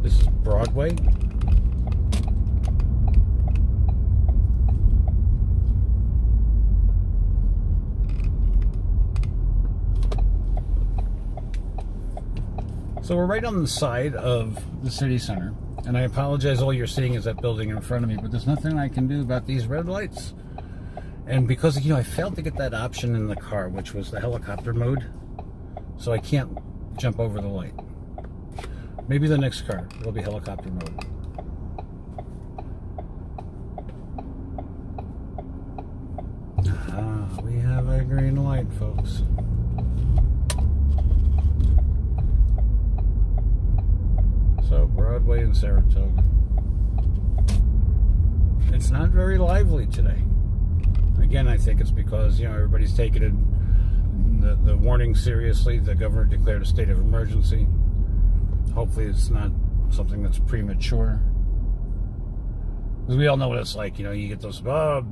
This is Broadway. So we're right on the side of the city center, and I apologize, all you're seeing is that building in front of me, but there's nothing I can do about these red lights. And because, you know, I failed to get that option in the car, which was the helicopter mode, so I can't jump over the light. Maybe the next car will be helicopter mode. Ah, we have a green light, folks. So, Broadway in Saratoga. It's not very lively today. Again, I think it's because, you know, everybody's taking it, the warning seriously. The governor declared a state of emergency. Hopefully it's not something that's premature. Because we all know what it's like. You know, you get those 5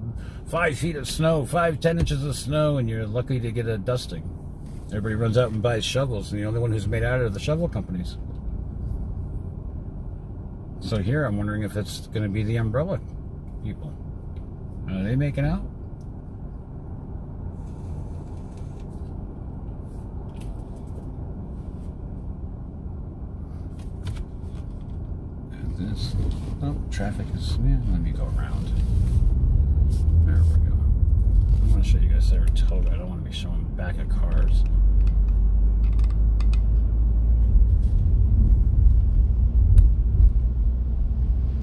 feet of snow, 10 inches of snow, and you're lucky to get a dusting. Everybody runs out and buys shovels, and the only one who's made out are the shovel companies. So here, I'm wondering if it's going to be the umbrella people. Are they making out? And this, oh, traffic is, yeah, let me go around. There we go. I want to show you guys Saratoga. I don't want to be showing back of cars.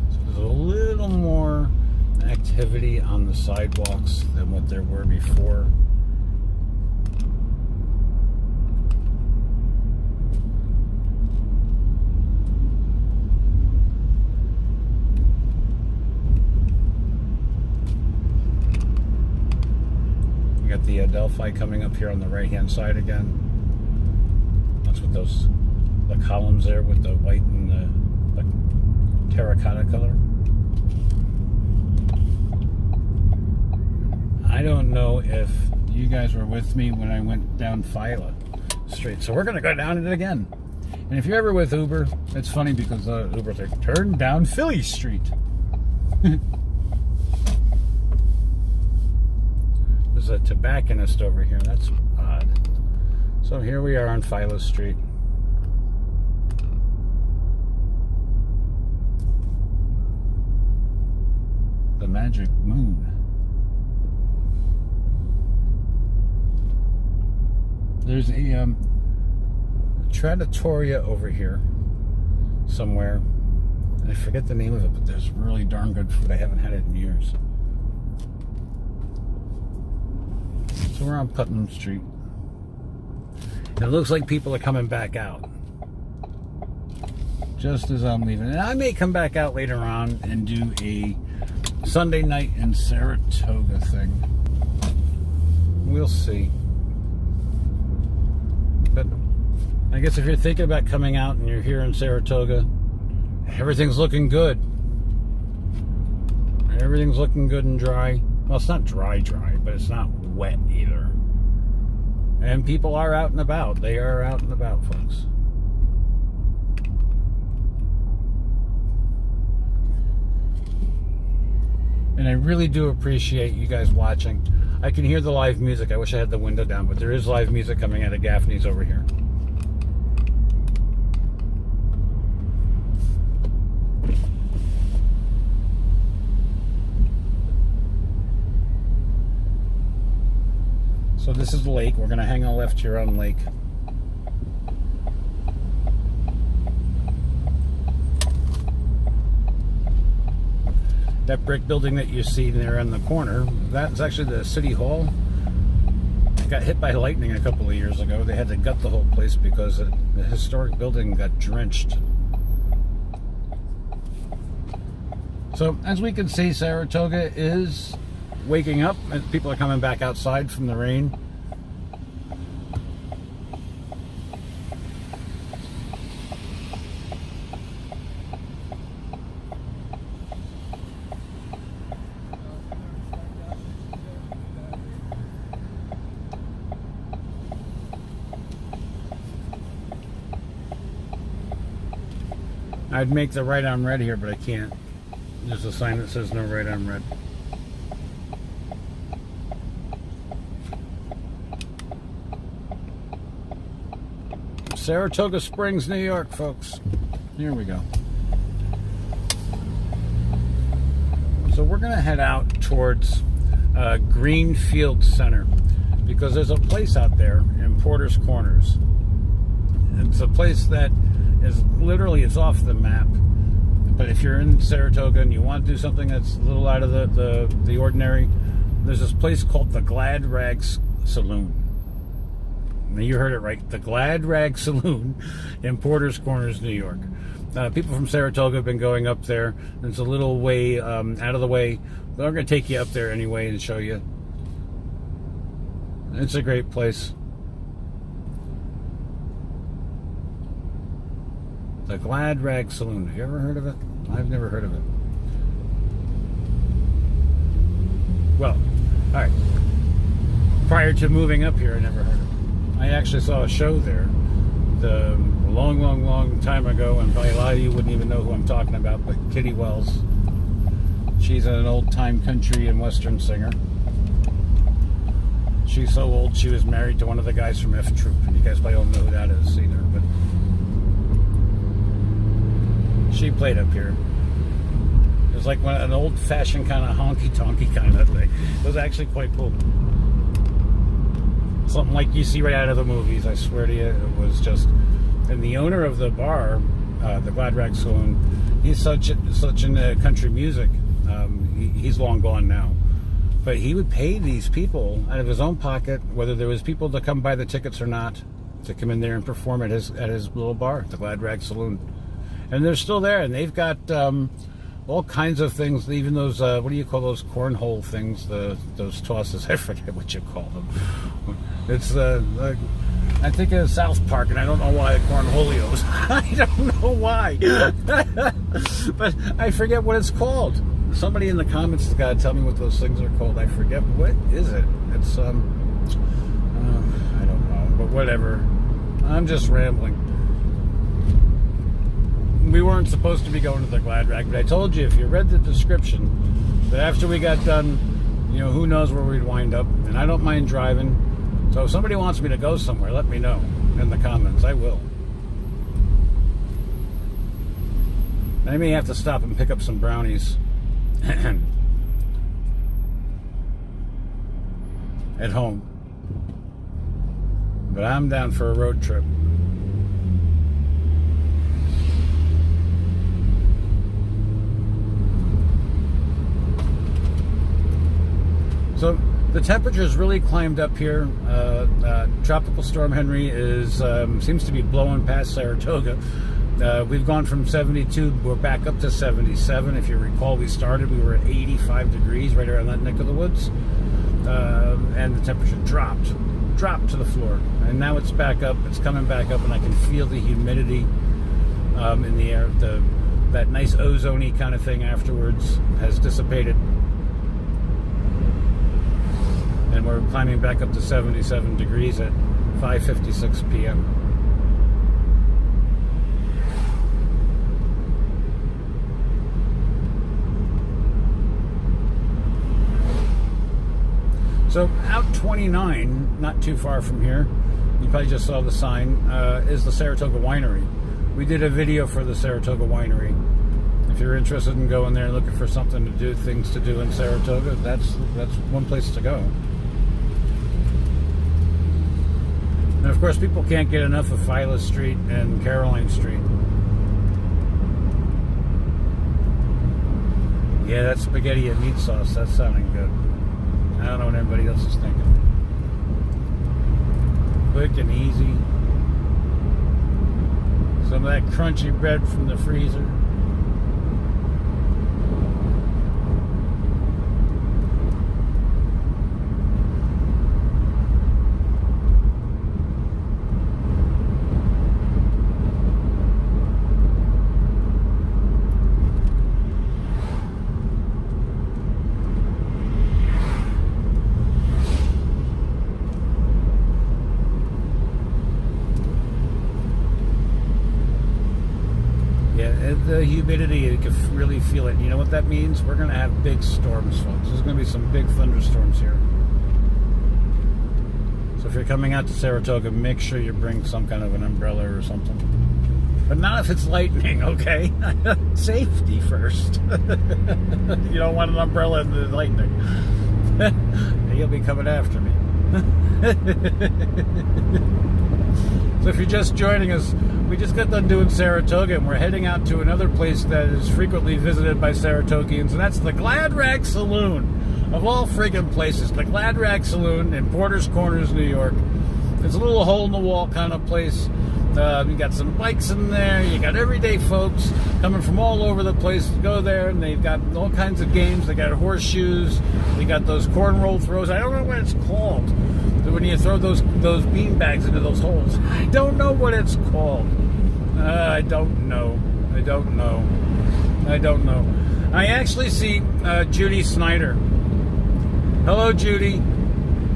So there's a little more activity on the sidewalks than what there were before. You got the Adelphi coming up here on the right-hand side again. That's what the columns there with the white and the terracotta color. I don't know if you guys were with me when I went down Phila Street, so we're going to go down it again. And if you're ever with Uber, it's funny because Uber's like, turn down Philly Street. There's a tobacconist over here. That's odd. So here we are on Phila Street. The Magic Moon. There's a Trattoria over here somewhere. I forget the name of it, but there's really darn good food. I haven't had it in years. So we're on Putnam Street. It looks like people are coming back out just as I'm leaving. And I may come back out later on and do a Sunday night in Saratoga thing. We'll see. But I guess if you're thinking about coming out and you're here in Saratoga, everything's looking good. Everything's looking good and dry. Well, it's not dry, but it's not wet either. And people are out and about. They are out and about, folks. And I really do appreciate you guys watching. I can hear the live music. I wish I had the window down, but there is live music coming out of Gaffney's over here. So this is the lake. We're going to hang a left here on Lake. That brick building that you see there in the corner, that's actually the City Hall. It got hit by lightning a couple of years ago. They had to gut the whole place because the historic building got drenched. So as we can see, Saratoga is waking up. People are coming back outside from the rain. I'd make the right on red here, but I can't. There's a sign that says no right on red. Saratoga Springs, New York, folks. Here we go. So we're going to head out towards Greenfield Center because there's a place out there in Porter's Corners. It's a place that is literally, it's off the map. But if you're in Saratoga and you want to do something that's a little out of the ordinary, there's this place called the Glad Rags Saloon. Now you heard it right, the Glad Rag Saloon in Porter's Corners, New York. People from Saratoga have been going up there. It's a little way out of the way, but I'm going to take you up there anyway and show you. It's a great place. The Glad Rag Saloon. Have you ever heard of it? I've never heard of it. Well, all right. Prior to moving up here, I never heard of it. I actually saw a show there a long time ago, and probably a lot of you wouldn't even know who I'm talking about, but Kitty Wells. She's an old-time country and western singer. She's so old, she was married to one of the guys from F Troop, and you guys probably don't know who that is either, but she played up here. It was like an old-fashioned kind of honky-tonky kind of thing. It was actually quite cool. Something like you see right out of the movies, I swear to you. It was just... And the owner of the bar, the Glad Rag Saloon, he's such into country music He's long gone now. But he would pay these people out of his own pocket, whether there was people to come buy the tickets or not, to come in there and perform at his little bar, the Glad Rag Saloon. And they're still there, and they've got all kinds of things, even those, what do you call those cornhole things, those tosses? I forget what you call them. It's, I think of South Park, and I don't know why cornholios. I don't know why. But I forget what it's called. Somebody in the comments has got to tell me what those things are called. I forget. What is it? It's, I don't know, but whatever. I'm just rambling. We weren't supposed to be going to the Glad Rag, but I told you, if you read the description, that after we got done, you know, who knows where we'd wind up. And I don't mind driving. So if somebody wants me to go somewhere, let me know in the comments. I will. I may have to stop and pick up some brownies at home. But I'm down for a road trip. So the temperature's really climbed up here. Tropical Storm Henri seems to be blowing past Saratoga. We've gone from 72, we're back up to 77. If you recall, we were at 85 degrees right around that neck of the woods. And the temperature dropped to the floor. And now it's back up, it's coming back up, and I can feel the humidity in the air. That nice ozone-y kind of thing afterwards has dissipated. And we're climbing back up to 77 degrees at 5:56 p.m. So out 29, not too far from here, you probably just saw the sign, is the Saratoga Winery. We did a video for the Saratoga Winery. If you're interested in going there and looking for something to do, things to do in Saratoga, that's one place to go. And of course, people can't get enough of Phila Street and Caroline Street. Yeah, that spaghetti and meat sauce, that's sounding good. I don't know what everybody else is thinking. Quick and easy. Some of that crunchy bread from the freezer. The humidity, you can really feel it. You know what that means? We're going to have big storms, folks. There's going to be some big thunderstorms here. So if you're coming out to Saratoga, make sure you bring some kind of an umbrella or something. But not if it's lightning, okay? Safety first. You don't want an umbrella in the lightning. You'll be coming after me. So if you're just joining us, we just got done doing Saratoga, and we're heading out to another place that is frequently visited by Saratogians, and that's the Glad Rag Saloon. Of all friggin' places, the Glad Rag Saloon in Porter's Corners, New York. It's a little hole-in-the-wall kind of place. You got some bikes in there. You got everyday folks coming from all over the place to go there, and they've got all kinds of games. They got horseshoes. They got those cornroll throws. I don't know what it's called. When you throw those bean bags into those holes. I don't know what it's called. I don't know. I actually see Judy Snyder. Hello, Judy.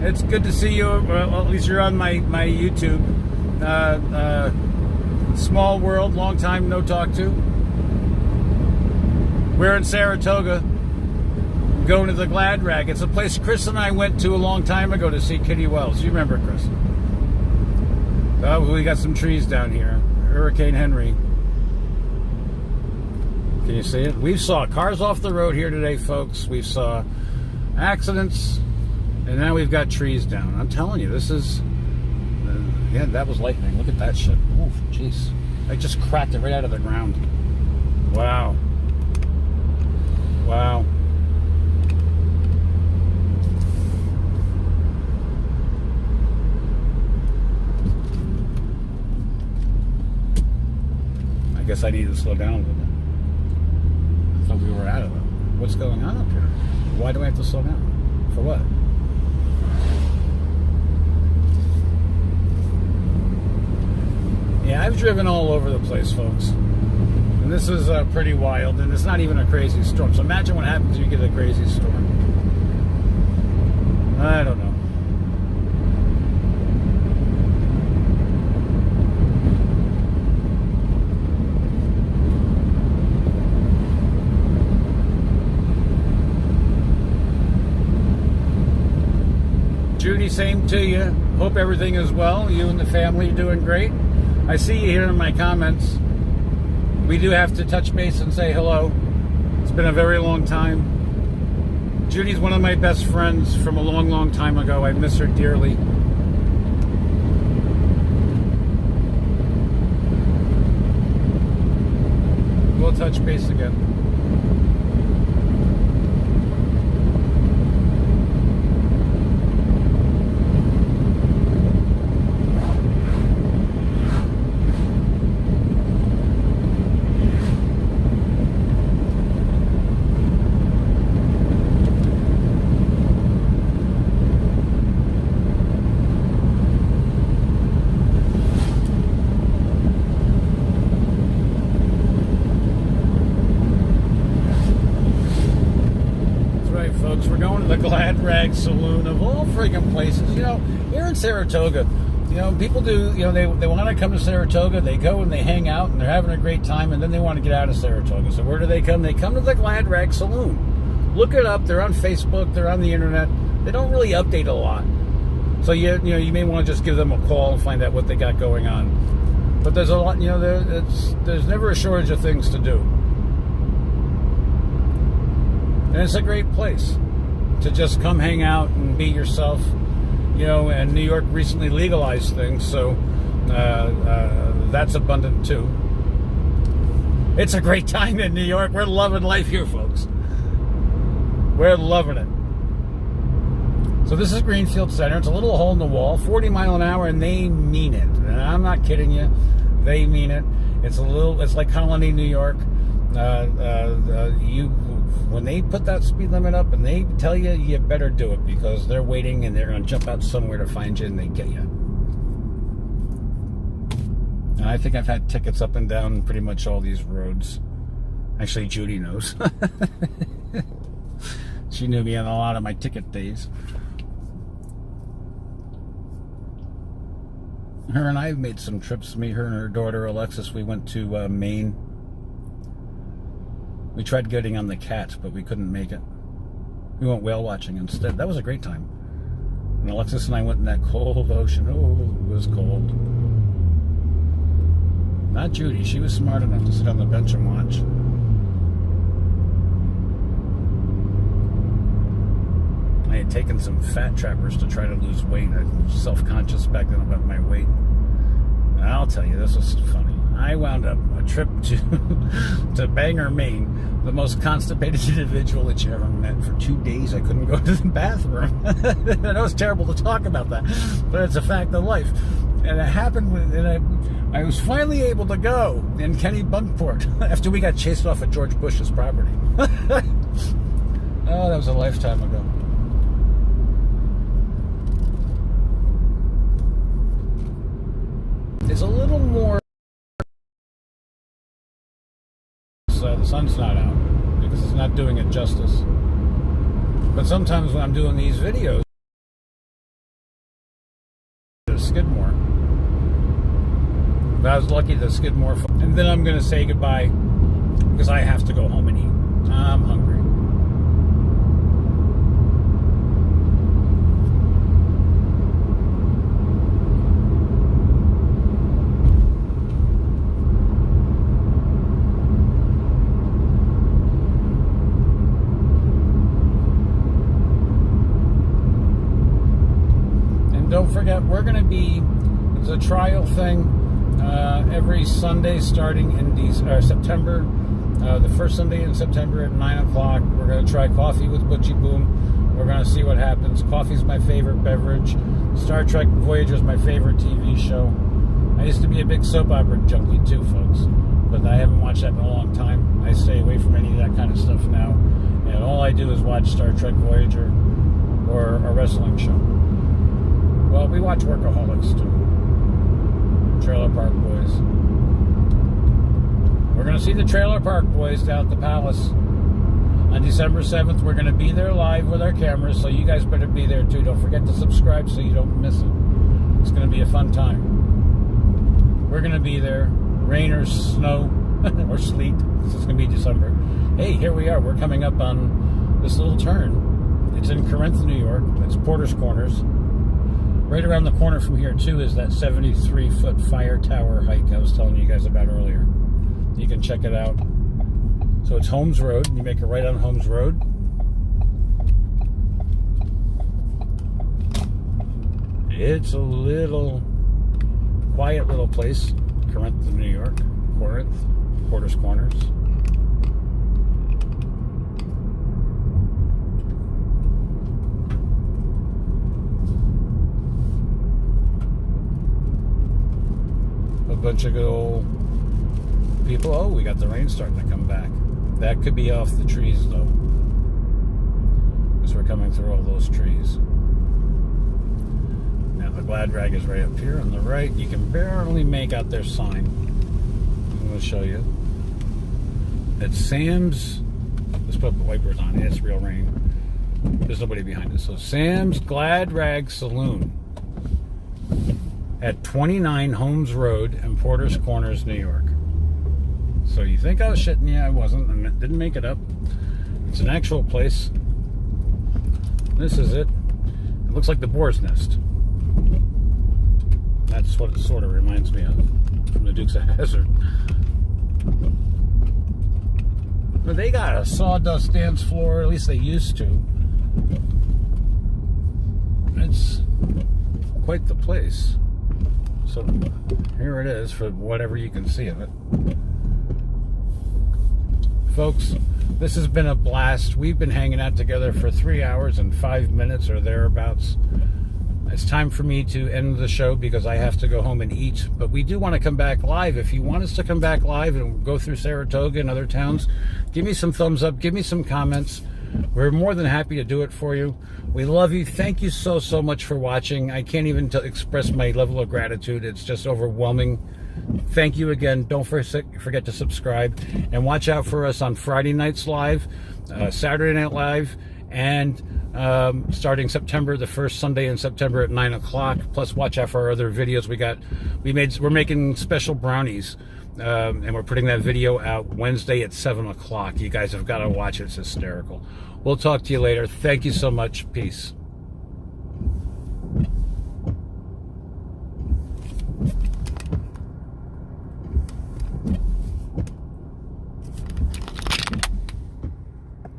It's good to see you. Well, at least you're on my YouTube. Small world, long time no talk to. We're in Saratoga, going to the Glad Rag. It's a place Chris and I went to a long time ago to see Kitty Wells. You remember, Chris? Oh, we got some trees down here. Hurricane Henri. Can you see it? We saw cars off the road here today, folks. We saw accidents, and now we've got trees down. I'm telling you, this is... yeah, that was lightning. Look at that shit. Oh, jeez. I just cracked it right out of the ground. Wow. Wow. guess I need to slow down a little bit. I thought we were out of it. What's going on up here? Why do I have to slow down? For what? Yeah, I've driven all over the place, folks. And this is pretty wild, and it's not even a crazy storm. So imagine what happens if you get a crazy storm. I don't know. Judy, same to you. Hope everything is well. You and the family are doing great. I see you here in my comments. We do have to touch base and say hello. It's been a very long time. Judy's one of my best friends from a long, long time ago. I miss her dearly. We'll touch base again. We're going to the Glad Rag Saloon of all friggin' places. You know, here in Saratoga, you know, people do, you know, they want to come to Saratoga, they go and they hang out and they're having a great time, and then they want to get out of Saratoga. So where do they come? They come to the Glad Rag Saloon. Look it up. They're on Facebook. They're on the internet. They don't really update a lot. So you know, you may want to just give them a call and find out what they got going on. But there's a lot, you know, there's never a shortage of things to do. And it's a great place to just come hang out and be yourself, you know. And New York recently legalized things, so that's abundant too. It's a great time in New York. We're loving life here, folks. We're loving it. So this is Greenfield Center. It's a little hole in the wall, 40 miles an hour, and they mean it. And I'm not kidding you. They mean it. It's like Colony, New York. When they put that speed limit up and they tell you, you better do it, because they're waiting and they're going to jump out somewhere to find you, and they get you. And I think I've had tickets up and down pretty much all these roads. Actually, Judy knows. She knew me on a lot of my ticket days. Her and I have made some trips. Me, her, and her daughter Alexis. We went to Maine. We tried getting on the Cat, but we couldn't make it. We went whale watching instead. That was a great time. And Alexis and I went in that cold ocean. Oh, it was cold. Not Judy. She was smart enough to sit on the bench and watch. I had taken some fat trappers to try to lose weight. I was self-conscious back then about my weight. And I'll tell you, this was funny. I wound up a trip to Bangor, Maine, the most constipated individual that you ever met. For 2 days, I couldn't go to the bathroom. I know it's terrible to talk about that, but it's a fact of life. And it happened, and I was finally able to go in Kennebunkport after we got chased off at George Bush's property. Oh, that was a lifetime ago. It's a little more. The sun's not out because it's not doing it justice. But sometimes when I'm doing these videos, Skidmore. But I was lucky that Skidmore. And then I'm going to say goodbye because I have to go home and eat. I'm hungry. Don't forget, we're going to be, it's a trial thing every Sunday starting in September. The first Sunday in September at 9 o'clock. We're going to try coffee with Butchie Boom. We're going to see what happens. Coffee's my favorite beverage. Star Trek Voyager is my favorite TV show. I used to be a big soap opera junkie too, folks. but I haven't watched that in a long time. I stay away from any of that kind of stuff now, and all I do is watch Star Trek Voyager or a wrestling show. Well, we watch Workaholics too. Trailer Park Boys. We're going to see the Trailer Park Boys down at the Palace on December 7th. We're going to be there live with our cameras, so you guys better be there too. Don't forget to subscribe so you don't miss it. It's going to be a fun time. We're going to be there, rain or snow or sleet. This is going to be December. Hey, here we are. We're coming up on this little turn. It's in Corinth, New York. It's Porter's Corners. Right around the corner from here, too, is that 73-foot fire tower hike I was telling you guys about earlier. You can check it out. So it's Holmes Road. You make a right on Holmes Road. It's a little quiet little place. Corinth, New York. Corinth. Porter's Corners. A bunch of good old people. Oh, we got the rain starting to come back. That could be off the trees, though, because we're coming through all those trees. Now, the Glad Rag is right up here on the right. You can barely make out their sign. I'm going to show you. It's Sam's. Let's put the wipers on. It's real rain. There's nobody behind us. So, Sam's Glad Rag Saloon at 29 Holmes Road in Porter's Corners, New York. So you think I was shitting? Yeah, I wasn't. I didn't make it up. It's an actual place. This is it. It looks like the Boar's Nest. That's what it sort of reminds me of from the Dukes of Hazzard. But they got a sawdust dance floor, at least they used to. It's quite the place. So here it is for whatever you can see of it. Folks, this has been a blast. We've been hanging out together for 3 hours and 5 minutes or thereabouts. It's time for me to end the show because I have to go home and eat. But we do want to come back live. If you want us to come back live and go through Saratoga and other towns, give me some thumbs up. Give me some comments. We're more than happy to do it for you. We love you. Thank you so, so much for watching. I can't even express my level of gratitude. It's just overwhelming. Thank you again. Don't forget to subscribe. And watch out for us on Friday nights live, Saturday Night Live, and starting September, the first Sunday in September at 9 o'clock. Plus, watch out for our other videos. We're making special brownies. And we're putting that video out Wednesday at 7 o'clock. You guys have got to watch it. It's hysterical. We'll talk to you later. Thank you so much. Peace.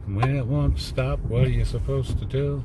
When it won't stop, what are you supposed to do?